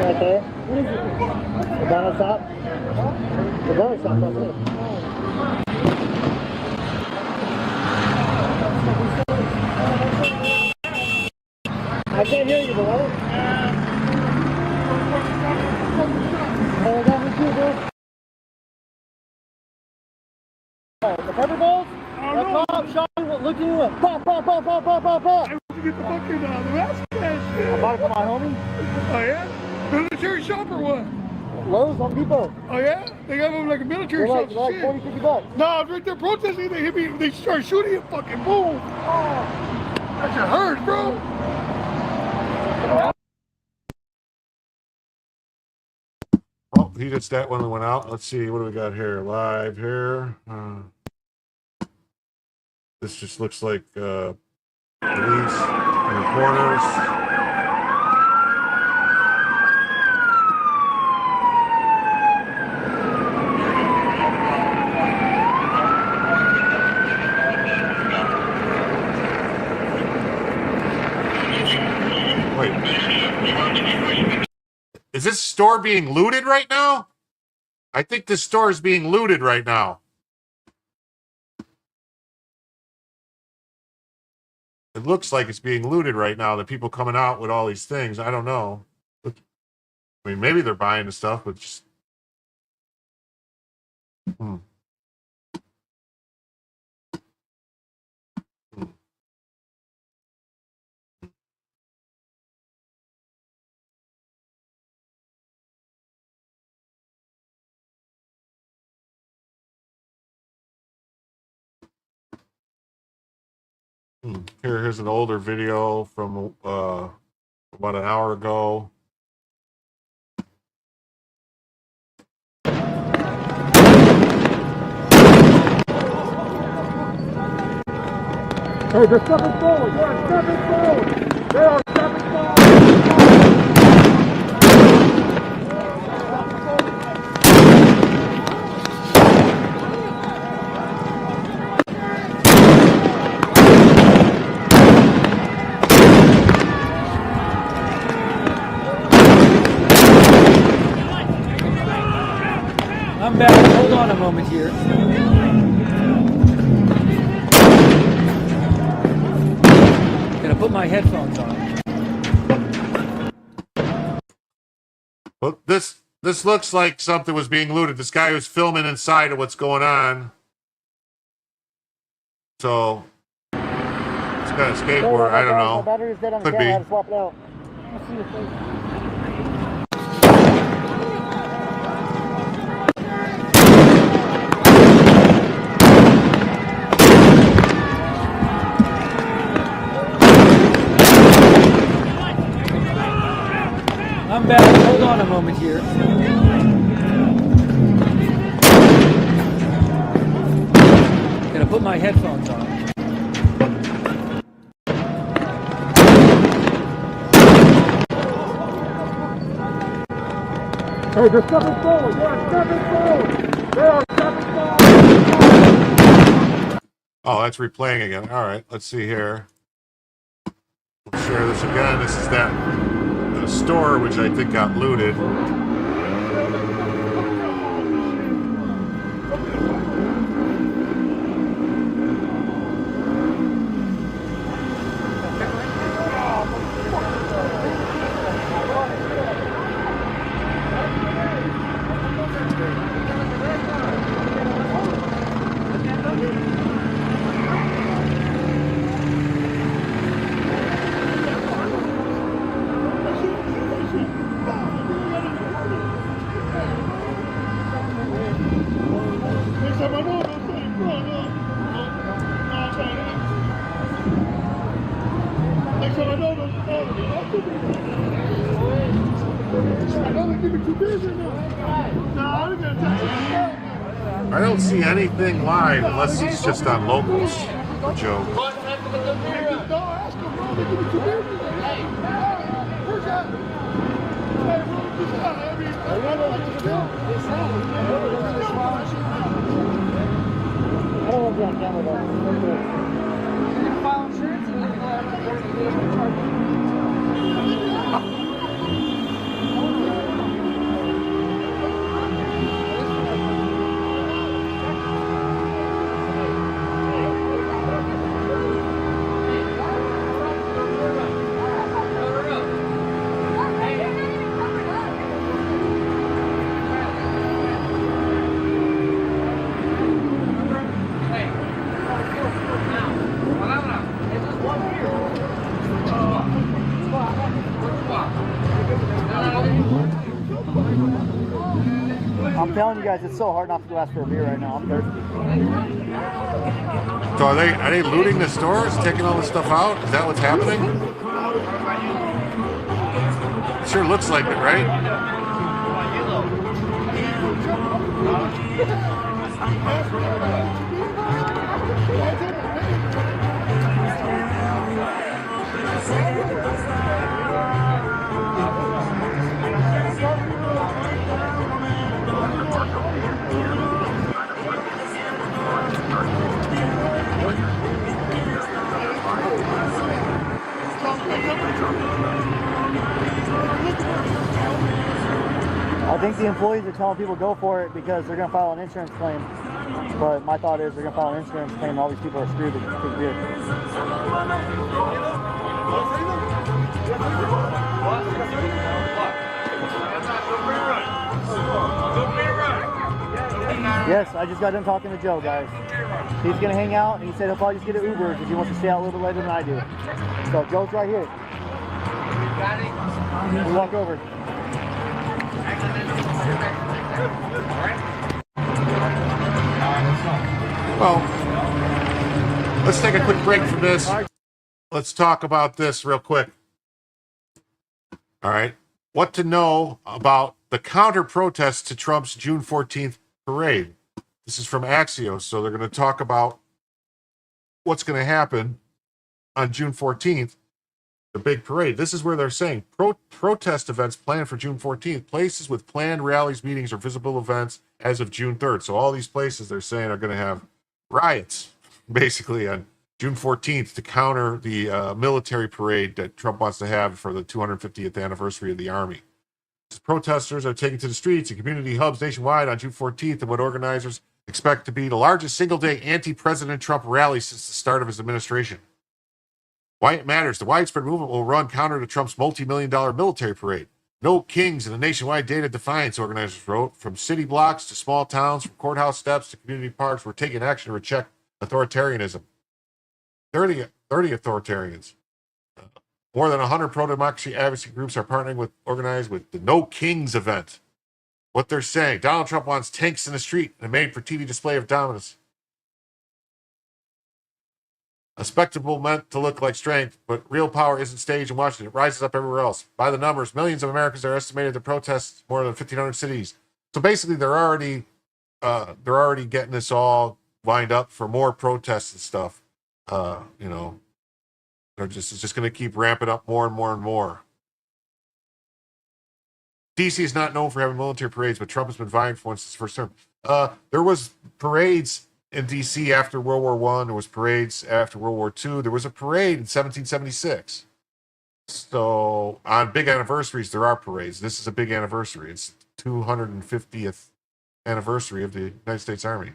Right there. What is it? The donut shop? The donut shop, that's it. I can't hear you, beloved. Oh, that was you, bro. The pepper balls? The pop shot, look at you. Pop, pop, pop, pop, pop, pop, pop. I want to get the fucking the rest of that shit. I bought it for my homie. Oh yeah? Military shop or what? Lowe's, Home Depot. Oh yeah? They got them like a military They're shop. like 40, 50 bucks. No, I was right there protesting. They hit me. They started shooting and fucking boom. Oh, that shit hurts, bro. Oh, he just that one went out. Let's see, what do we got here? Live here. This just looks like Police and reporters. Wait. Is this store being looted right now? I think this store is being looted right now. It looks like it's being looted right now. The people coming out with all these things. I don't know. I mean, maybe they're buying the stuff, but just. Here's an older video from about an hour ago. Hey, they're stepping forward. They're stepping forward. They are stepping forward. I'm back. Hold on a moment here. Gonna put my headphones on. Well, this looks like something was being looted. This guy was filming inside of what's going on. So it's got a skateboard. I don't know. Could be. I'm back. Hold on a moment here. Gonna put my headphones on. Hey, they're stepping forward. They're stepping forward. They are stepping forward. Oh, that's replaying again. All right, let's see here. Let's share this again. This is that store, which I think got looted. I don't see anything live unless it's just on locals. Joe. I'm telling you guys, it's so hard not to go ask for a beer right now. I'm thirsty. So are they looting the stores, taking all the stuff out? Is that what's happening? Sure looks like it, right? think the employees are telling people go for it because they're going to file an insurance claim. But my thought is they're going to file an insurance claim and all these people are screwed to take beer. Yes, I just got done talking to Joe, guys. He's going to hang out, and he said he'll probably just get an Uber because he wants to stay out a little bit later than I do. So Joe's right here. We walk over. Well, let's take a quick break from this. Let's talk about this real quick. All right. What to know about the counter-protest to Trump's June 14th parade. This is from Axios, so they're going to talk about what's going to happen on June 14th, the big parade. This is where they're saying protest events planned for June 14th, places with planned rallies, meetings, or visible events as of June 3rd. So all these places they're saying are going to have riots, basically, on June 14th to counter the military parade that Trump wants to have for the 250th anniversary of the Army. Protesters are taken to the streets and community hubs nationwide on June 14th in what organizers expect to be the largest single-day anti-President Trump rally since the start of his administration. Why it matters. The widespread movement will run counter to Trump's multi-million-dollar military parade. No kings in the nationwide date of defiance, organizers wrote. From city blocks to small towns, from courthouse steps to community parks, we're taking action to reject authoritarianism. 30 authoritarians. More than 100 pro-democracy advocacy groups are partnering with organized with the No Kings event. What they're saying, Donald Trump wants tanks in the street and a made-for-TV display of dominance. A spectacle meant to look like strength, but real power isn't staged in Washington. It rises up everywhere else. By the numbers, millions of Americans are estimated to protest more than 1,500 cities. So basically, they're already getting this all lined up for more protests and stuff. It's just going to keep ramping up more and more and more. D.C. is not known for having military parades, but Trump has been vying for one since his first term. There was parades in D.C. after World War I. There was parades after World War II. There was a parade in 1776. So on big anniversaries, there are parades. This is a big anniversary. It's the 250th anniversary of the United States Army.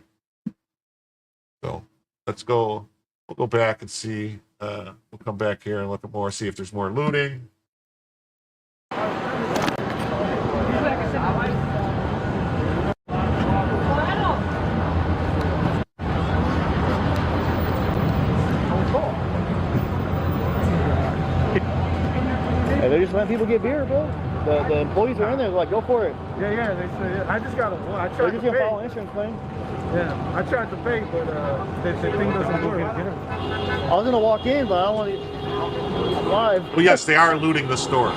So let's go. We'll go back and see. We'll come back here and look at more, see if there's more looting. Hey, they're just letting people get beer, bro. The employees are in there. They're like, go for it. Yeah, they say. I just got a. I tried They're to just pay. gonna file an insurance claim. Yeah, I tried to pay, but the thing doesn't work. I was gonna walk in, but I don't want to live. Well, yes, they are looting the store.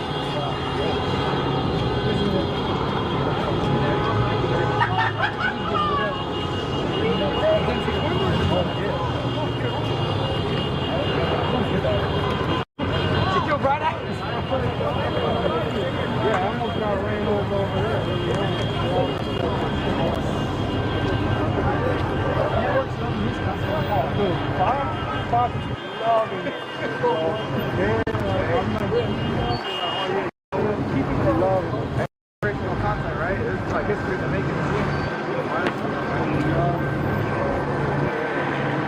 Yeah, I almost got ran over there. Right? It's like history to make it.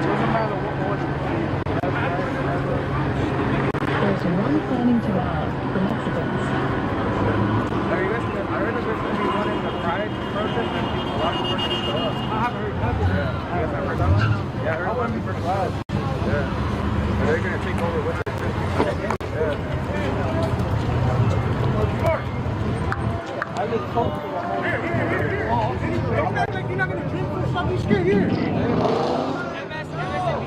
Doesn't matter There's one planning to add the Mexicans. Are you guys, I heard that there's going to be one in the Pride protest and a lot of persons show up. I haven't heard nothing yet. You guys have heard that one? Yeah, I heard one in first class. Yeah. And they're going to take over with it too. Yeah. I just told you. Don't act like you're not going to drink for something scared here.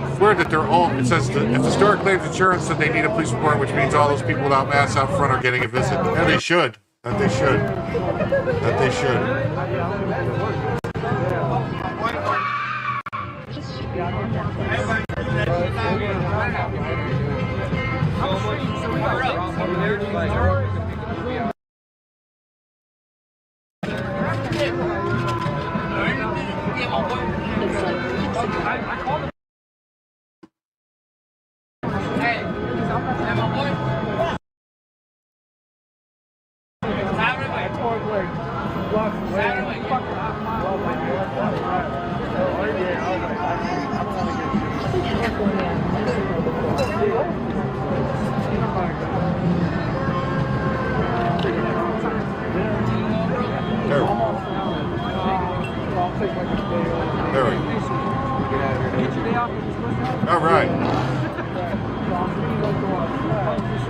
It's weird that they're all, it says that if the store claims insurance, then they need a police report, which means all those people without masks out front are getting a visit. And they should. That they should. That they should.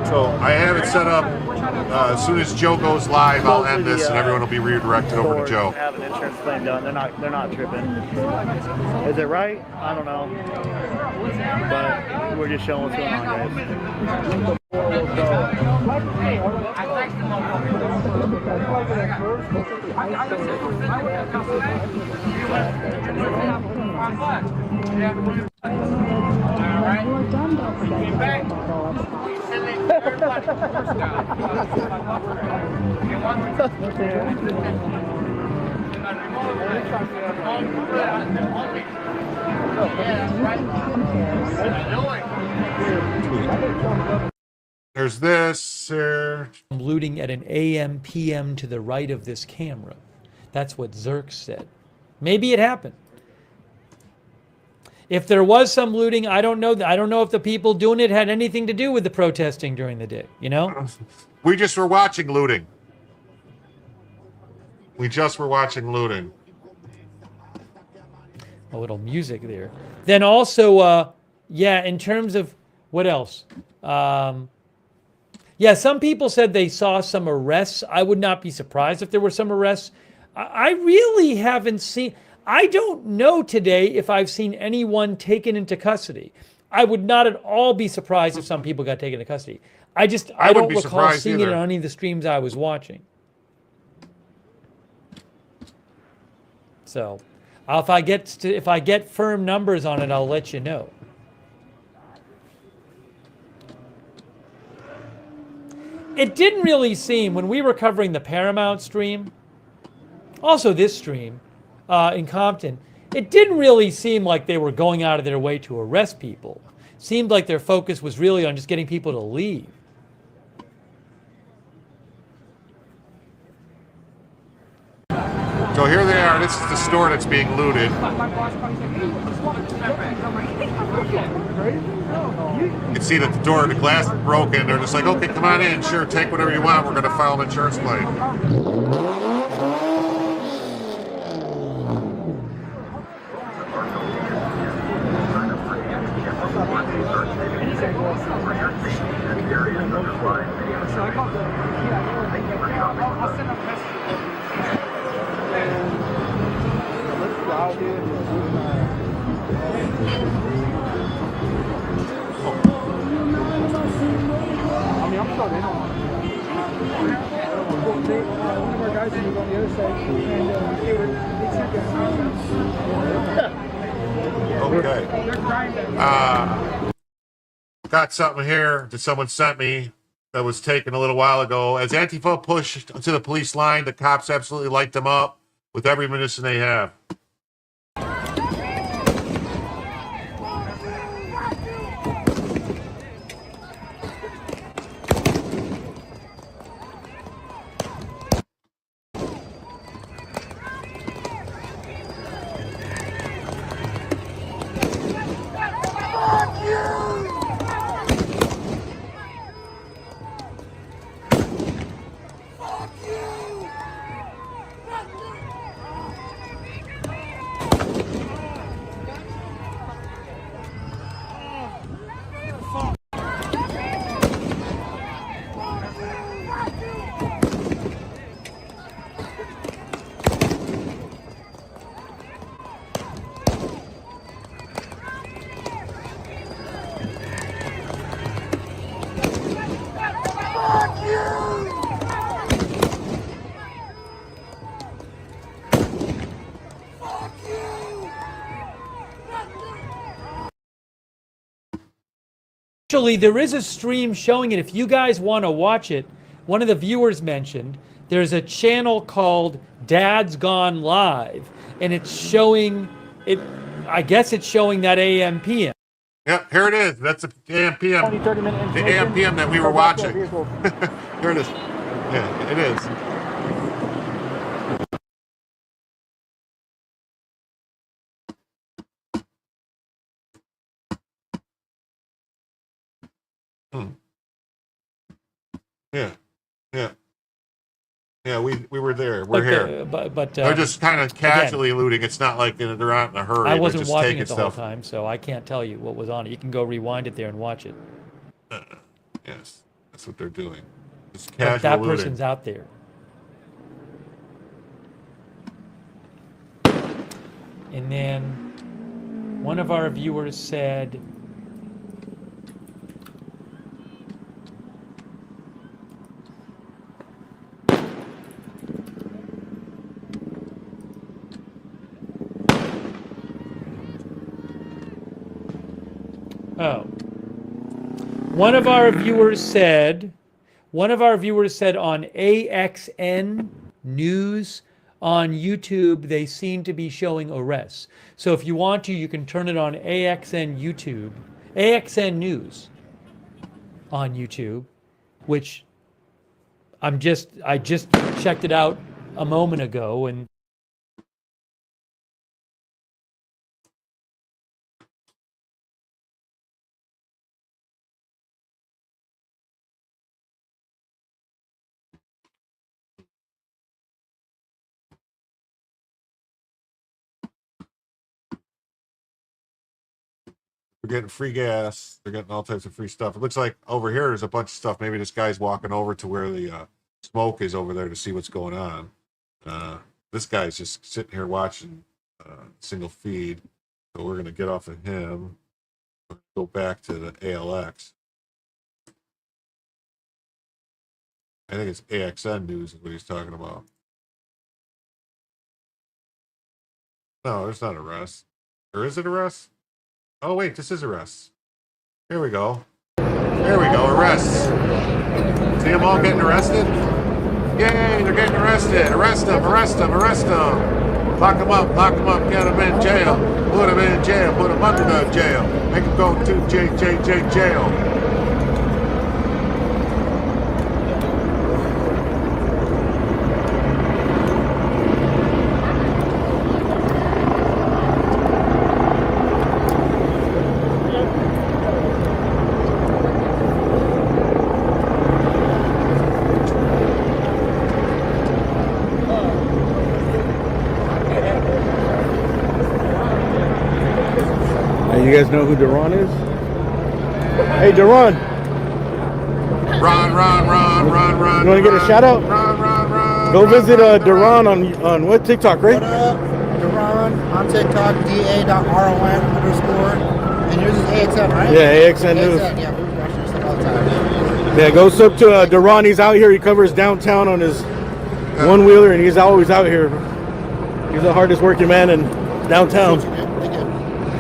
So I have it set up. As soon as Joe goes live, I'll end this, and everyone will be redirected over to Joe. Have an insurance claim done. They're not tripping. Is it right? I don't know. But we're just showing what's going on, guys. There's this here. Looting at an AM PM to the right of this camera. That's what Zerk said. Maybe it happened. If there was some looting, I don't know. I don't know if the people doing it had anything to do with the protesting during the day. You know, we just were watching looting. We just were watching looting. A little music there. Then also, yeah, in terms of what else? Yeah, some people said they saw some arrests. I would not be surprised if there were some arrests. I really haven't seen. I don't know today if I've seen anyone taken into custody. I would not at all be surprised if some people got taken into custody. I don't recall seeing it on any of the streams I was watching. So, if I get firm numbers on it, I'll let you know. It didn't really seem, when we were covering the Paramount stream, also this stream in Compton, it didn't really seem like they were going out of their way to arrest people. It seemed like their focus was really on just getting people to leave. So here they are. This is the store that's being looted. You can see that the door, the glass is broken. They're just like, okay, come on in. Sure, take whatever you want. We're going to file an insurance claim. Okay. Got something here that someone sent me that was taken a little while ago. As Antifa pushed to the police line, the cops absolutely light them up with every munition they have. Actually, there is a stream showing it. If you guys want to watch it, one of the viewers mentioned there's a channel called Dad's Gone Live, and it's showing it. I guess it's showing that AM PM. Yep, here it is. That's the AM PM. 20, 30 minute the AM PM that we were watching. Here it is. Yeah, it is. Yeah, we were there. We're here. But they're just kind of casually looting. It's not like they're out in a hurry. I wasn't just watching it the stuff. whole time, so I can't tell you what was on it. You can go rewind it there and watch it. Yes, that's what they're doing. Just But casual that looting. person's out there. And then one of our viewers said, one of our viewers said on AXN News on YouTube, they seem to be showing arrests. So if you want to, you can turn it on AXN YouTube, AXN News on YouTube, which I just checked it out a moment ago, and They're getting free gas. They're getting all types of free stuff. It looks like over here there's a bunch of stuff. Maybe this guy's walking over to where the smoke is over there to see what's going on. This guy's just sitting here watching single feed. So we're going to get off of him. Go back to the ALX. I think it's AXN News is what he's talking about. No, there's not arrest. Or is it arrest? Oh, wait, this is arrest. Here we go. There we go, arrests. See them all getting arrested? Yay, they're getting arrested. Arrest them, arrest them, arrest them. Lock them up, get them in jail. Put them in jail, put them under the jail. Make them go to jail. You guys know who Duran is? Hey, Duran. Run. You want to get a shout out? Run. Go visit Duran on what, TikTok, right? What up? Duran on TikTok, da.ron_. And yours is AXN, right? Yeah, AXN News. Yeah, we watch your stuff all the time. Yeah, go up to Duran. He's out here. He covers downtown on his one-wheeler, and he's always out here. He's the hardest working man in downtown.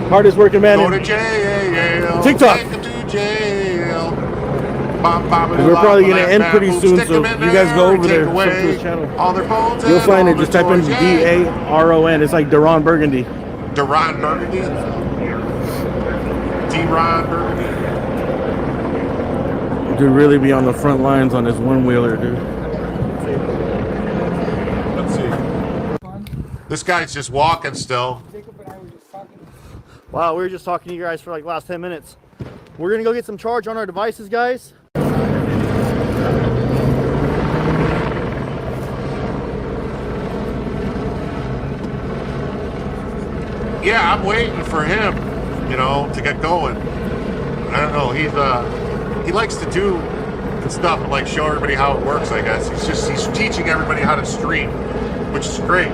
Hardest working man Go in to jail. TikTok. Take them to jail. We're probably going to end pretty soon, so you guys go over there, sub to his channel. All their phones. You'll find it. Just type in DARON. It's like Duran Burgundy. Duran Burgundy. D-Ron Burgundy. Dude really be on the front lines on his one-wheeler, dude. Let's see. This guy's just walking still. Wow, we were just talking to you guys for like the last 10 minutes. We're gonna go get some charge on our devices, guys. Yeah, I'm waiting for him, to get going. I don't know. He likes to do stuff and like show everybody how it works, I guess. He's teaching everybody how to stream, which is great.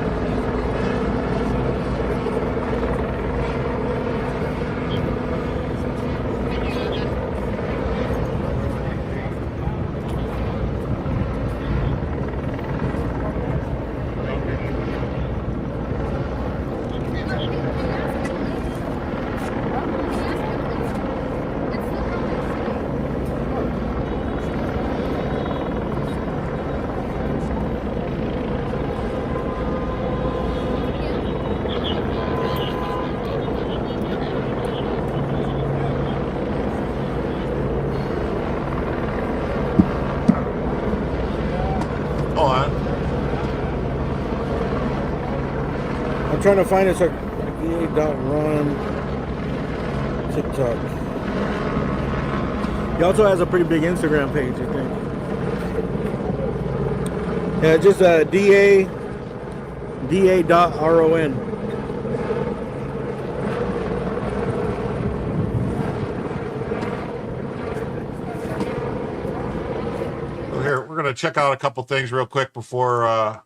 I'm trying to find it. So DA.Ron TikTok. He also has a pretty big Instagram page, I think. Yeah, just DA.RON. to check out a couple things real quick before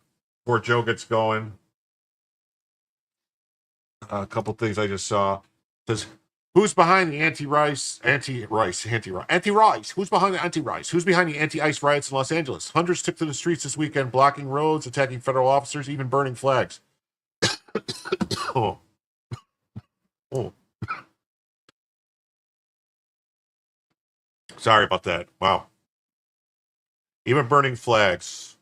Joe gets going. A couple things I just saw. It says, who's behind the anti-rice? Who's behind the anti-rice? Who's behind the anti-ICE riots in Los Angeles? Hundreds took to the streets this weekend, blocking roads, attacking federal officers, even burning flags. Oh. Sorry about that. Wow. Even burning flags.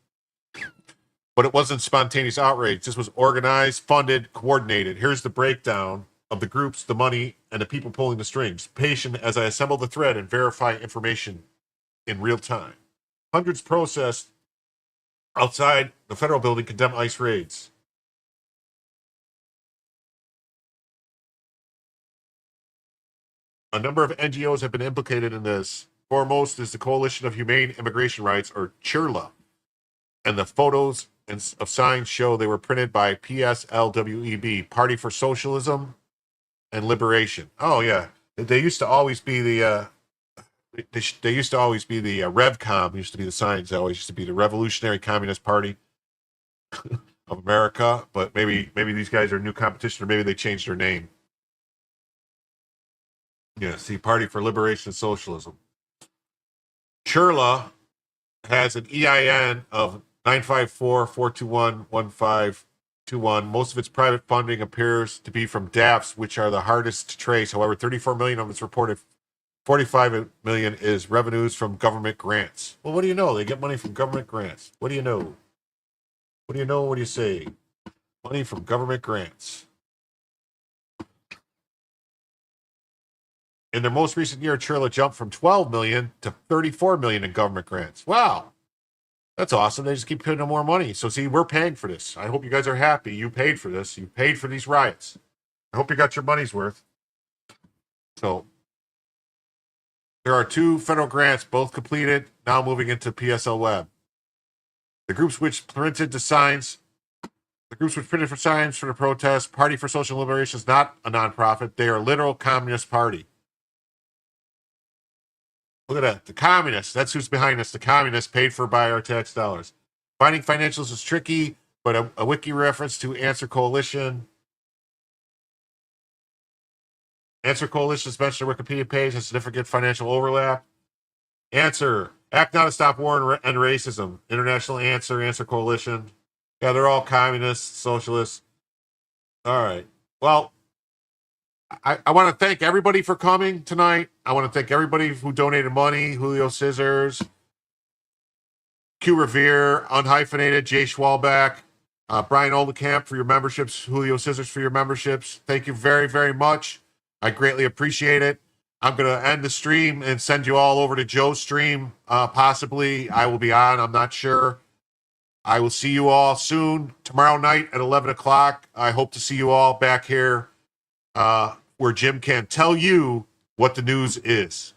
But it wasn't spontaneous outrage. This was organized, funded, coordinated. Here's the breakdown of the groups, the money, and the people pulling the strings. Patient as I assemble the thread and verify information in real time. Hundreds processed outside the federal building condemn ICE raids. A number of NGOs have been implicated in this. Foremost is the Coalition of Humane Immigration Rights, or CHIRLA. And the photos of signs show they were printed by PSLWEB, Party for Socialism and Liberation. Oh yeah, they used to always be the RevCom. Used to be the signs. They always used to be the Revolutionary Communist Party of America. But maybe these guys are new competition, or maybe they changed their name. Yeah, see, Party for Liberation and Socialism. CHIRLA has an EIN of 954-421-1521. Most of its private funding appears to be from DAFs, which are the hardest to trace. However, 34 million of its reported 45 million is revenues from government grants. Well, what do you know? They get money from government grants. What do you know? What do you know? What do you say? Money from government grants. In their most recent year, CHIRLA jumped from 12 million to 34 million in government grants. Wow. That's awesome. They just keep putting in more money. So see, we're paying for this. I hope you guys are happy. You paid for this. You paid for these riots. I hope you got your money's worth. So there are 2 federal grants, both completed, now moving into PSL Web. The groups which printed for signs for the protest, Party for Social Liberation is not a nonprofit. They are a literal communist party. Look at that. The communists. That's who's behind us. The communists paid for by our tax dollars. Finding financials is tricky, but a wiki reference to Answer Coalition. Answer Coalition's mentioned a Wikipedia page has significant financial overlap. Answer. Act Now to Stop War and Racism. International Answer. Answer Coalition. Yeah, they're all communists, socialists. All right. Well, I want to thank everybody for coming tonight. I want to thank everybody who donated money. Julio Scissors, Q Revere, Unhyphenated, Jay Schwalbach, Brian Oldekamp for your memberships, Julio Scissors for your memberships. Thank you very, very much. I greatly appreciate it. I'm going to end the stream and send you all over to Joe's stream. Possibly I will be on. I'm not sure. I will see you all soon, tomorrow night at 11 o'clock. I hope to see you all back here where Jim can tell you what the news is.